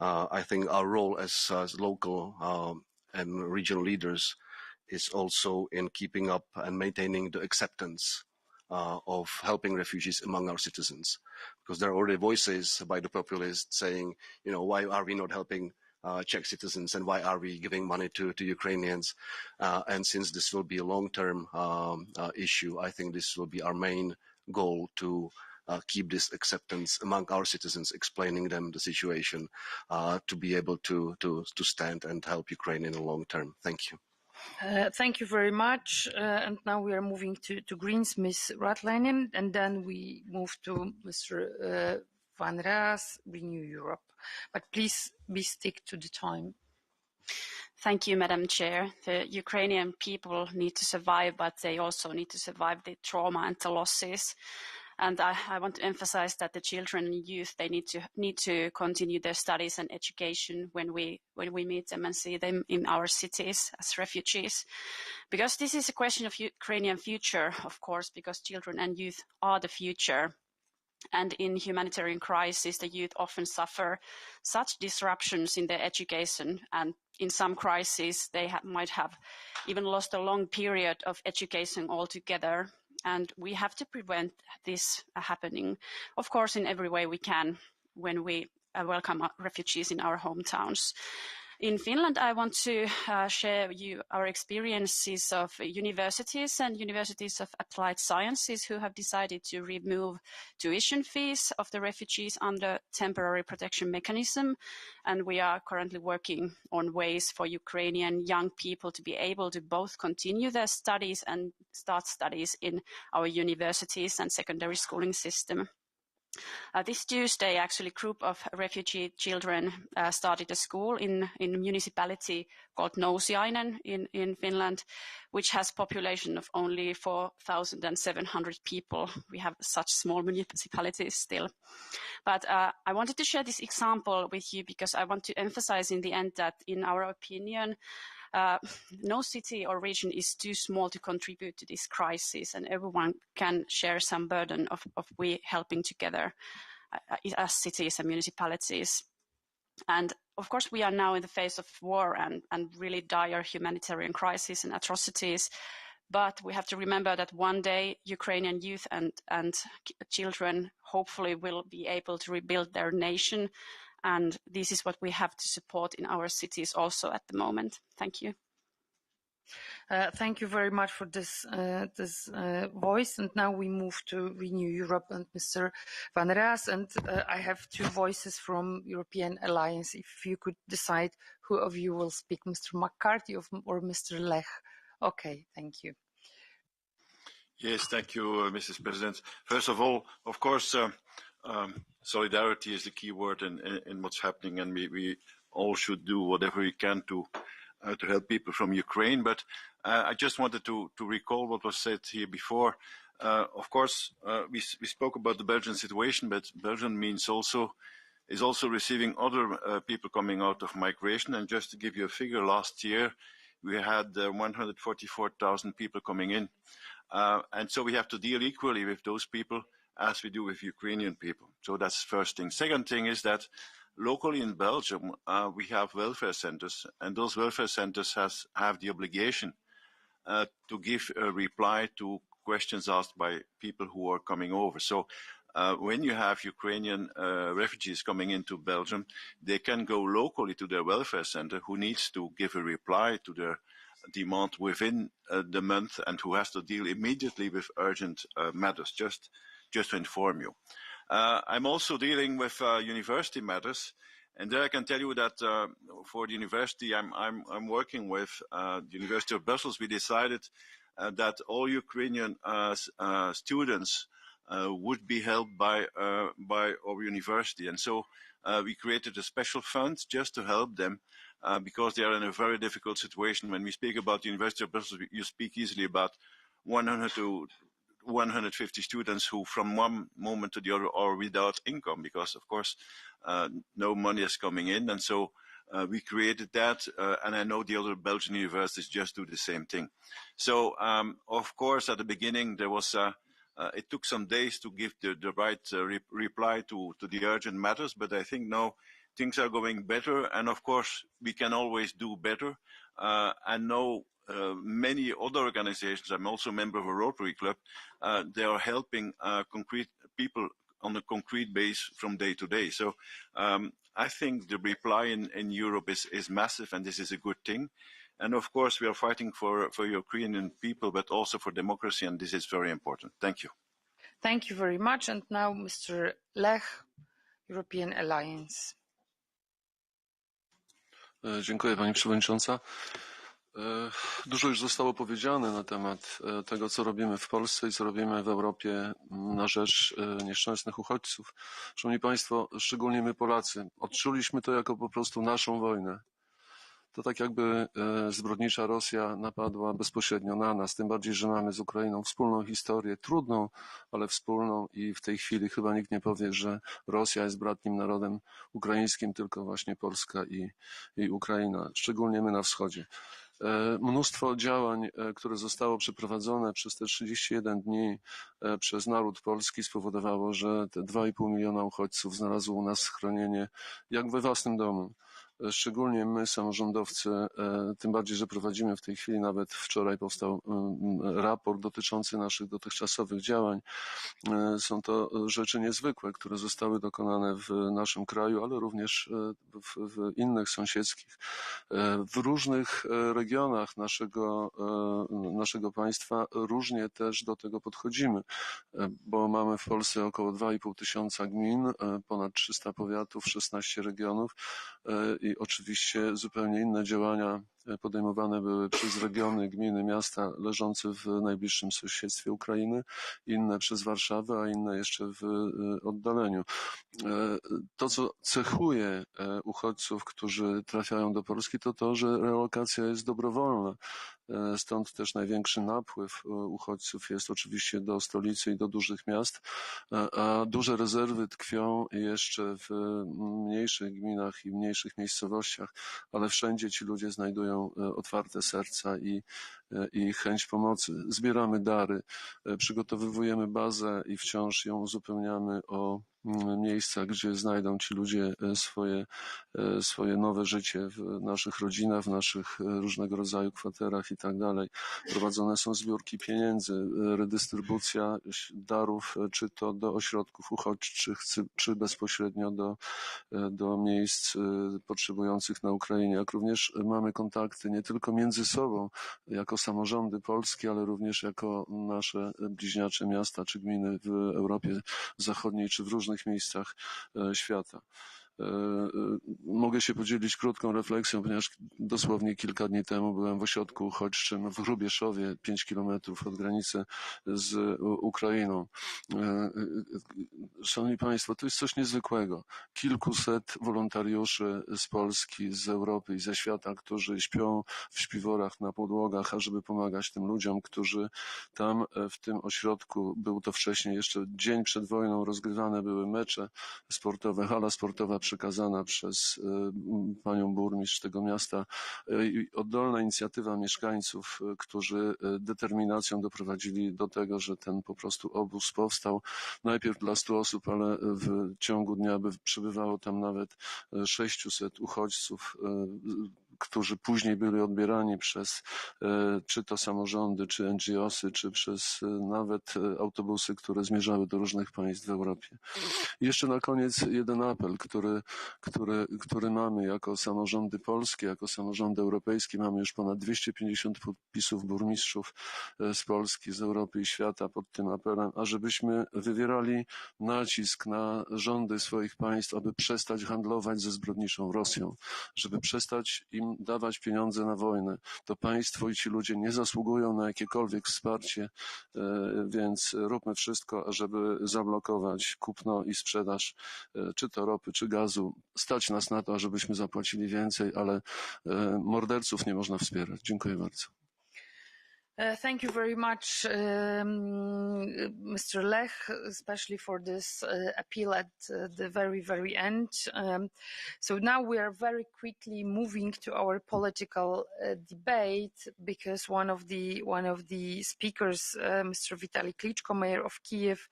I think our role as local and regional leaders is also in keeping up and maintaining the acceptance of helping refugees among our citizens. Because there are already voices by the populists saying, why are we not helping Czech citizens and why are we giving money to Ukrainians? And since this will be a long-term issue, I think this will be our main goal to keep this acceptance among our citizens, explaining them the situation, to be able to stand and help Ukraine in the long term. Thank you. Thank you very much. And now we are moving to Greens, Ms. Ratlanen, and then we move to Mr. Van Raas, Renew Europe. but please stick to the time. Thank you, Madam Chair. The Ukrainian people need to survive, but they also need to survive the trauma and the losses. And I want to emphasize that the children and youth, they need to continue their studies and education when we meet them and see them in our cities as refugees. Because this is a question of Ukrainian future, of course, because children and youth are the future. And in humanitarian crisis, the youth often suffer such disruptions in their education, and in some crises, they might have even lost a long period of education altogether. And we have to prevent this happening, of course, in every way we can when we welcome refugees in our hometowns. In Finland, I want to share you our experiences of universities and universities of applied sciences who have decided to remove tuition fees of the refugees under temporary protection mechanism. And we are currently working on ways for Ukrainian young people to be able to both continue their studies and start studies in our universities and secondary schooling system. This Tuesday, actually, a group of refugee children started a school in a municipality called Nousiainen in Finland, which has a population of only 4,700 people. We have such small municipalities still. But I wanted to share this example with you because I want to emphasize in the end that, in our opinion, no city or region is too small to contribute to this crisis, and everyone can share some burden of we helping together as cities and municipalities. And of course, we are now in the face of war and really dire humanitarian crisis and atrocities. But we have to remember that one day Ukrainian youth and children hopefully will be able to rebuild their nation. And this is what we have to support in our cities also at the moment. Thank you. Thank you very much for this voice. And now we move to Renew Europe and Mr. Van Raas. And I have two voices from European Alliance. If you could decide who of you will speak, Mr. McCarthy or Mr. Lech. Okay, thank you. Yes, thank you, Mrs. President. First of all, of course, solidarity is the key word in what's happening, and we all should do whatever we can to help people from Ukraine. But I just wanted to recall what was said here before. Of course, we spoke about the Belgian situation, but Belgium is also receiving other people coming out of migration. And just to give you a figure, last year we had 144,000 people coming in. And so we have to deal equally with those people as we do with Ukrainian people. So that's the first thing. Second thing is that locally in Belgium, we have welfare centers, and those welfare centers have the obligation to give a reply to questions asked by people who are coming over. So when you have Ukrainian refugees coming into Belgium, they can go locally to their welfare center who needs to give a reply to their demand within the month and who has to deal immediately with urgent matters, just to inform you. I'm also dealing with university matters, and there I can tell you that for the university I'm working with, the University of Brussels, we decided that all Ukrainian students would be helped by our university. And so we created a special fund just to help them because they are in a very difficult situation. When we speak about the University of Brussels, you speak easily about 100 to 150 students who from one moment to the other are without income because, of course, no money is coming in. And so we created that, and I know the other Belgian universities just do the same thing. So, of course, at the beginning, there was it took some days to give the right reply to the urgent matters, but I think now things are going better, and of course, we can always do better. And now many other organizations, I'm also a member of a Rotary Club, they are helping concrete people on a concrete base from day to day. So I think the reply in Europe is massive, and this is a good thing. And of course, we are fighting for Ukrainian people, but also for democracy, and this is very important. Thank you. Thank you very much. And now Mr. Lech, European Alliance. Dziękuję, Pani Przewodnicząca. Dużo już zostało powiedziane na temat tego, co robimy w Polsce i co robimy w Europie na rzecz nieszczęsnych uchodźców. Szanowni Państwo, szczególnie my Polacy, odczuliśmy to jako po prostu naszą wojnę. To tak jakby zbrodnicza Rosja napadła bezpośrednio na nas, tym bardziej, że mamy z Ukrainą wspólną historię, trudną, ale wspólną i w tej chwili chyba nikt nie powie, że Rosja jest bratnim narodem ukraińskim, tylko właśnie Polska i Ukraina, szczególnie my na wschodzie. Mnóstwo działań, które zostało przeprowadzone przez te 31 dni przez naród polski spowodowało, że te 2,5 miliona uchodźców znalazło u nas schronienie jak we własnym domu. Szczególnie my, samorządowcy, tym bardziej, że prowadzimy w tej chwili, nawet wczoraj powstał raport dotyczący naszych dotychczasowych działań. Są to rzeczy niezwykłe, które zostały dokonane w naszym kraju, ale również w innych sąsiedzkich. W różnych regionach naszego państwa różnie też do tego podchodzimy, bo mamy w Polsce około 2,5 tysiąca gmin, ponad 300 powiatów, 16 regionów i oczywiście zupełnie inne działania podejmowane były przez regiony, gminy, miasta leżące w najbliższym sąsiedztwie Ukrainy, inne przez Warszawę, a inne jeszcze w oddaleniu. To, co cechuje uchodźców, którzy trafiają do Polski, to to, że relokacja jest dobrowolna. Stąd też największy napływ uchodźców jest oczywiście do stolicy i do dużych miast, a duże rezerwy tkwią jeszcze w mniejszych gminach i mniejszych miejscowościach, ale wszędzie ci ludzie znajdują otwarte serca i chęć pomocy. Zbieramy dary, przygotowujemy bazę i wciąż ją uzupełniamy o miejsca, gdzie znajdą ci ludzie swoje nowe życie w naszych rodzinach, w naszych różnego rodzaju kwaterach i tak dalej. Prowadzone są zbiórki pieniędzy, redystrybucja darów, czy to do ośrodków uchodźczych, czy bezpośrednio do miejsc potrzebujących na Ukrainie. Jak również mamy kontakty nie tylko między sobą, jako samorządy polskie, ale również jako nasze bliźniacze miasta czy gminy w Europie Zachodniej, czy w różnych miejscach świata. Mogę się podzielić krótką refleksją, ponieważ dosłownie kilka dni temu byłem w ośrodku uchodźczym w Hrubieszowie, 5 kilometrów od granicy z Ukrainą. Szanowni Państwo, to jest coś niezwykłego. Kilkuset wolontariuszy z Polski, z Europy i ze świata, którzy śpią w śpiworach na podłogach, ażeby pomagać tym ludziom, którzy tam w tym ośrodku, był to wcześniej, jeszcze dzień przed wojną, rozgrywane były mecze sportowe, hala sportowa przekazana przez panią burmistrz tego miasta. Oddolna inicjatywa mieszkańców, którzy determinacją doprowadzili do tego, że ten po prostu obóz powstał. Najpierw dla 100 osób, ale w ciągu dnia by przybywało tam nawet 600 uchodźców, którzy później byli odbierani przez czy to samorządy, czy NGO-sy, czy przez nawet autobusy, które zmierzały do różnych państw w Europie. I jeszcze na koniec jeden apel, który mamy jako samorządy polskie, jako samorządy europejskie. Mamy już ponad 250 podpisów burmistrzów z Polski, z Europy i świata pod tym apelem, ażebyśmy wywierali nacisk na rządy swoich państw, aby przestać handlować ze zbrodniczą Rosją, żeby przestać im dawać pieniądze na wojnę. To państwo i ci ludzie nie zasługują na jakiekolwiek wsparcie, więc róbmy wszystko, ażeby zablokować kupno i sprzedaż czy to ropy, czy gazu. Stać nas na to, ażebyśmy zapłacili więcej, ale morderców nie można wspierać. Dziękuję bardzo. Thank you very much, Mr. Lech, especially for this appeal at the very, very end. So now we are very quickly moving to our political debate, because one of the speakers, Mr. Vitaly Klitschko, Mayor of Kiev,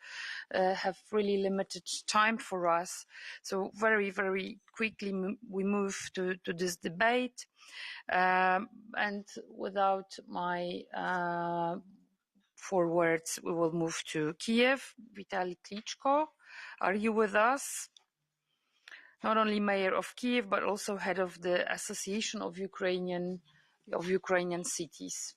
have really limited time for us. So very, very quickly we move to this debate. And without my forwards, we will move to Kiev. Vitaly Klitschko, are you with us? Not only mayor of Kiev, but also head of the Association of Ukrainian Cities.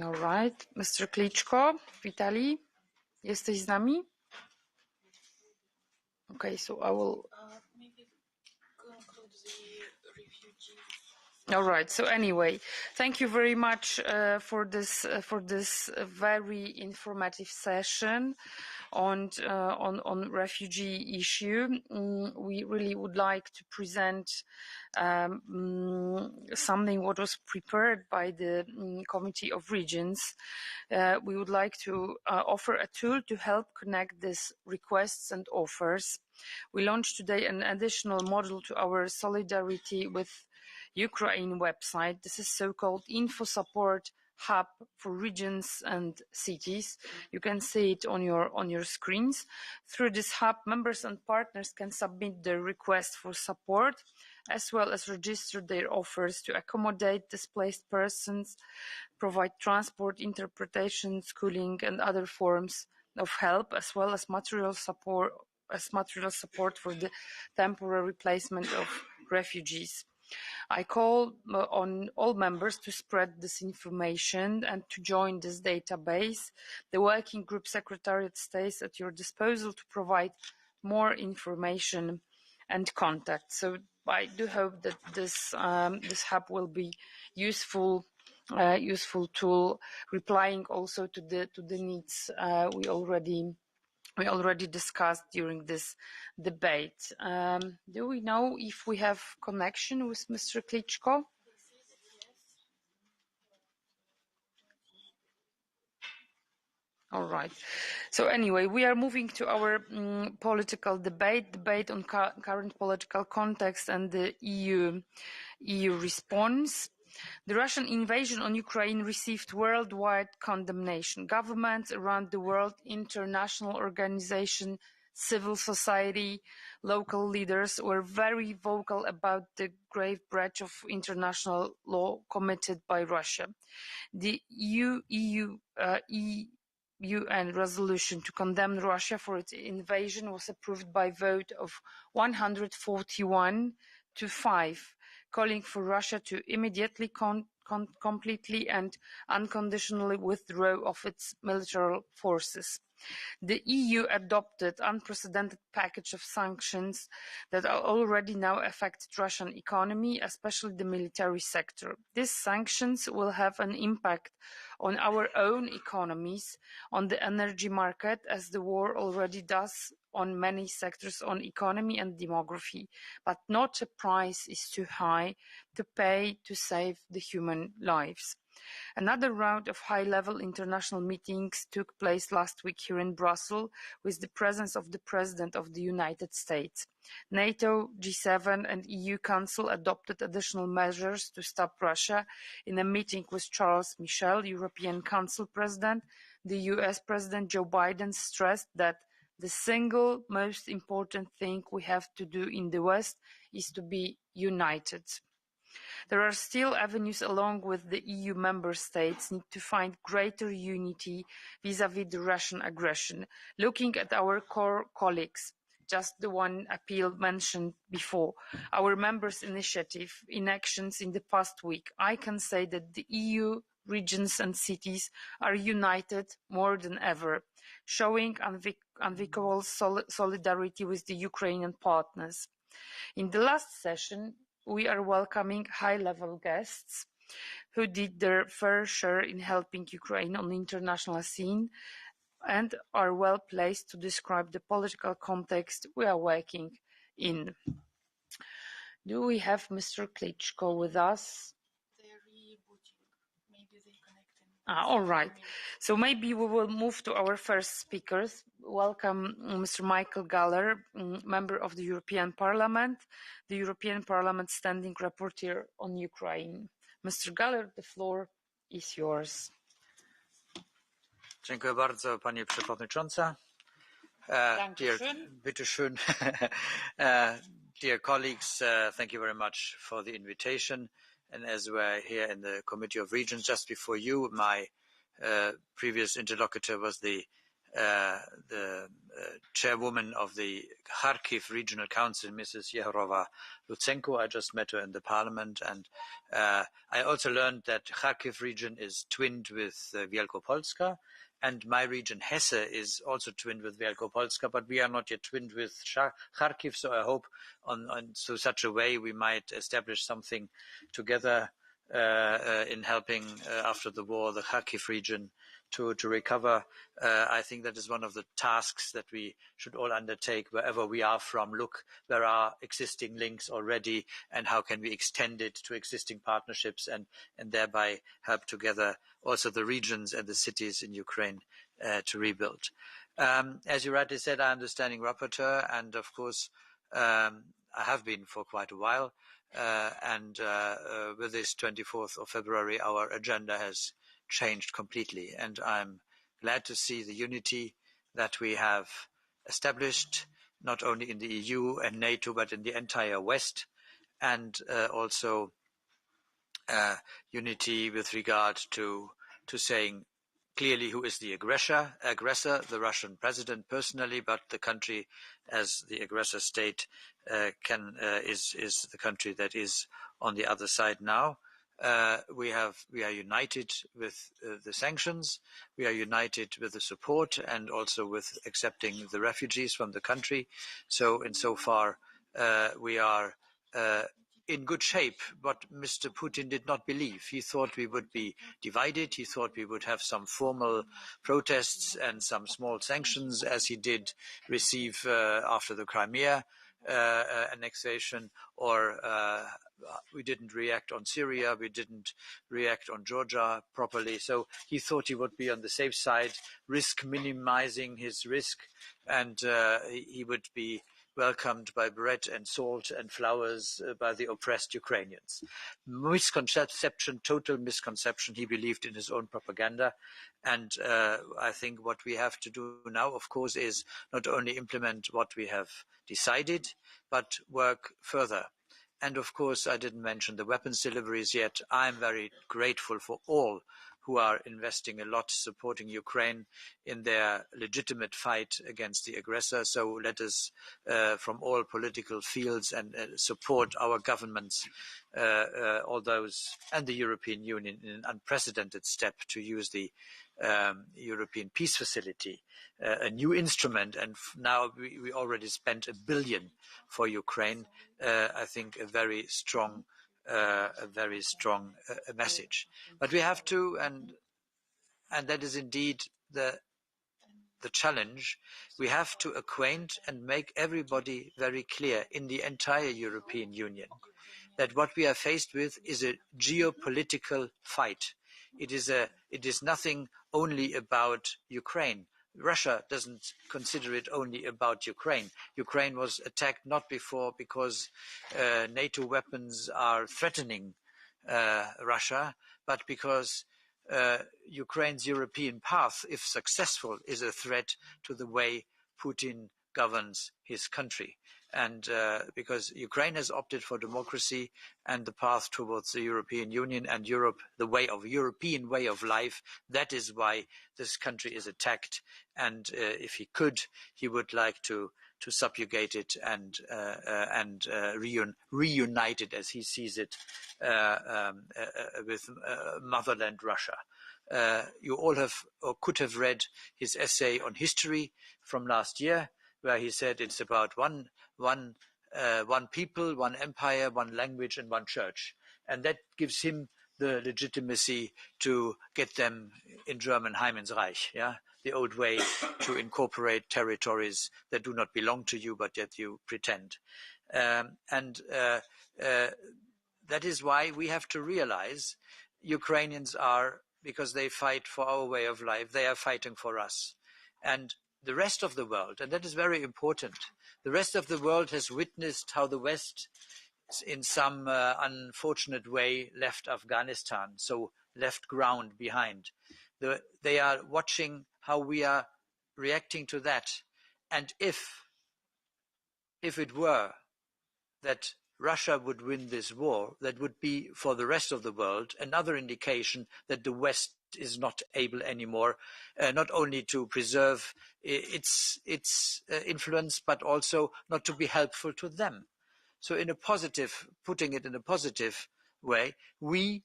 All right, Mr. Klitschko, Vitaly, jesteś z nami? Okay, so I will. Maybe conclude the refugee. All right. So anyway, thank you very much for this very informative session on refugee issue. We really would like to present something what was prepared by the Committee of Regions. We would like to offer a tool to help connect these requests and offers. We launched today an additional module to our Solidarity with Ukraine website. This is so-called Info Support Hub for regions and cities. You can see it on your screens. Through this hub, members and partners can submit their request for support, as well as register their offers to accommodate displaced persons, provide transport, interpretation, schooling, and other forms of help, as well as material support for the temporary placement of refugees. I call on all members to spread this information and to join this database. The working group secretariat stays at your disposal to provide more information and contact. So I do hope that this hub will be useful tool, replying also to the needs we already discussed during this debate. Do we know if we have connection with Mr. Klitschko? All right. So anyway, we are moving to our political debate on current political context and the EU response. The Russian invasion on Ukraine received worldwide condemnation. Governments around the world, international organizations, civil society, local leaders were very vocal about the grave breach of international law committed by Russia. The UN resolution to condemn Russia for its invasion was approved by a vote of 141 to 5, calling for Russia to immediately, completely and unconditionally withdraw of its military forces. The EU adopted an unprecedented package of sanctions that are already now affected Russian economy, especially the military sector. These sanctions will have an impact on our own economies, on the energy market, as the war already does on many sectors on economy and demography, but not a price is too high to pay to save the human lives. Another round of high-level international meetings took place last week here in Brussels with the presence of the President of the United States. NATO, G7 and EU Council adopted additional measures to stop Russia. In a meeting with Charles Michel, European Council President, the US President Joe Biden stressed that the single most important thing we have to do in the West is to be united. There are still avenues along with the EU member states need to find greater unity vis-à-vis the Russian aggression. Looking at our core colleagues, just the one appeal mentioned before, our members' initiative in actions in the past week, I can say that the EU regions and cities are united more than ever, showing unbreakable solidarity with the Ukrainian partners. In the last session, we are welcoming high-level guests who did their fair share in helping Ukraine on the international scene and are well placed to describe the political context we are working in. Do we have Mr. Klitschko with us? They're rebooting. Maybe they connect him. All right. So maybe we will move to our first speakers. Welcome, Mr. Michael Gahler, member of the European Parliament, the European Parliament Standing Rapporteur on Ukraine. Mr. Gahler, the floor is yours. Dziękuję bardzo, Pani Przewodnicząca. Dear colleagues, thank you very much for the invitation. And as we're here in the Committee of Regions, just before you, my previous interlocutor was the chairwoman of the Kharkiv Regional Council, Mrs. Yehrova Lutsenko. I just met her in the parliament, and I also learned that Kharkiv region is twinned with Wielkopolska, And my region, Hesse, is also twinned with Wielkopolska, but we are not yet twinned with Kharkiv. So I hope on so such a way we might establish something together in helping after the war the Kharkiv region to recover. I think that is one of the tasks that we should all undertake wherever we are from. Look, there are existing links already, and how can we extend it to existing partnerships and thereby help together also the regions and the cities in Ukraine to rebuild. As you rightly said, I'm the standing rapporteur, and of course I have been for quite a while. And with this 24th of February, our agenda has changed completely. And I'm glad to see the unity that we have established, not only in the EU and NATO, but in the entire West, and also unity with regard to saying clearly who is the aggressor, the Russian president personally, but the country as the aggressor state is the country that is on the other side now. We are united with the sanctions. We are united with the support and also with accepting the refugees from the country. So insofar we are in good shape, but Mr. Putin did not believe. He thought we would be divided. He thought we would have some formal protests and some small sanctions, as he did receive after the Crimea annexation, or we didn't react on Syria, we didn't react on Georgia properly. So he thought he would be on the safe side, minimizing his risk, and he would be welcomed by bread and salt and flowers by the oppressed Ukrainians. Misconception, total misconception. He believed in his own propaganda. And I think what we have to do now, of course, is not only implement what we have decided, but work further. And of course, I didn't mention the weapons deliveries yet. I'm very grateful for all who are investing a lot supporting Ukraine in their legitimate fight against the aggressor. So let us, from all political fields, and support our governments, all those, and the European Union in an unprecedented step to use the European Peace Facility, a new instrument, and now we already spent $1 billion for Ukraine. I think a very strong message. But we have to, and that is indeed the challenge. We have to acquaint and make everybody very clear in the entire European Union that what we are faced with is a geopolitical fight. It is nothing only about Ukraine. Russia doesn't consider it only about Ukraine. Ukraine was attacked not before because NATO weapons are threatening Russia, but because Ukraine's European path, if successful, is a threat to the way Putin governs his country. And because Ukraine has opted for democracy and the path towards the European Union and Europe, the European way of life, that is why this country is attacked. And if he could, he would like to subjugate it and reunite it, as he sees it, with motherland Russia. You all have or could have read his essay on history from last year, where he said it's about one people, one empire, one language, and one church. And that gives him the legitimacy to get them in German Heimensreich, the old way to incorporate territories that do not belong to you, but yet you pretend. That is why we have to realize Ukrainians are, because they fight for our way of life, they are fighting for us. And the rest of the world, and that is very important, the rest of the world has witnessed how the West, in some unfortunate way, left Afghanistan, so left ground behind. They are watching how we are reacting to that. And if it were that Russia would win this war, that would be, for the rest of the world, another indication that the West is not able anymore, not only to preserve its influence, but also not to be helpful to them. So putting it in a positive way, we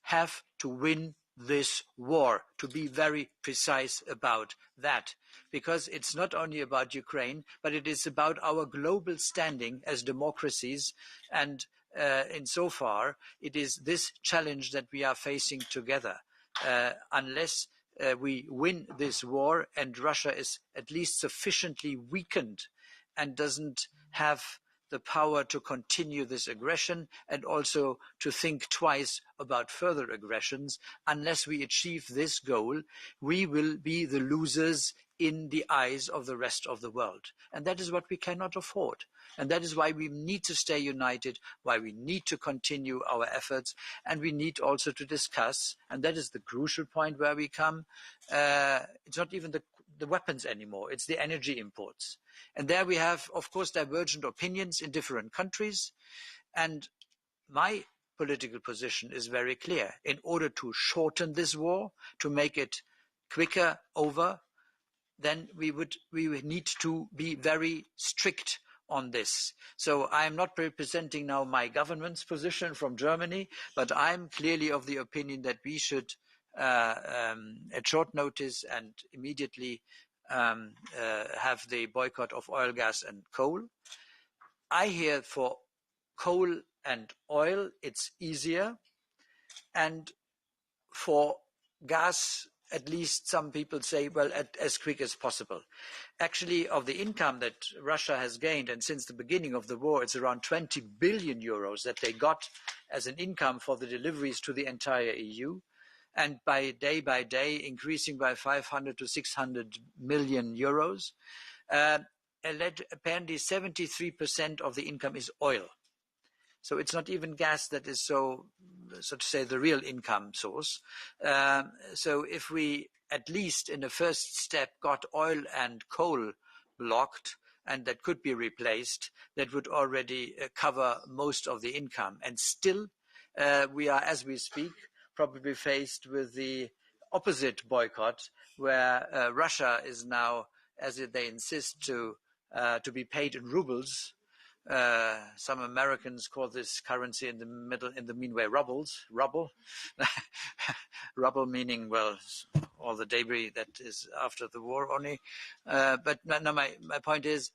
have to win this war, to be very precise about that, because it's not only about Ukraine, but it is about our global standing as democracies. And insofar, it is this challenge that we are facing together. Unless we win this war and Russia is at least sufficiently weakened and doesn't have the power to continue this aggression and also to think twice about further aggressions, unless we achieve this goal, we will be the losers in the eyes of the rest of the world. And that is what we cannot afford. And that is why we need to stay united, why we need to continue our efforts, and we need also to discuss, and that is the crucial point where we come, it's not even the weapons anymore, it's the energy imports. And there we have, of course, divergent opinions in different countries. And my political position is very clear. In order to shorten this war, to make it quicker over, then we would need to be very strict on this. So I am not representing now my government's position from Germany, but I'm clearly of the opinion that we should, at short notice and immediately, have the boycott of oil, gas and coal. I hear for coal and oil it's easier, and for gas at least some people say, well, as quick as possible. Actually, of the income that Russia has gained, and since the beginning of the war, it's around 20 billion euros that they got as an income for the deliveries to the entire EU. And by day, increasing by 500 to 600 million euros. Apparently 73% of the income is oil. So it's not even gas that is so to say, the real income source. So if we, at least in the first step, got oil and coal blocked, and that could be replaced, that would already cover most of the income. And still, we are, as we speak, probably faced with the opposite boycott, where Russia is now, as they insist, to be paid in rubles. Some Americans call this currency in the meanwhile rubble. Rubble meaning, well, all the debris that is after the war only. But no, my point is,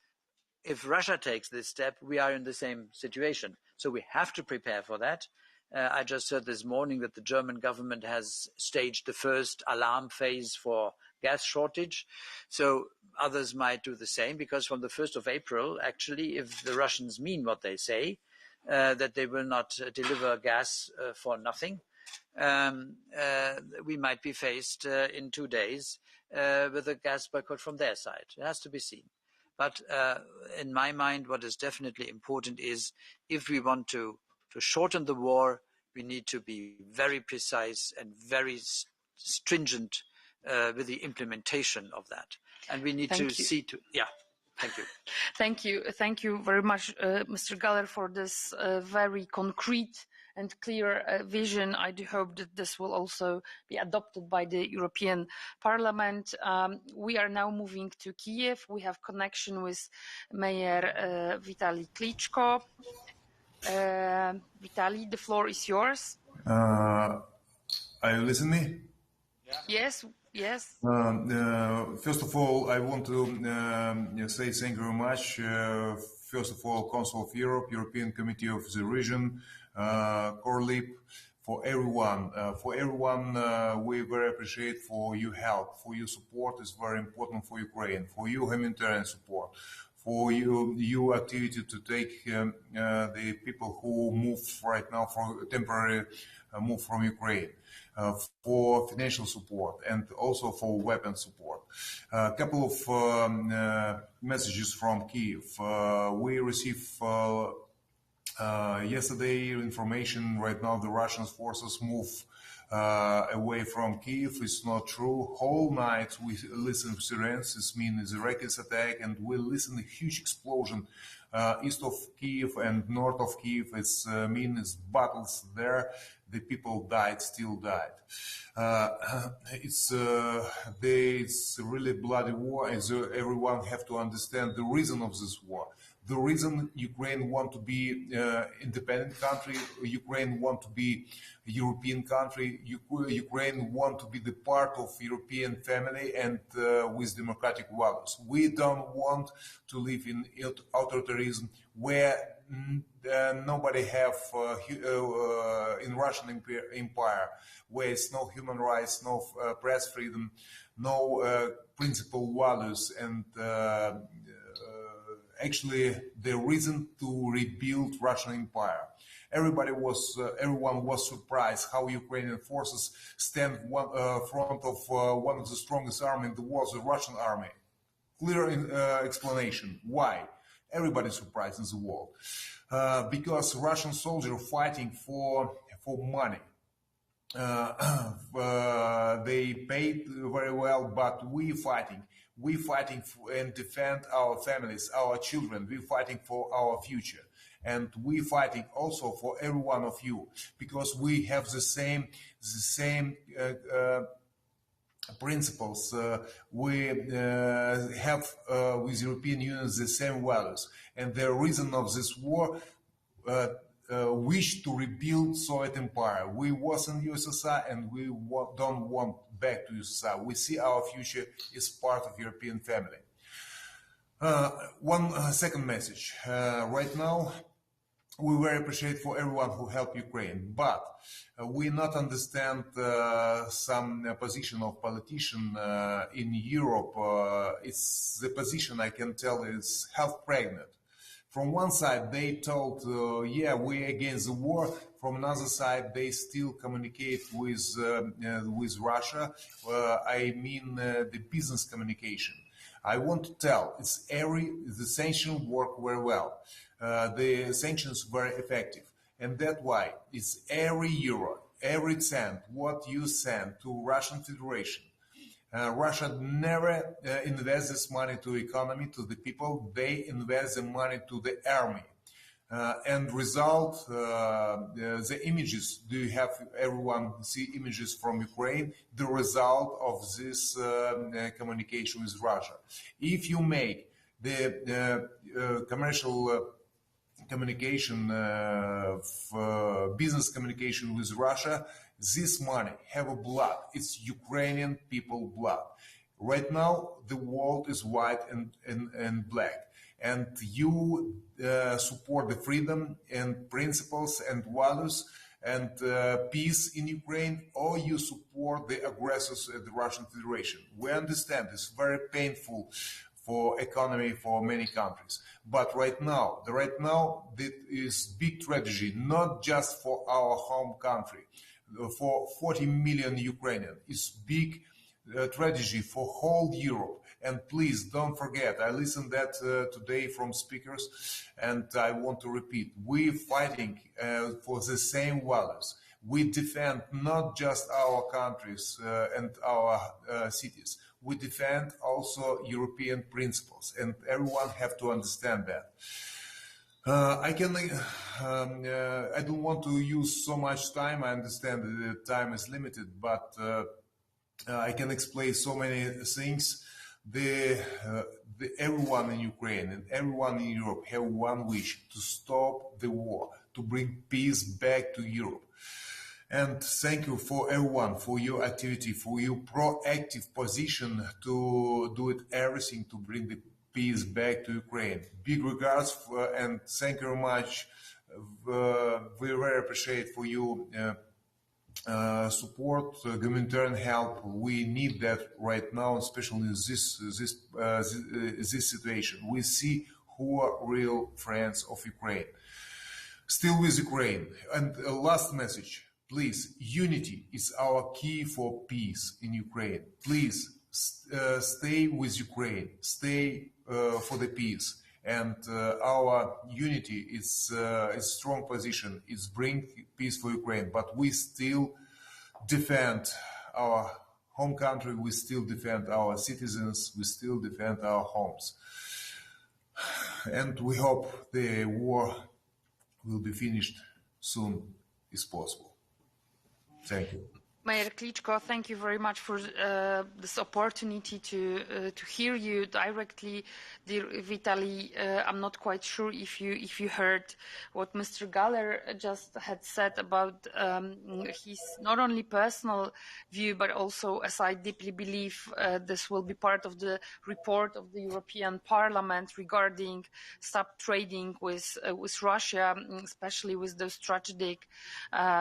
if Russia takes this step, we are in the same situation. So we have to prepare for that. I just heard this morning that the German government has staged the first alarm phase for gas shortage. So others might do the same, because from the 1st of April, actually, if the Russians mean what they say, that they will not deliver gas for nothing, we might be faced in 2 days with a gas boycott from their side. It has to be seen. But in my mind, what is definitely important is, if we want to shorten the war, we need to be very precise and very stringent with the implementation of that. And we need to see to, yeah, thank you. Thank you very much, Mr. Galler, for this very concrete and clear vision. I do hope that this will also be adopted by the European Parliament. We are now moving to Kiev. We have connection with Mayor Vitaly Klitschko. Vitaly, the floor is yours. Are you listening me? Yes. First of all, I want to say thank you very much. First of all, Council of Europe, European Committee of the Region, Corlip, for everyone. We very appreciate for your help, for your support is very important for Ukraine, for your humanitarian support, for your activity to take the people who move right now for temporary move from Ukraine, for financial support and also for weapon support. A couple of messages from Kiev. We received yesterday information. Right now the Russian forces move away from Kiev. It's not true. Whole night we listen to sirens. This means a rocket attack, and we listen to huge explosion east of Kiev and north of Kiev. It's means battles there. The people still died. It's really bloody war, and everyone have to understand the reason of this war. the reason Ukraine want to be independent country, Ukraine want to be a European country, Ukraine want to be the part of European family and with democratic values. We don't want to live in authoritarianism where nobody have in Russian Empire, where it's no human rights, no press freedom, no principal values, and actually the reason to rebuild Russian Empire. Everyone was surprised how Ukrainian forces stand front of one of the strongest army in the world, the Russian army. Clear explanation why. Everybody's surprised in the world because Russian soldiers fighting for money. They paid very well, but we fighting and defend our families, our children. We fighting for our future, and we fighting also for every one of you because we have the same principles. We have with European Union the same values, and the reason of this war wish to rebuild Soviet Empire. We was in USSR and we don't want back to USSR. We see our future is part of European family. One second message. Right now, we very appreciate for everyone who helped Ukraine, but we not understand some position of politician in Europe. It's the position I can tell is half pregnant. From one side, they told, yeah, we against the war. From another side, they still communicate with Russia. I mean the business communication. I want to tell, the sanctions work very well. The sanctions very effective. And that's why it's every euro, every cent, what you send to Russian Federation. Russia never invests this money to economy, to the people. They invest the money to the army. And result, the images, do you have everyone see images from Ukraine? The result of this communication with Russia. If you make the commercial communication, business communication with Russia, this money have a blood. It's Ukrainian people blood. Right now, the world is white and black. And you support the freedom and principles and values and peace in Ukraine, or you support the aggressors at the Russian Federation. We understand it's very painful for economy for many countries. But right now, this is big tragedy, not just for our home country, for 40 million Ukrainians. It's big tragedy for whole Europe. And please don't forget, I listened that today from speakers, and I want to repeat, we're fighting for the same values. We defend not just our countries and our cities. We defend also European principles, and everyone have to understand that. I don't want to use so much time. I understand that the time is limited, but I can explain so many things. Everyone in Ukraine and everyone in Europe have one wish: to stop the war, to bring peace back to Europe. And thank you for everyone for your activity, for your proactive position to do it everything to bring the peace back to Ukraine. Big regards and thank you very much. We very appreciate for you support, humanitarian help. We need that right now, especially in this situation. We see who are real friends of Ukraine. Still with Ukraine. And last message. Please, unity is our key for peace in Ukraine. Please stay with Ukraine, stay for the peace. And our unity is a strong position. It's bring peace for Ukraine. But we still defend our home country. We still defend our citizens. We still defend our homes. And we hope the war will be finished soon as possible. Thank you. Mayor Klitschko, thank you very much for this opportunity to hear you directly. Dear Vitaly, I'm not quite sure if you heard what Mr. Galler just had said about his not only personal view, but also, as I deeply believe, this will be part of the report of the European Parliament regarding stop trading with Russia, especially with those strategic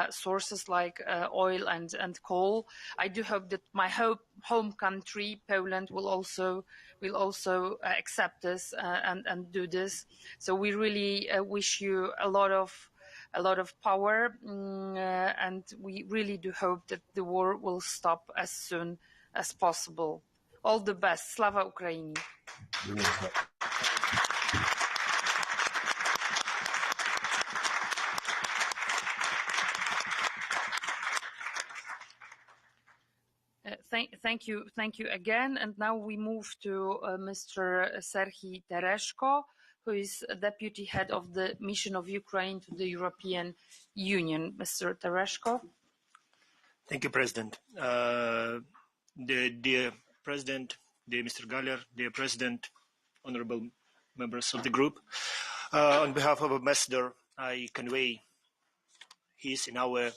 sources like oil and coal. I do hope that my home country, Poland, will also accept this and do this. So we really wish you a lot of power, and we really do hope that the war will stop as soon as possible. All the best. Slava Ukraini. Thank you again. And now we move to Mr. Serhii Tereshko, who is Deputy Head of the Mission of Ukraine to the European Union. Mr. Tereshko. Thank you, President. Dear President, dear Mr. Galler, dear President, honorable members of the group, on behalf of Ambassador, I convey his and our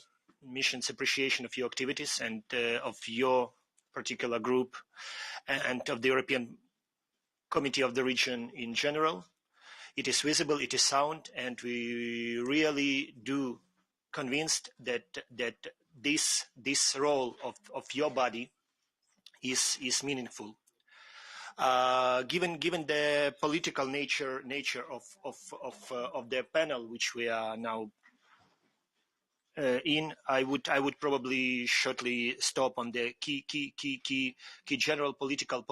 mission's appreciation of your activities and of your particular group and of the European Committee of the Region in general. It is visible, it is sound, and we really do convinced that this role of your body is meaningful. Given the political nature of the panel which we are now in, I would probably shortly stop on the key general political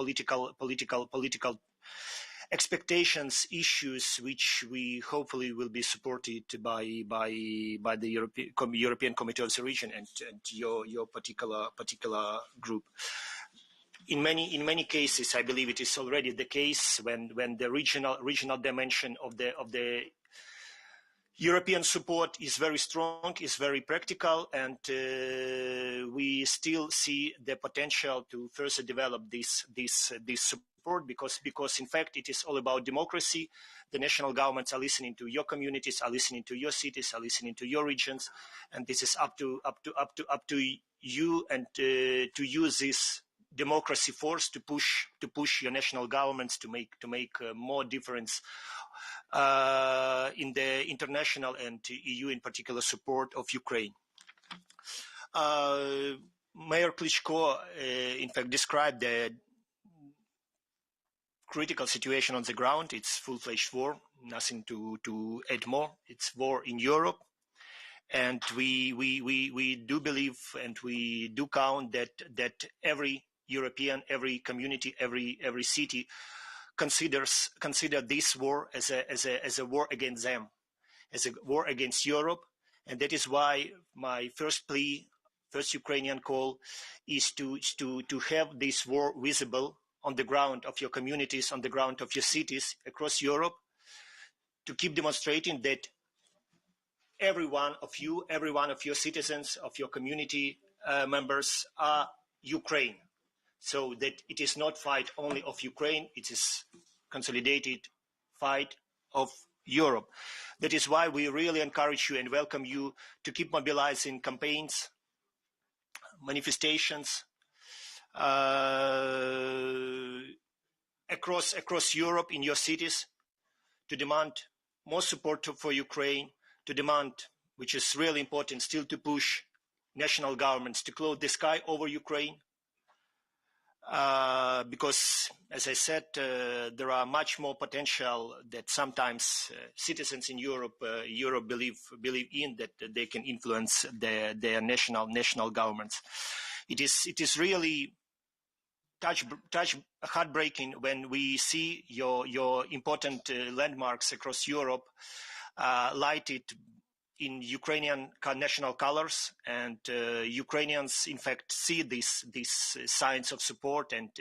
expectations, issues which we hopefully will be supported by the European Committee of the Region and your particular group. In many cases, I believe it is already the case when the regional dimension of the European support is very strong, is very practical, and we still see the potential to further develop this support because in fact it is all about democracy. The national governments are listening to your communities, are listening to your cities, are listening to your regions, and this is up to you and to use this democracy force to push your national governments to make more difference in the international and EU in particular support of Ukraine. Mayor Klitschko in fact described the critical situation on the ground. It's full-fledged war, nothing to add more. It's war in Europe. And we do believe and we do count that every European, every community, every city consider this war as a war against them, as a war against Europe, and that is why my first Ukrainian call is to have this war visible on the ground of your communities, on the ground of your cities across Europe, to keep demonstrating that every one of your citizens, of your community members are Ukraine. So that it is not fight only of Ukraine, it is consolidated fight of Europe. That is why we really encourage you and welcome you to keep mobilizing campaigns, manifestations across Europe in your cities to demand more support for Ukraine, to demand, which is really important, still to push national governments to close the sky over Ukraine. Because, as I said, there are much more potential that sometimes citizens in Europe believe in, that they can influence their national governments. It is really heartbreaking when we see your important landmarks across Europe lighted in Ukrainian national colors, and Ukrainians, in fact, see these signs of support, and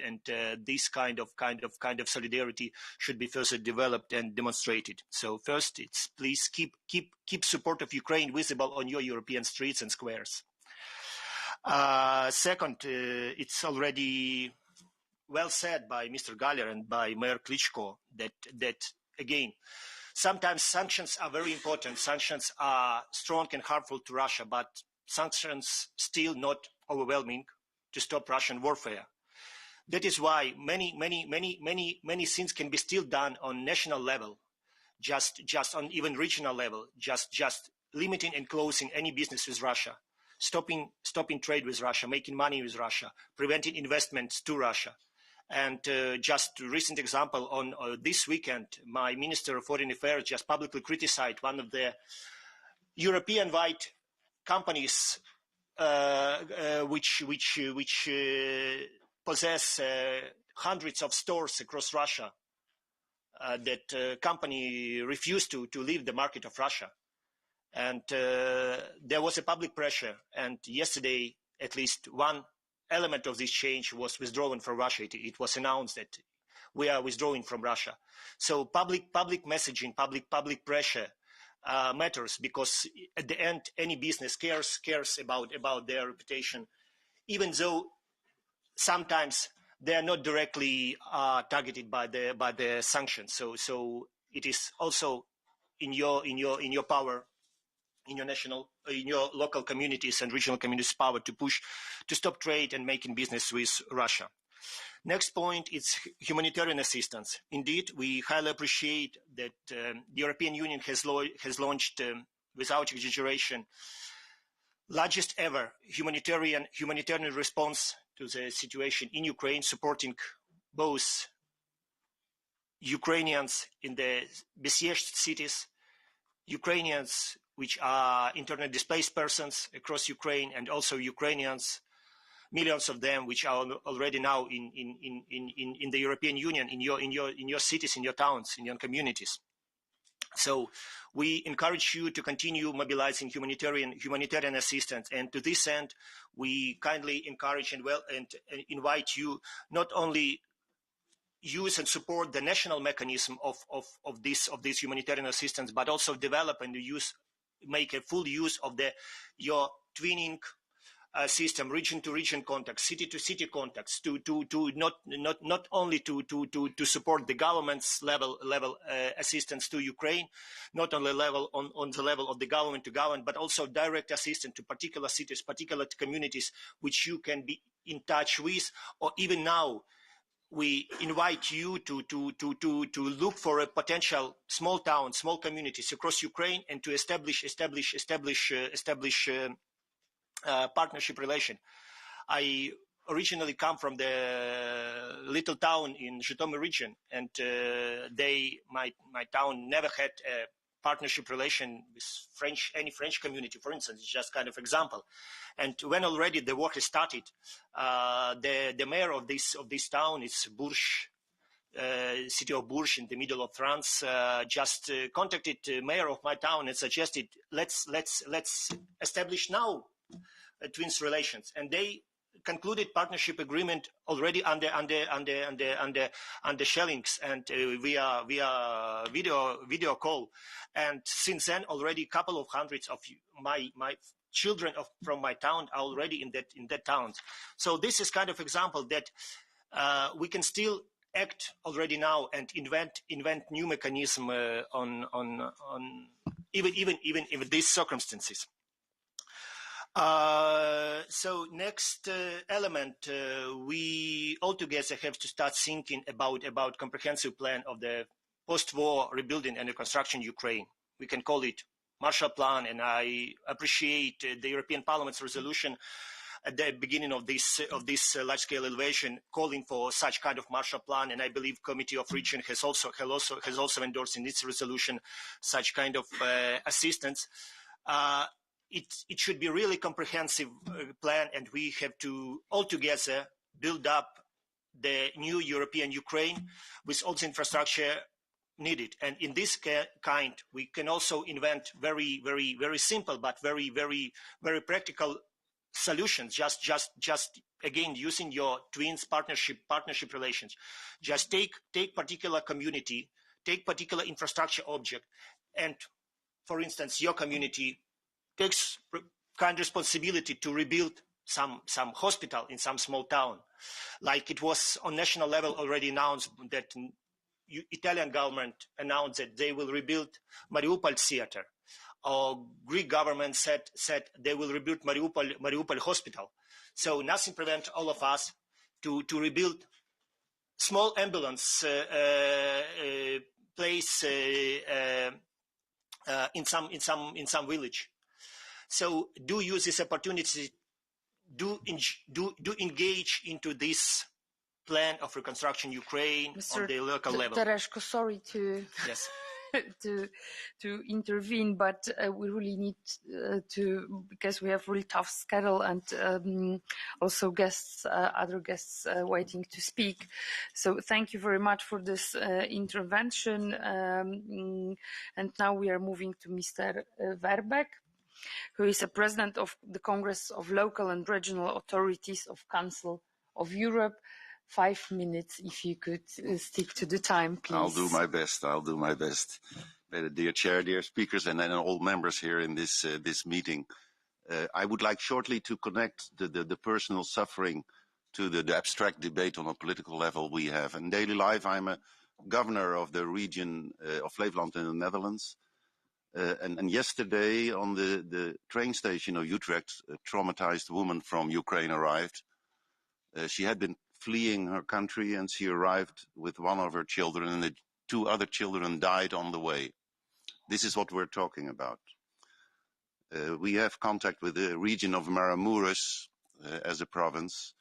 this kind of solidarity should be further developed and demonstrated. So first, it's please keep support of Ukraine visible on your European streets and squares. Second, it's already well said by Mr. Galler and by Mayor Klitschko that again, sometimes sanctions are very important. Sanctions are strong and harmful to Russia, but sanctions still not overwhelming to stop Russian warfare. That is why many things can be still done on national level, just on even regional level, just limiting and closing any business with Russia, stopping trade with Russia, making money with Russia, preventing investments to Russia. And just a recent example, on this weekend, my Minister of Foreign Affairs just publicly criticized one of the European-wide companies which possess hundreds of stores across Russia. That company refused to leave the market of Russia. And there was a public pressure. And yesterday, at least one element of this change was withdrawn from Russia. It was announced that we are withdrawing from Russia. So public messaging, public pressure matters, because at the end, any business cares about their reputation, even though sometimes they are not directly targeted by the sanctions. So it is also in your power, in your local communities and regional communities' power to push to stop trade and making business with Russia. Next point is humanitarian assistance. Indeed, we highly appreciate that the European Union has launched, without exaggeration, largest ever humanitarian response to the situation in Ukraine, supporting both Ukrainians in the besieged cities, Ukrainians which are internally displaced persons across Ukraine, and also Ukrainians, millions of them, which are already now in the European Union, in your cities, in your towns, in your communities. So we encourage you to continue mobilizing humanitarian assistance, and to this end, we kindly encourage and invite you not only use and support the national mechanism of this humanitarian assistance, but also develop and make a full use of your twinning system, region to region contacts, city to city contacts, to not only to support the government's level assistance to Ukraine, not only on the level of the government to government, but also direct assistance to particular cities, particular communities which you can be in touch with, or even now. We invite you to look for a potential small towns, small communities across Ukraine, and to establish partnership relation. I originally come from the little town in Zhytomyr region, and my town never had a partnership relation with any French community, for instance. It's just kind of example. And when already the war has started, the mayor of this town, it's Bourges, city of Bourges in the middle of France, just contacted the mayor of my town and suggested let's establish now twins relations, and they concluded partnership agreement already under shellings and via video call, and since then already a couple of hundreds of my children from my town are already in that town. So this is kind of example that we can still act already now and invent new mechanism on even these circumstances. So next element, we altogether have to start thinking about comprehensive plan of the post-war rebuilding and reconstruction Ukraine. We can call it Marshall Plan, and I appreciate the European Parliament's resolution at the beginning of this large-scale elevation, calling for such kind of Marshall Plan, and I believe Committee of Region has also endorsed in its resolution such kind of assistance. It should be really comprehensive plan, and we have to altogether build up the new European Ukraine with all the infrastructure needed. And in this kind, we can also invent very, very, very simple but very, very, very practical solutions. Just again using your twins partnership relations. Just take particular community, take particular infrastructure object, and for instance, your community takes kind responsibility to rebuild some hospital in some small town. Like it was on national level already announced that Italian government announced that they will rebuild Mariupol theater. Greek government said they will rebuild Mariupol hospital. So nothing prevents all of us to rebuild small ambulance place in some village. So do use this opportunity. Do engage into this plan of reconstruction Ukraine Mr. on the local level. Tereshko, sorry to yes. to intervene, but we really need to, because we have really tough schedule and also guests, other guests waiting to speak. So thank you very much for this intervention. And now we are moving to Mr. Verbeek, who is a president of the Congress of Local and Regional Authorities of Council of Europe. 5 minutes, if you could stick to the time, please. I'll do my best. I'll do my best. Dear Chair, dear speakers, and then all members here in this meeting. I would like shortly to connect the personal suffering to the abstract debate on a political level we have. In daily life, I'm a governor of the region of Flevoland in the Netherlands. And yesterday on the train station of Utrecht, a traumatized woman from Ukraine arrived. She had been fleeing her country, and she arrived with one of her children, and the 2 other children died on the way. This is what we're talking about. We have contact with the region of Maramureş as a province,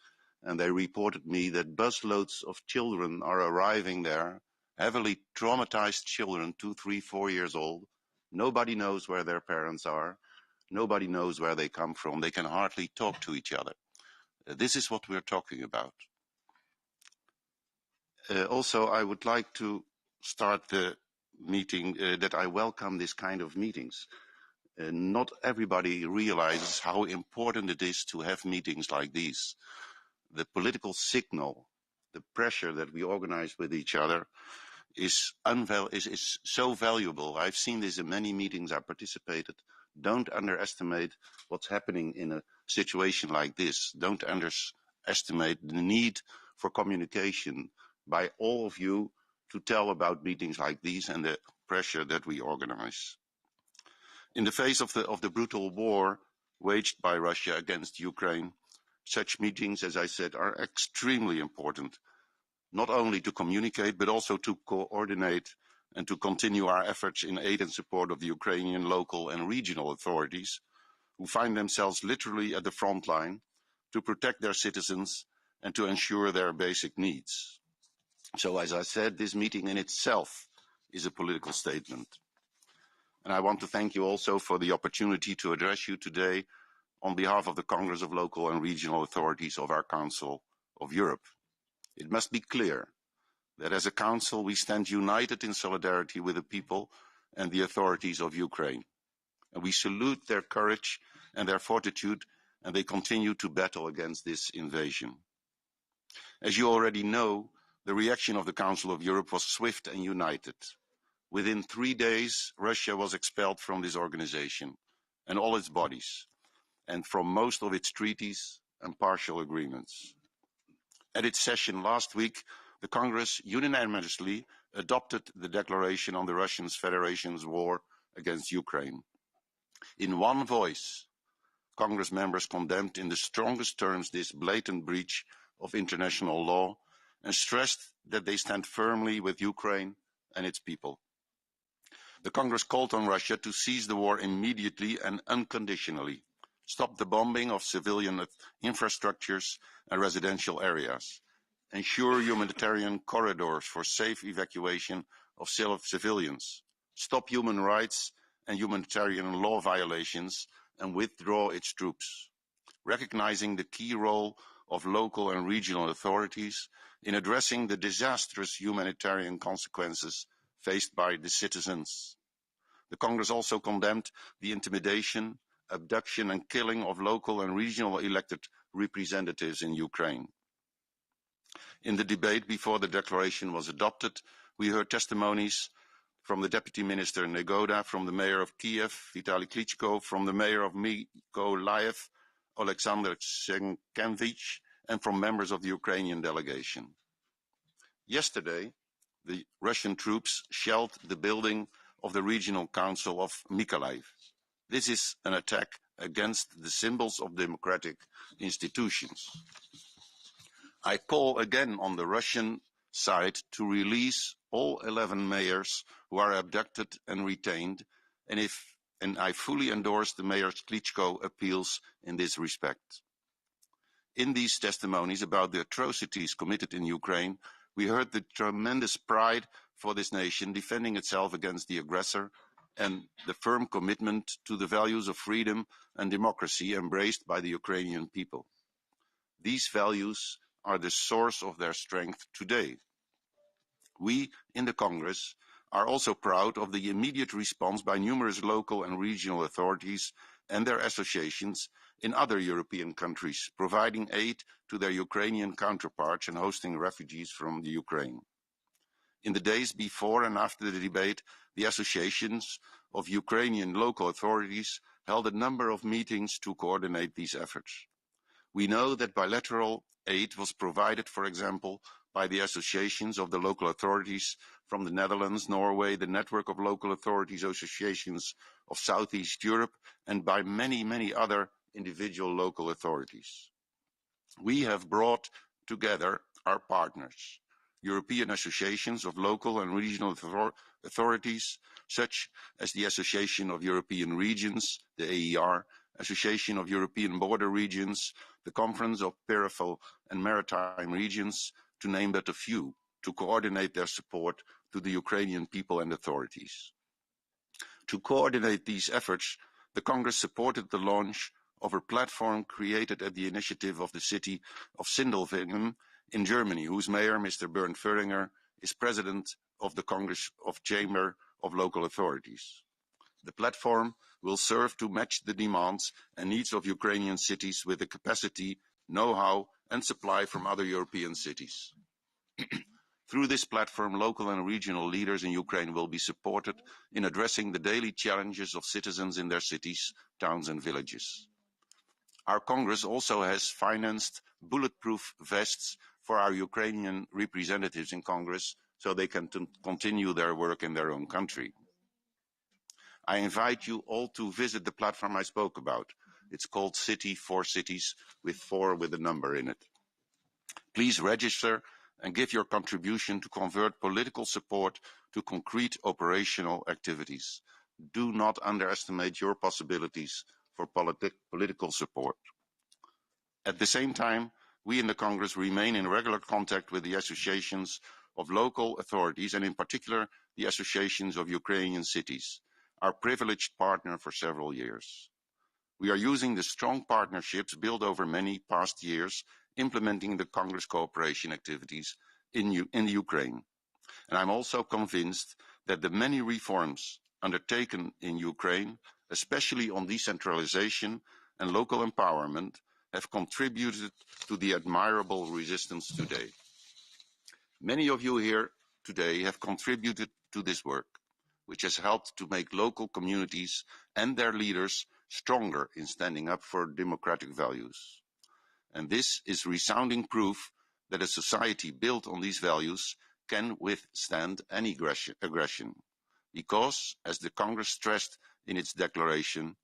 and they reported me that busloads of children are arriving there, heavily traumatized children, 2, 3, 4 years old. Nobody knows where their parents are. Nobody knows where they come from. They can hardly talk to each other. This is what we're talking about. Also, I would like to start the meeting that I welcome this kind of meetings. Not everybody realizes how important it is to have meetings like these. The political signal, the pressure that we organize with each other is so valuable. I've seen this in many meetings I participated. Don't underestimate what's happening in a situation like this. Don't underestimate the need for communication by all of you to tell about meetings like these and the pressure that we organize. In the face of the brutal war waged by Russia against Ukraine, such meetings, as I said, are extremely important, not only to communicate, but also to coordinate and to continue our efforts in aid and support of the Ukrainian local and regional authorities, who find themselves literally at the front line to protect their citizens and to ensure their basic needs. So, as I said, this meeting in itself is a political statement. And I want to thank you also for the opportunity to address you today on behalf of the Congress of Local and Regional Authorities of our Council of Europe. It must be clear that as a Council we stand united in solidarity with the people and the authorities of Ukraine. And we salute their courage and their fortitude, and they continue to battle against this invasion. As you already know, the reaction of the Council of Europe was swift and united. Within 3 days, Russia was expelled from this organization and all its bodies, and from most of its treaties and partial agreements. At its session last week, the Congress unanimously adopted the declaration on the Russian Federation's war against Ukraine. In one voice, Congress members condemned in the strongest terms this blatant breach of international law and stressed that they stand firmly with Ukraine and its people. The Congress called on Russia to cease the war immediately and unconditionally, stop the bombing of civilian infrastructures and residential areas, ensure humanitarian corridors for safe evacuation of civilians, stop human rights and humanitarian law violations, and withdraw its troops, recognizing the key role of local and regional authorities in addressing the disastrous humanitarian consequences faced by the citizens. The Congress also condemned the intimidation, abduction and killing of local and regional elected representatives in Ukraine. In the debate before the declaration was adopted, we heard testimonies from the Deputy Minister Negoda, from the Mayor of Kiev, Vitaly Klitschko, from the Mayor of Mykolaiv, Alexander Tsenkevich, and from members of the Ukrainian delegation. Yesterday, the Russian troops shelled the building of the Regional Council of Mykolaiv. This is an attack against the symbols of democratic institutions. I call again on the Russian side to release all 11 mayors who are abducted and retained, and I fully endorse the Mayor Klitschko appeals in this respect. In these testimonies about the atrocities committed in Ukraine, we heard the tremendous pride for this nation defending itself against the aggressor and the firm commitment to the values of freedom and democracy embraced by the Ukrainian people. These values are the source of their strength today. We in the Congress are also proud of the immediate response by numerous local and regional authorities and their associations in other European countries, providing aid to their Ukrainian counterparts and hosting refugees from the Ukraine. In the days before and after the debate, the associations of Ukrainian local authorities held a number of meetings to coordinate these efforts. We know that bilateral aid was provided, for example, by the associations of the local authorities from the Netherlands, Norway, the network of local authorities associations of Southeast Europe, and by many, many other individual local authorities. We have brought together our partners, European associations of local and regional authorities, such as the Association of European Regions, the AER, Association of European Border Regions, the Conference of Peripheral and Maritime Regions, to name but a few, to coordinate their support to the Ukrainian people and authorities. To coordinate these efforts, the Congress supported the launch of a platform created at the initiative of the city of Sindelfingen in Germany, whose mayor, Mr. Bernd Föhringer, is president of the Congress of Chamber of Local Authorities. The platform will serve to match the demands and needs of Ukrainian cities with the capacity, know-how, and supply from other European cities. Through this platform, local and regional leaders in Ukraine will be supported in addressing the daily challenges of citizens in their cities, towns, and villages. Our Congress also has financed bulletproof vests for our Ukrainian representatives in Congress so they can continue their work in their own country. I invite you all to visit the platform I spoke about. It's called City for Cities, with 4 with a number in it. Please register and give your contribution to convert political support to concrete operational activities. Do not underestimate your possibilities for political support. At the same time, we in the Congress remain in regular contact with the associations of local authorities and in particular the associations of Ukrainian cities, our privileged partner for several years. We are using the strong partnerships built over many past years, implementing the Congress cooperation activities in the Ukraine. And I'm also convinced that the many reforms undertaken in Ukraine, especially on decentralization and local empowerment, have contributed to the admirable resistance today. Many of you here today have contributed to this work, which has helped to make local communities and their leaders stronger in standing up for democratic values. And this is resounding proof that a society built on these values can withstand any aggression. Because, as the Congress stressed in its declaration,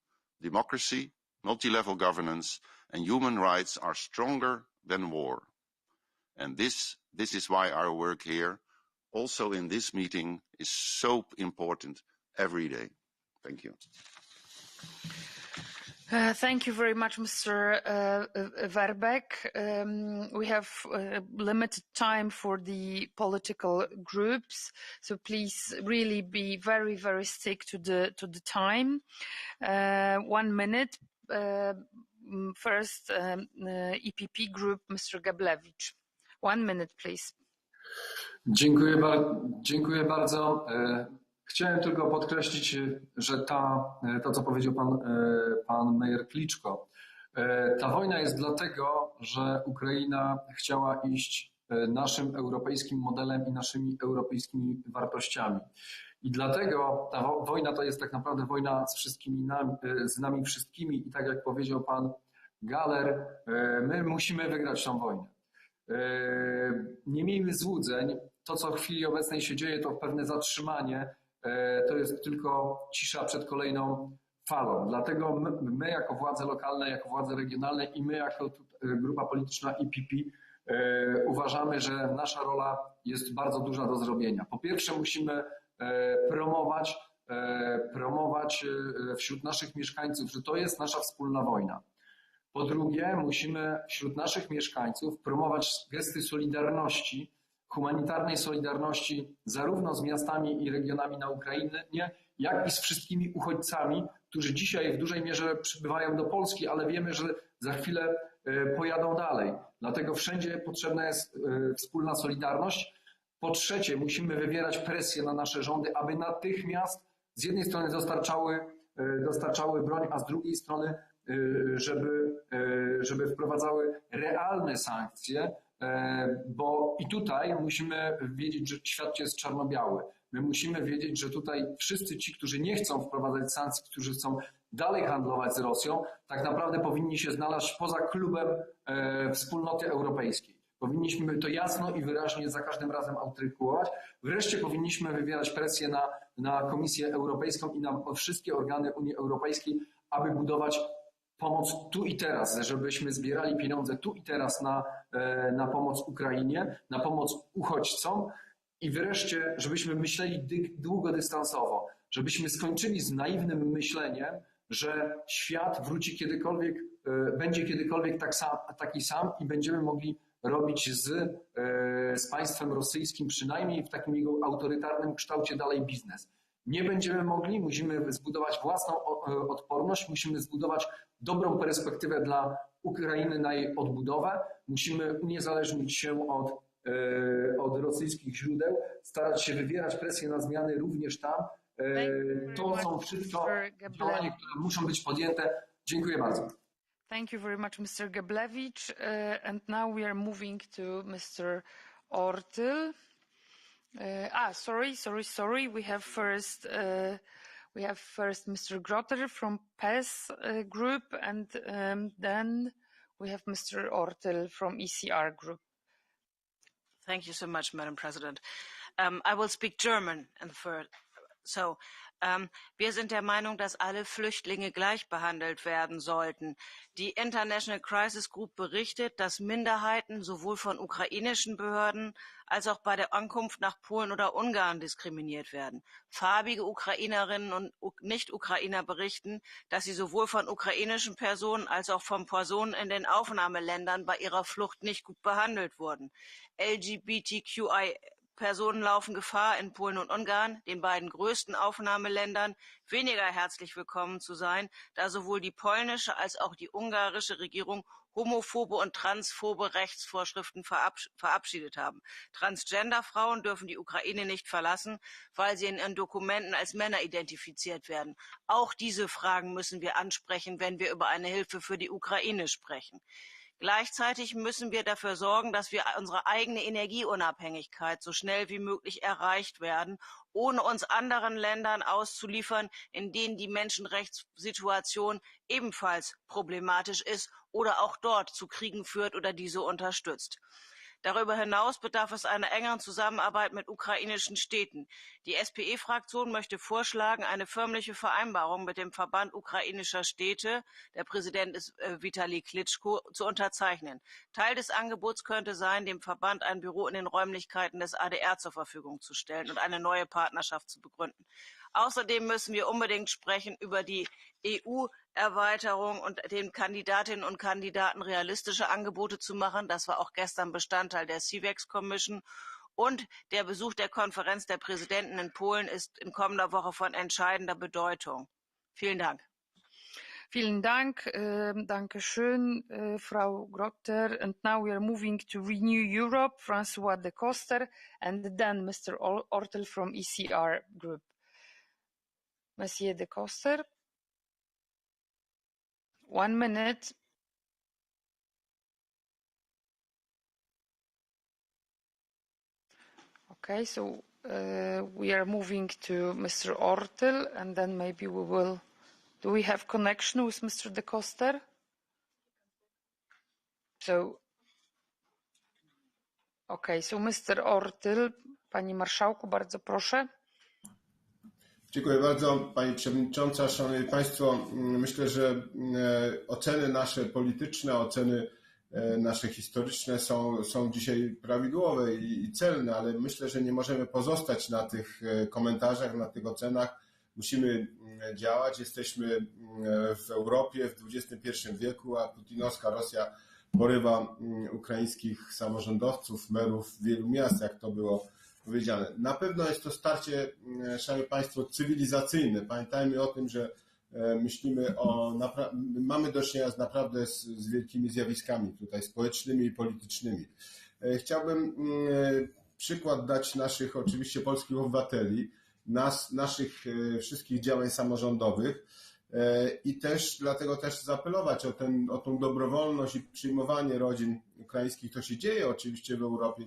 democracy, multi-level governance, and human rights are stronger than war. And this is why our work here, also in this meeting, is so important every day. Thank you. Thank you very much, Mr. Verbeek. We have limited time for the political groups, so please really be very, very stick to the time. 1 minute. First, EPP Group, Mr. Gablewicz. 1 minute, please. Dziękuję bardzo. Chciałem tylko podkreślić, że to co powiedział pan Mayor Klitschko, ta wojna jest dlatego, że Ukraina chciała iść naszym europejskim modelem i naszymi europejskimi wartościami. I dlatego ta wojna to jest tak naprawdę wojna z nami wszystkimi i tak jak powiedział pan galer. My musimy wygrać tą wojnę. Nie miejmy złudzeń. To, co w chwili obecnej się dzieje, to pewne zatrzymanie. To jest tylko cisza przed kolejną falą. Dlatego my jako władze lokalne, jako władze regionalne i my jako grupa polityczna IPP uważamy, że nasza rola jest bardzo duża do zrobienia. Po pierwsze musimy promować wśród naszych mieszkańców, że to jest nasza wspólna wojna. Po drugie musimy wśród naszych mieszkańców promować gesty solidarności, humanitarnej solidarności zarówno z miastami i regionami na Ukrainie, jak i z wszystkimi uchodźcami, którzy dzisiaj w dużej mierze przybywają do Polski, ale wiemy, że za chwilę pojadą dalej. Dlatego wszędzie potrzebna jest wspólna solidarność. Po trzecie, musimy wywierać presję na nasze rządy, aby natychmiast z jednej strony dostarczały broń, a z drugiej strony, żeby wprowadzały realne sankcje, bo i tutaj musimy wiedzieć, że świat jest czarno-biały. My musimy wiedzieć, że tutaj wszyscy ci, którzy nie chcą wprowadzać sankcji, którzy chcą dalej handlować z Rosją, tak naprawdę powinni się znaleźć poza klubem wspólnoty europejskiej. Powinniśmy to jasno i wyraźnie za każdym razem artykułować. Wreszcie powinniśmy wywierać presję na Komisję Europejską i na wszystkie organy Unii Europejskiej, aby budować pomoc tu i teraz, żebyśmy zbierali pieniądze tu i teraz na pomoc Ukrainie, na pomoc uchodźcom i wreszcie, żebyśmy myśleli długodystansowo, żebyśmy skończyli z naiwnym myśleniem, że świat wróci kiedykolwiek, będzie kiedykolwiek taki sam i będziemy mogli robić z państwem rosyjskim, przynajmniej w takim jego autorytarnym kształcie, dalej biznes. Nie będziemy mogli, musimy zbudować własną odporność, musimy zbudować dobrą perspektywę dla Ukrainy na jej odbudowę, musimy uniezależnić się od rosyjskich źródeł, starać się wywierać presję na zmiany również tam. To są wszystko działania, które muszą być podjęte. Dziękuję bardzo. Thank you very much, Mr. Geblewicz. And now we are moving to Mr. Ortyl. Sorry. We have first Mr. Grotter from PES group, and then we have Mr. Ortyl from ECR group. Thank you so much, Madam President. I will speak German wir sind der Meinung, dass alle Flüchtlinge gleich behandelt werden sollten. Die International Crisis Group berichtet, dass Minderheiten sowohl von ukrainischen Behörden als auch bei der Ankunft nach Polen oder Ungarn diskriminiert werden. Farbige Ukrainerinnen und Nicht-Ukrainer berichten, dass sie sowohl von ukrainischen Personen als auch von Personen in den Aufnahmeländern bei ihrer Flucht nicht gut behandelt wurden. LGBTQI Personen laufen Gefahr, in Polen und Ungarn, den beiden größten Aufnahmeländern, weniger herzlich willkommen zu sein, da sowohl die polnische als auch die ungarische Regierung homophobe und transphobe Rechtsvorschriften verabschiedet haben. Transgender-Frauen dürfen die Ukraine nicht verlassen, weil sie in ihren Dokumenten als Männer identifiziert werden. Auch diese Fragen müssen wir ansprechen, wenn wir über eine Hilfe für die Ukraine sprechen. Gleichzeitig müssen wir dafür sorgen, dass wir unsere eigene Energieunabhängigkeit so schnell wie möglich erreicht werden, ohne uns anderen Ländern auszuliefern, in denen die Menschenrechtssituation ebenfalls problematisch ist oder auch dort zu Kriegen führt oder diese unterstützt. Darüber hinaus bedarf es einer engeren Zusammenarbeit mit ukrainischen Städten. Die SPE-Fraktion möchte vorschlagen, eine förmliche Vereinbarung mit dem Verband ukrainischer Städte, der Präsident ist Vitali Klitschko, zu unterzeichnen. Teil des Angebots könnte sein, dem Verband ein Büro in den Räumlichkeiten des ADR zur Verfügung zu stellen und eine neue Partnerschaft zu begründen. Außerdem müssen wir unbedingt sprechen über die EU-Erweiterung und den Kandidatinnen und Kandidaten realistische Angebote zu machen. Das war auch gestern Bestandteil der CIVEX Commission. Und der Besuch der Konferenz der Präsidenten in Polen ist in kommender Woche von entscheidender Bedeutung. Vielen Dank. Vielen Dank. Dankeschön, Frau Grotter. And now we are moving to Renew Europe, François de Coster, and then Mr. Ortel from ECR Group. Monsieur de Coster. 1 minute. Okay, so we are moving to Mr. Ortel, and then maybe we will. Do we have connection with Mr. de Coster? So, okay, so Mr. Ortyl, Pani Marszałku, bardzo proszę. Dziękuję bardzo Pani Przewodnicząca. Szanowni Państwo, myślę, że oceny nasze polityczne, oceny nasze historyczne są dzisiaj prawidłowe i celne, ale myślę, że nie możemy pozostać na tych komentarzach, na tych ocenach. Musimy działać. Jesteśmy w Europie w XXI wieku, a putinowska Rosja porywa ukraińskich samorządowców, merów wielu miast, jak to było powiedziane. Na pewno jest to starcie, szanowni Państwo, cywilizacyjne. Pamiętajmy o tym, że myślimy mamy do czynienia naprawdę z wielkimi zjawiskami tutaj społecznymi i politycznymi. Chciałbym przykład dać naszych oczywiście polskich obywateli, naszych wszystkich działań samorządowych i też dlatego też zaapelować o tą dobrowolność i przyjmowanie rodzin ukraińskich. To się dzieje oczywiście w Europie,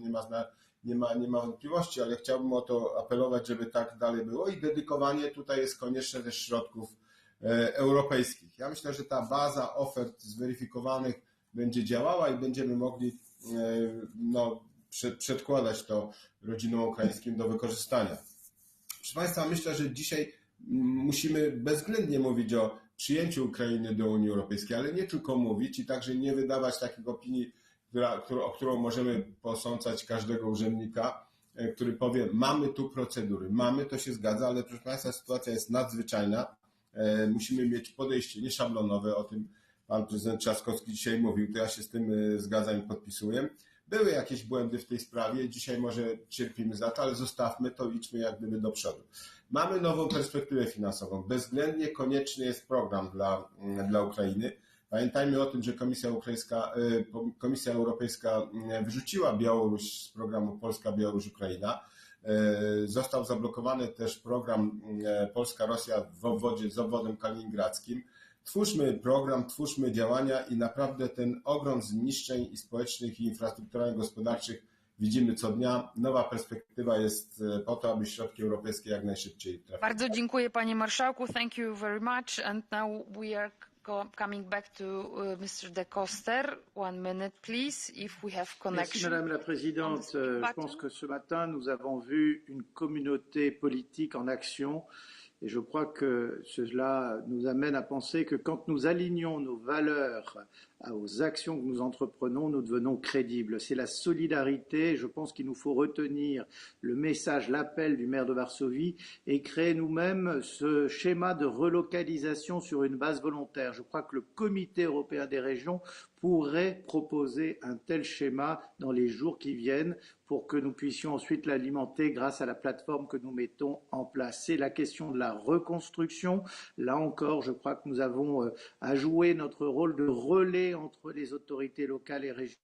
nie ma wątpliwości, ale chciałbym o to apelować, żeby tak dalej było i dedykowanie tutaj jest konieczne też środków europejskich. Ja myślę, że ta baza ofert zweryfikowanych będzie działała i będziemy mogli przedkładać to rodzinom ukraińskim do wykorzystania. Proszę Państwa, myślę, że dzisiaj musimy bezwzględnie mówić o przyjęciu Ukrainy do Unii Europejskiej, ale nie tylko mówić i także nie wydawać takich opinii, o którą możemy posądzać każdego urzędnika, który powie, mamy tu procedury, to się zgadza, ale proszę Państwa, sytuacja jest nadzwyczajna. Musimy mieć podejście nieszablonowe, o tym pan prezydent Trzaskowski dzisiaj mówił, to ja się z tym zgadzam i podpisuję. Były jakieś błędy w tej sprawie, dzisiaj może cierpimy za to, ale zostawmy to, idźmy jak gdyby do przodu. Mamy nową perspektywę finansową, bezwzględnie konieczny jest program dla Ukrainy. Pamiętajmy o tym, że Komisja Europejska wyrzuciła Białoruś z programu Polska, Białoruś, Ukraina. Został zablokowany też program Polska-Rosja z obwodem kaliningradzkim. Twórzmy program, twórzmy działania i naprawdę ten ogrom zniszczeń i społecznych, i infrastrukturalnych, gospodarczych widzimy co dnia. Nowa perspektywa jest po to, aby środki europejskie jak najszybciej trafiły. Bardzo dziękuję Panie Marszałku. Thank you very much. And now we are coming back to Mr. De Coster. 1 minute, please, if we have connection. Merci, Madame la Présidente. Je pense que ce matin, nous avons vu une communauté politique en action. Et je crois que cela nous amène à penser que quand nous alignons nos valeurs aux actions que nous entreprenons, nous devenons crédibles. C'est la solidarité. Je pense qu'il nous faut retenir le message, l'appel du maire de Varsovie et créer nous-mêmes ce schéma de relocalisation sur une base volontaire. Je crois que le Comité européen des régions pourrait proposer un tel schéma dans les jours qui viennent pour que nous puissions ensuite l'alimenter grâce à la plateforme que nous mettons en place. C'est la question de la reconstruction. Là encore, je crois que nous avons à jouer notre rôle de relais entre les autorités locales et régionales.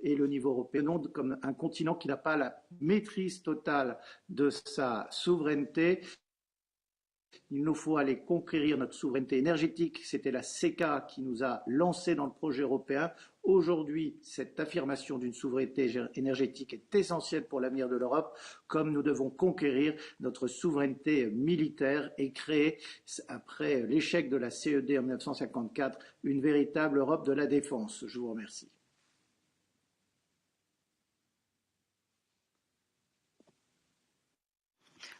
Et le niveau européen comme un continent qui n'a pas la maîtrise totale de sa souveraineté. Il nous faut aller conquérir notre souveraineté énergétique. C'était la CECA qui nous a lancé dans le projet européen. Aujourd'hui, cette affirmation d'une souveraineté énergétique est essentielle pour l'avenir de l'Europe, comme nous devons conquérir notre souveraineté militaire et créer, après l'échec de la CED en 1954, une véritable Europe de la défense. Je vous remercie.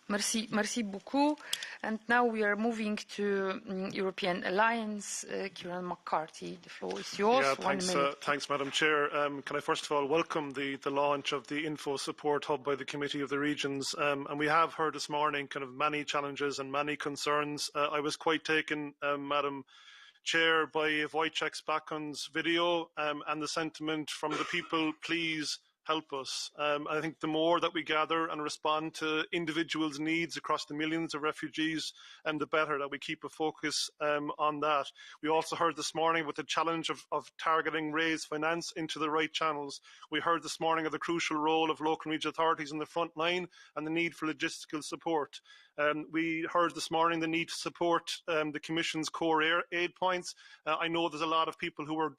Merci beaucoup. And now we are moving to European Alliance. Kieran McCarthy, the floor is yours. Yeah, thanks, Madam Chair. Can I first of all welcome the launch of the Info Support Hub by the Committee of the Regions. And we have heard this morning kind of many challenges and many concerns. I was quite taken, Madam Chair, by Wojciech Spakon's video and the sentiment from the people, please help us. I think the more that we gather and respond to individuals' needs across the millions of refugees, the better that we keep a focus on that. We also heard this morning with the challenge of targeting raised finance into the right channels. We heard this morning of the crucial role of local and regional authorities in the front line and the need for logistical support. We heard this morning the need to support the Commission's core aid points. I know there's a lot of people who are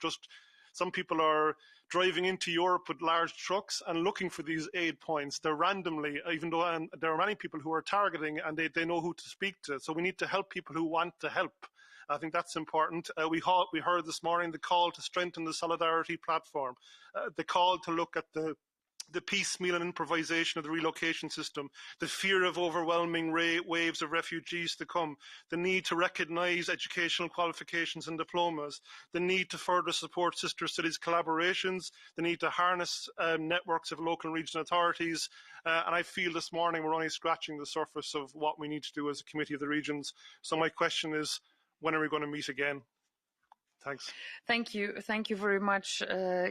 some people are driving into Europe with large trucks and looking for these aid points. They're randomly, even though there are many people who are targeting and they know who to speak to. So we need to help people who want to help. I think that's important. We heard this morning the call to strengthen the solidarity platform, the call to look at the piecemeal and improvisation of the relocation system, the fear of overwhelming waves of refugees to come, the need to recognise educational qualifications and diplomas, the need to further support sister cities collaborations, the need to harness networks of local and regional authorities. And I feel this morning we're only scratching the surface of what we need to do as a Committee of the Regions. So my question is, when are we going to meet again? Thanks. Thank you very much,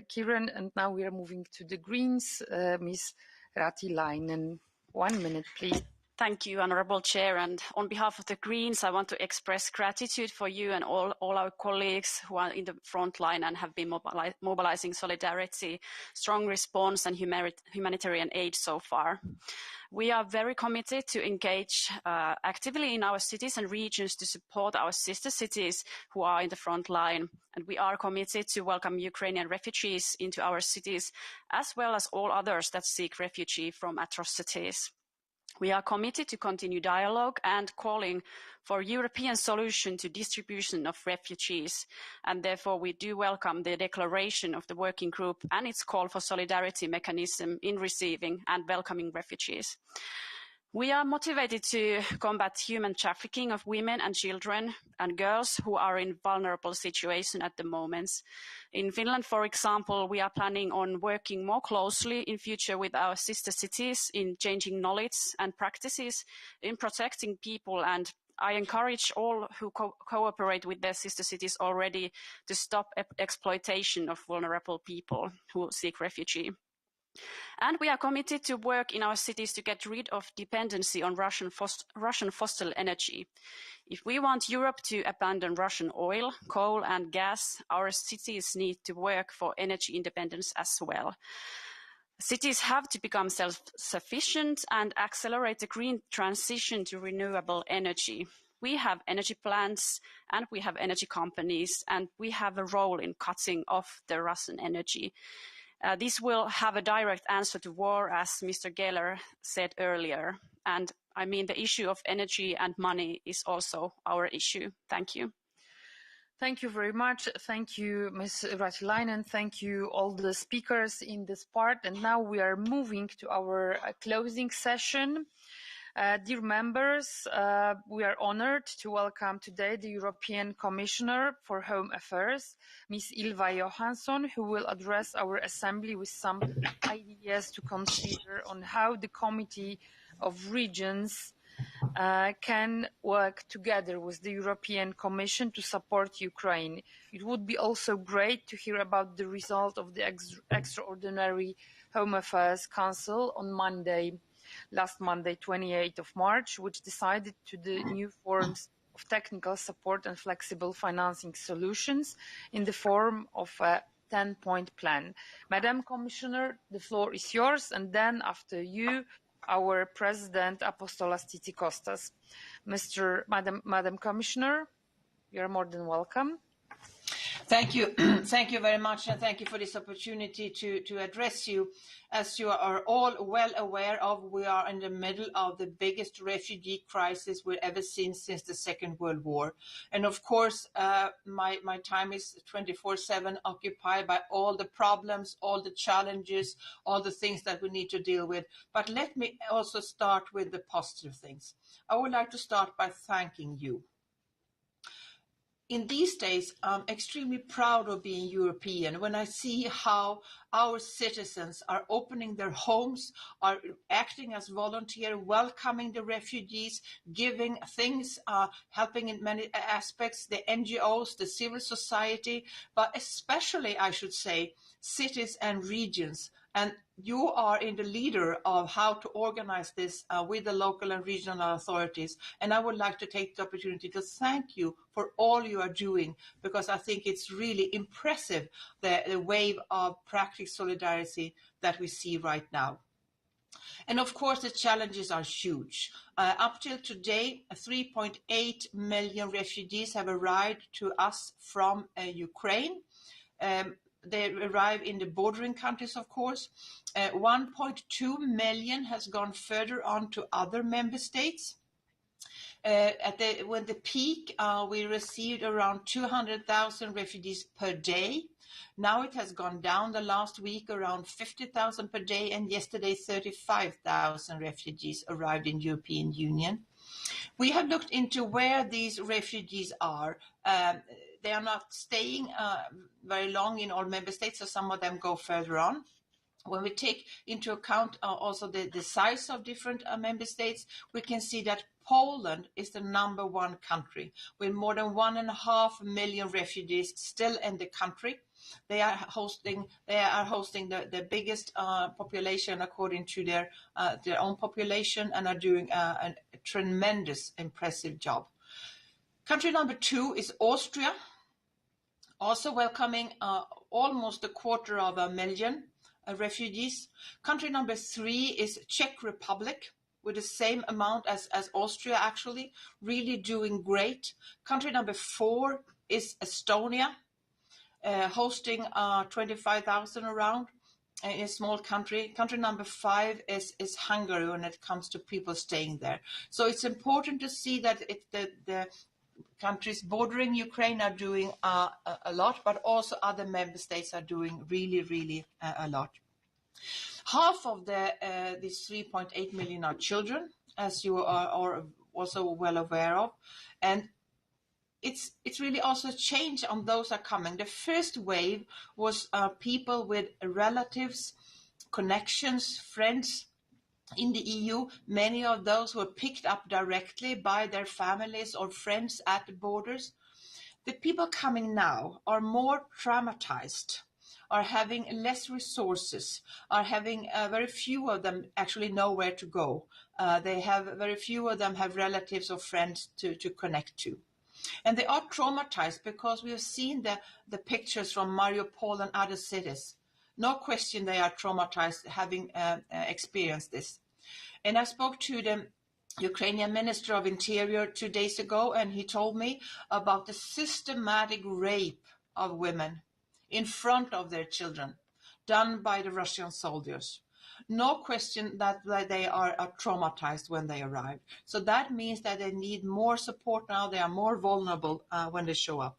Kieran. And now we are moving to the Greens. Ms. Raatilainen, 1 minute, please. Thank you, Honourable Chair. And on behalf of the Greens, I want to express gratitude for you and all our colleagues who are in the front line and have been mobilising solidarity, strong response and humanitarian aid so far. We are very committed to engage actively in our cities and regions to support our sister cities who are in the front line. And we are committed to welcome Ukrainian refugees into our cities, as well as all others that seek refuge from atrocities. We are committed to continue dialogue and calling for a European solution to distribution of refugees. And therefore, we do welcome the declaration of the working group and its call for solidarity mechanism in receiving and welcoming refugees. We are motivated to combat human trafficking of women and children and girls who are in vulnerable situation at the moment. In Finland, for example, we are planning on working more closely in future with our sister cities in changing knowledge and practices in protecting people, and I encourage all who cooperate with their sister cities already to stop exploitation of vulnerable people who seek refuge. And we are committed to work in our cities to get rid of dependency on Russian fossil energy. If we want Europe to abandon Russian oil, coal and gas, our cities need to work for energy independence as well. Cities have to become self-sufficient and accelerate the green transition to renewable energy. We have energy plants and we have energy companies, and we have a role in cutting off the Russian energy. This will have a direct answer to war, as Mr. Geller said earlier. And I mean, the issue of energy and money is also our issue. Thank you. Thank you very much. Thank you, Ms. Raatilainen. Thank you, all the speakers in this part. And now we are moving to our closing session. Dear members, we are honoured to welcome today the European Commissioner for Home Affairs, Ms. Ylva Johansson, who will address our Assembly with some ideas to consider on how the Committee of Regions can work together with the European Commission to support Ukraine. It would be also great to hear about the result of the Extraordinary Home Affairs Council on last Monday, 28th of March, which decided to the new forms of technical support and flexible financing solutions in the form of a 10-point plan. Madam Commissioner, the floor is yours, and then after you, our President, Apostolos Tzitzikostas. Madam Commissioner, you are more than welcome. Thank you. Thank you very much, and thank you for this opportunity to address you. As you are all well aware of, we are in the middle of the biggest refugee crisis we've ever seen since the Second World War. And of course, my time is 24/7 occupied by all the problems, all the challenges, all the things that we need to deal with. But let me also start with the positive things. I would like to start by thanking you. In these days, I'm extremely proud of being European when I see how our citizens are opening their homes, are acting as volunteers, welcoming the refugees, giving things, helping in many aspects, the NGOs, the civil society, but especially, I should say, cities and regions. And you are in the leader of how to organize this with the local and regional authorities. And I would like to take the opportunity to thank you for all you are doing, because I think it's really impressive, the wave of practical solidarity that we see right now. And of course, the challenges are huge. Up till today, 3.8 million refugees have arrived to us from Ukraine. they arrive in the bordering countries, of course. 1.2 million has gone further on to other member states. When the peak, we received around 200,000 refugees per day. Now it has gone down the last week, around 50,000 per day, and yesterday 35,000 refugees arrived in European Union. We have looked into where these refugees are. They are not staying very long in all member states, so some of them go further on. When we take into account also the size of different member states, we can see that Poland is the #1 country with more than 1.5 million refugees still in the country. They are hosting the biggest population according to their own population, and are doing a tremendous, impressive job. Country #2 is Austria, also welcoming almost 250,000 refugees. Country #3 is Czech Republic, with the same amount as Austria, actually, really doing great. Country #4 is Estonia, hosting 25,000 around in a small country. Country #5 is Hungary when it comes to people staying there. So it's important to see that the countries bordering Ukraine are doing a lot, but also other member states are doing really, really a lot. Half of these 3.8 million are children, as you are also well aware of, and it's really also a change on those are coming. The first wave was people with relatives, connections, friends in the EU. Many of those were picked up directly by their families or friends at the borders. The people coming now are more traumatized, are having less resources, are having very few of them actually know where to go. Very few of them have relatives or friends to connect to. And they are traumatized because we have seen the pictures from Mariupol and other cities. No question they are traumatized having experienced this. And I spoke to the Ukrainian Minister of Interior 2 days ago, and he told me about the systematic rape of women in front of their children done by the Russian soldiers. No question that they are traumatized when they arrive. So that means that they need more support now. They are more vulnerable when they show up.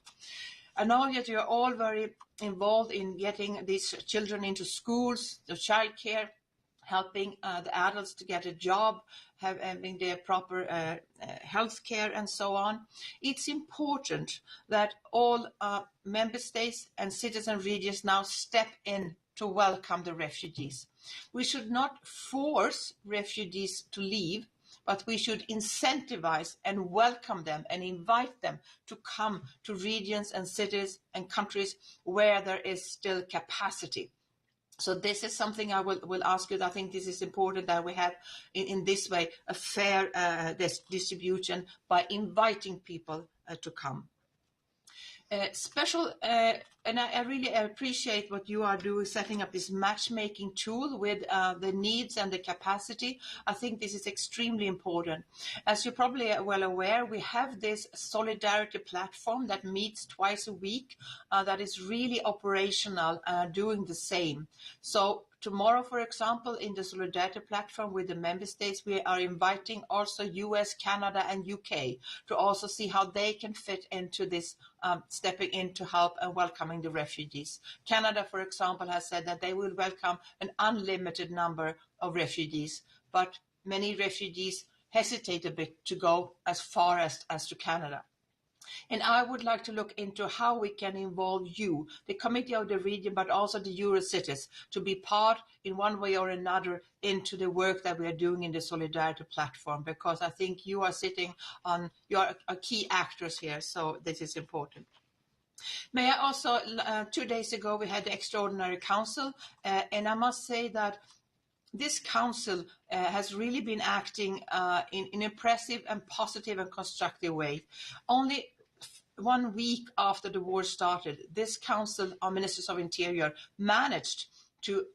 I know that you're all very involved in getting these children into schools, the childcare, helping the adults to get a job, having their proper health care and so on. It's important that all member states and citizen regions now step in to welcome the refugees. We should not force refugees to leave, but we should incentivize and welcome them and invite them to come to regions and cities and countries where there is still capacity. So this is something I will ask you. I think this is important that we have in this way a fair distribution by inviting people to come. And I really appreciate what you are doing, setting up this matchmaking tool with the needs and the capacity. I think this is extremely important. As you're probably well aware, we have this solidarity platform that meets twice a week that is really operational, doing the same. So tomorrow, for example, in the solidarity platform with the member states, we are inviting also US, Canada, and UK to also see how they can fit into this, stepping in to help and welcoming the refugees. Canada, for example, has said that they will welcome an unlimited number of refugees, but many refugees hesitate a bit to go as far as to Canada. And I would like to look into how we can involve you, the Committee of the Region, but also the Eurocities, to be part in one way or another into the work that we are doing in the Solidarity Platform, because I think you are you are key actors here, so this is important. May I also, 2 days ago, we had the Extraordinary Council, and I must say that this council has really been acting in an impressive and positive and constructive way. Only 1 week after the war started, this Council of Ministers of Interior managed to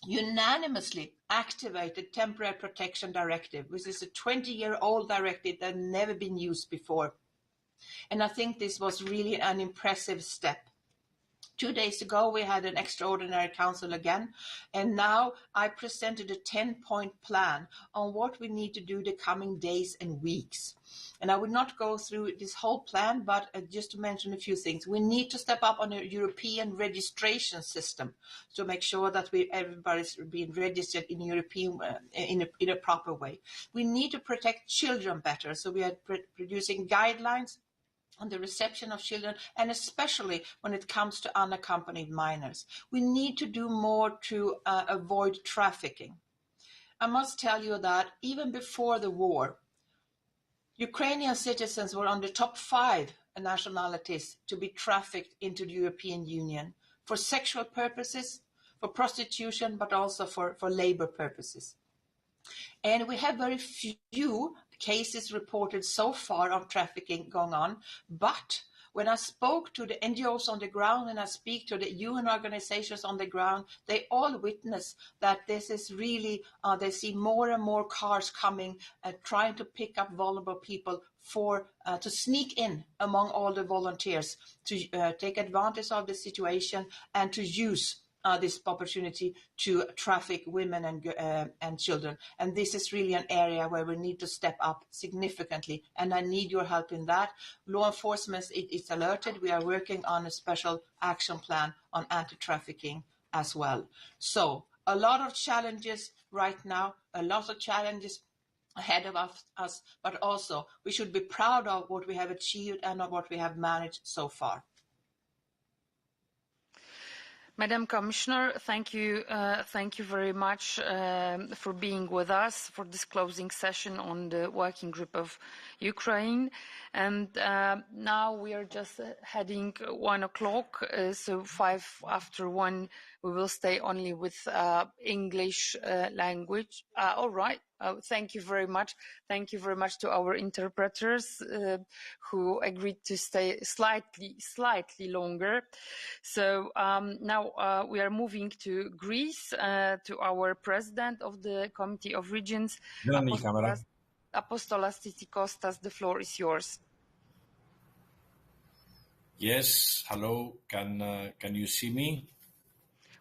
unanimously activate the Temporary Protection Directive, which is a 20-year-old directive that had never been used before. And I think this was really an impressive step. 2 days ago, we had an extraordinary council again, and now I presented a 10-point plan on what we need to do the coming days and weeks. And I would not go through this whole plan, but just to mention a few things. We need to step up on a European registration system to make sure that everybody's being registered in European in a proper way. We need to protect children better, so we are producing guidelines on the reception of children, and especially when it comes to unaccompanied minors. We need to do more to avoid trafficking. I must tell you that even before the war, Ukrainian citizens were on the top 5 nationalities to be trafficked into the European Union for sexual purposes, for prostitution, but also for labor purposes. And we have very few cases reported so far of trafficking going on, but when I spoke to the NGOs on the ground and I speak to the UN organizations on the ground, they all witness that this is really, they see more and more cars coming, trying to pick up vulnerable people to sneak in among all the volunteers, to take advantage of the situation and to use this opportunity to traffic women and children. And this is really an area where we need to step up significantly. And I need your help in that. Law enforcement is alerted. We are working on a special action plan on anti-trafficking as well. So a lot of challenges right now, a lot of challenges ahead of us, but also we should be proud of what we have achieved and of what we have managed so far. Madam Commissioner, thank you very much for being with us for this closing session on the Working Group of Ukraine. And now we are just heading 1 o'clock, so 5 after 1 we will stay only with English language. All right. Thank you very much. Thank you very much to our interpreters who agreed to stay slightly longer. So now we are moving to Greece, to our president of the Committee of Regions, Apostolos Tzitzikostas. The floor is yours. Yes, hello. Can you see me?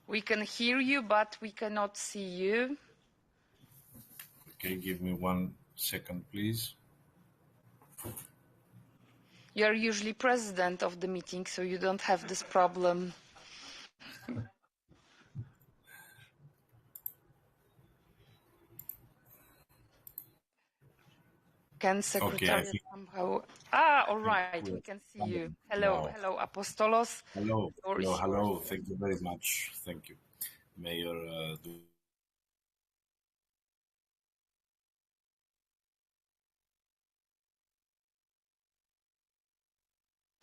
We can hear you, but we cannot see you. Okay, give me 1 second, please. You are usually president of the meeting, so you don't have this problem. Can Secretary somehow... all right, we can see you. Hello, hello, Apostolos. Hello. Thank you very much. Thank you, Mayor.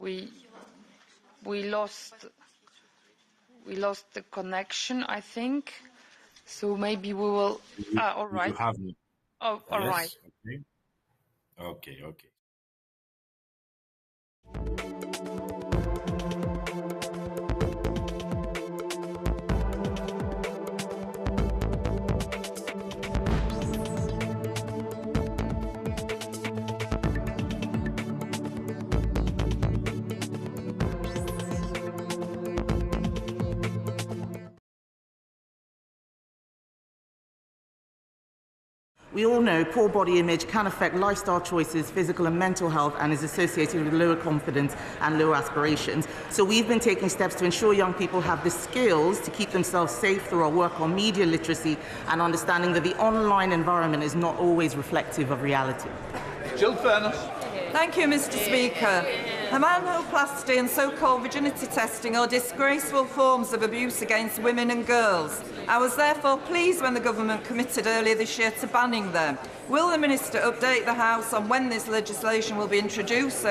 We lost the connection, I think. So maybe we will. All right. You have me. Oh, all yes? right. Okay. We all know poor body image can affect lifestyle choices, physical and mental health, and is associated with lower confidence and lower aspirations. So we've been taking steps to ensure young people have the skills to keep themselves safe through our work on media literacy and understanding that the online environment is not always reflective of reality. Jill Furness. Thank you, Mr. Speaker. Hormonoplasty and so-called virginity testing are disgraceful forms of abuse against women and girls. I was therefore pleased when the government committed earlier this year to banning them. Will the Minister update the House on when this legislation will be introduced so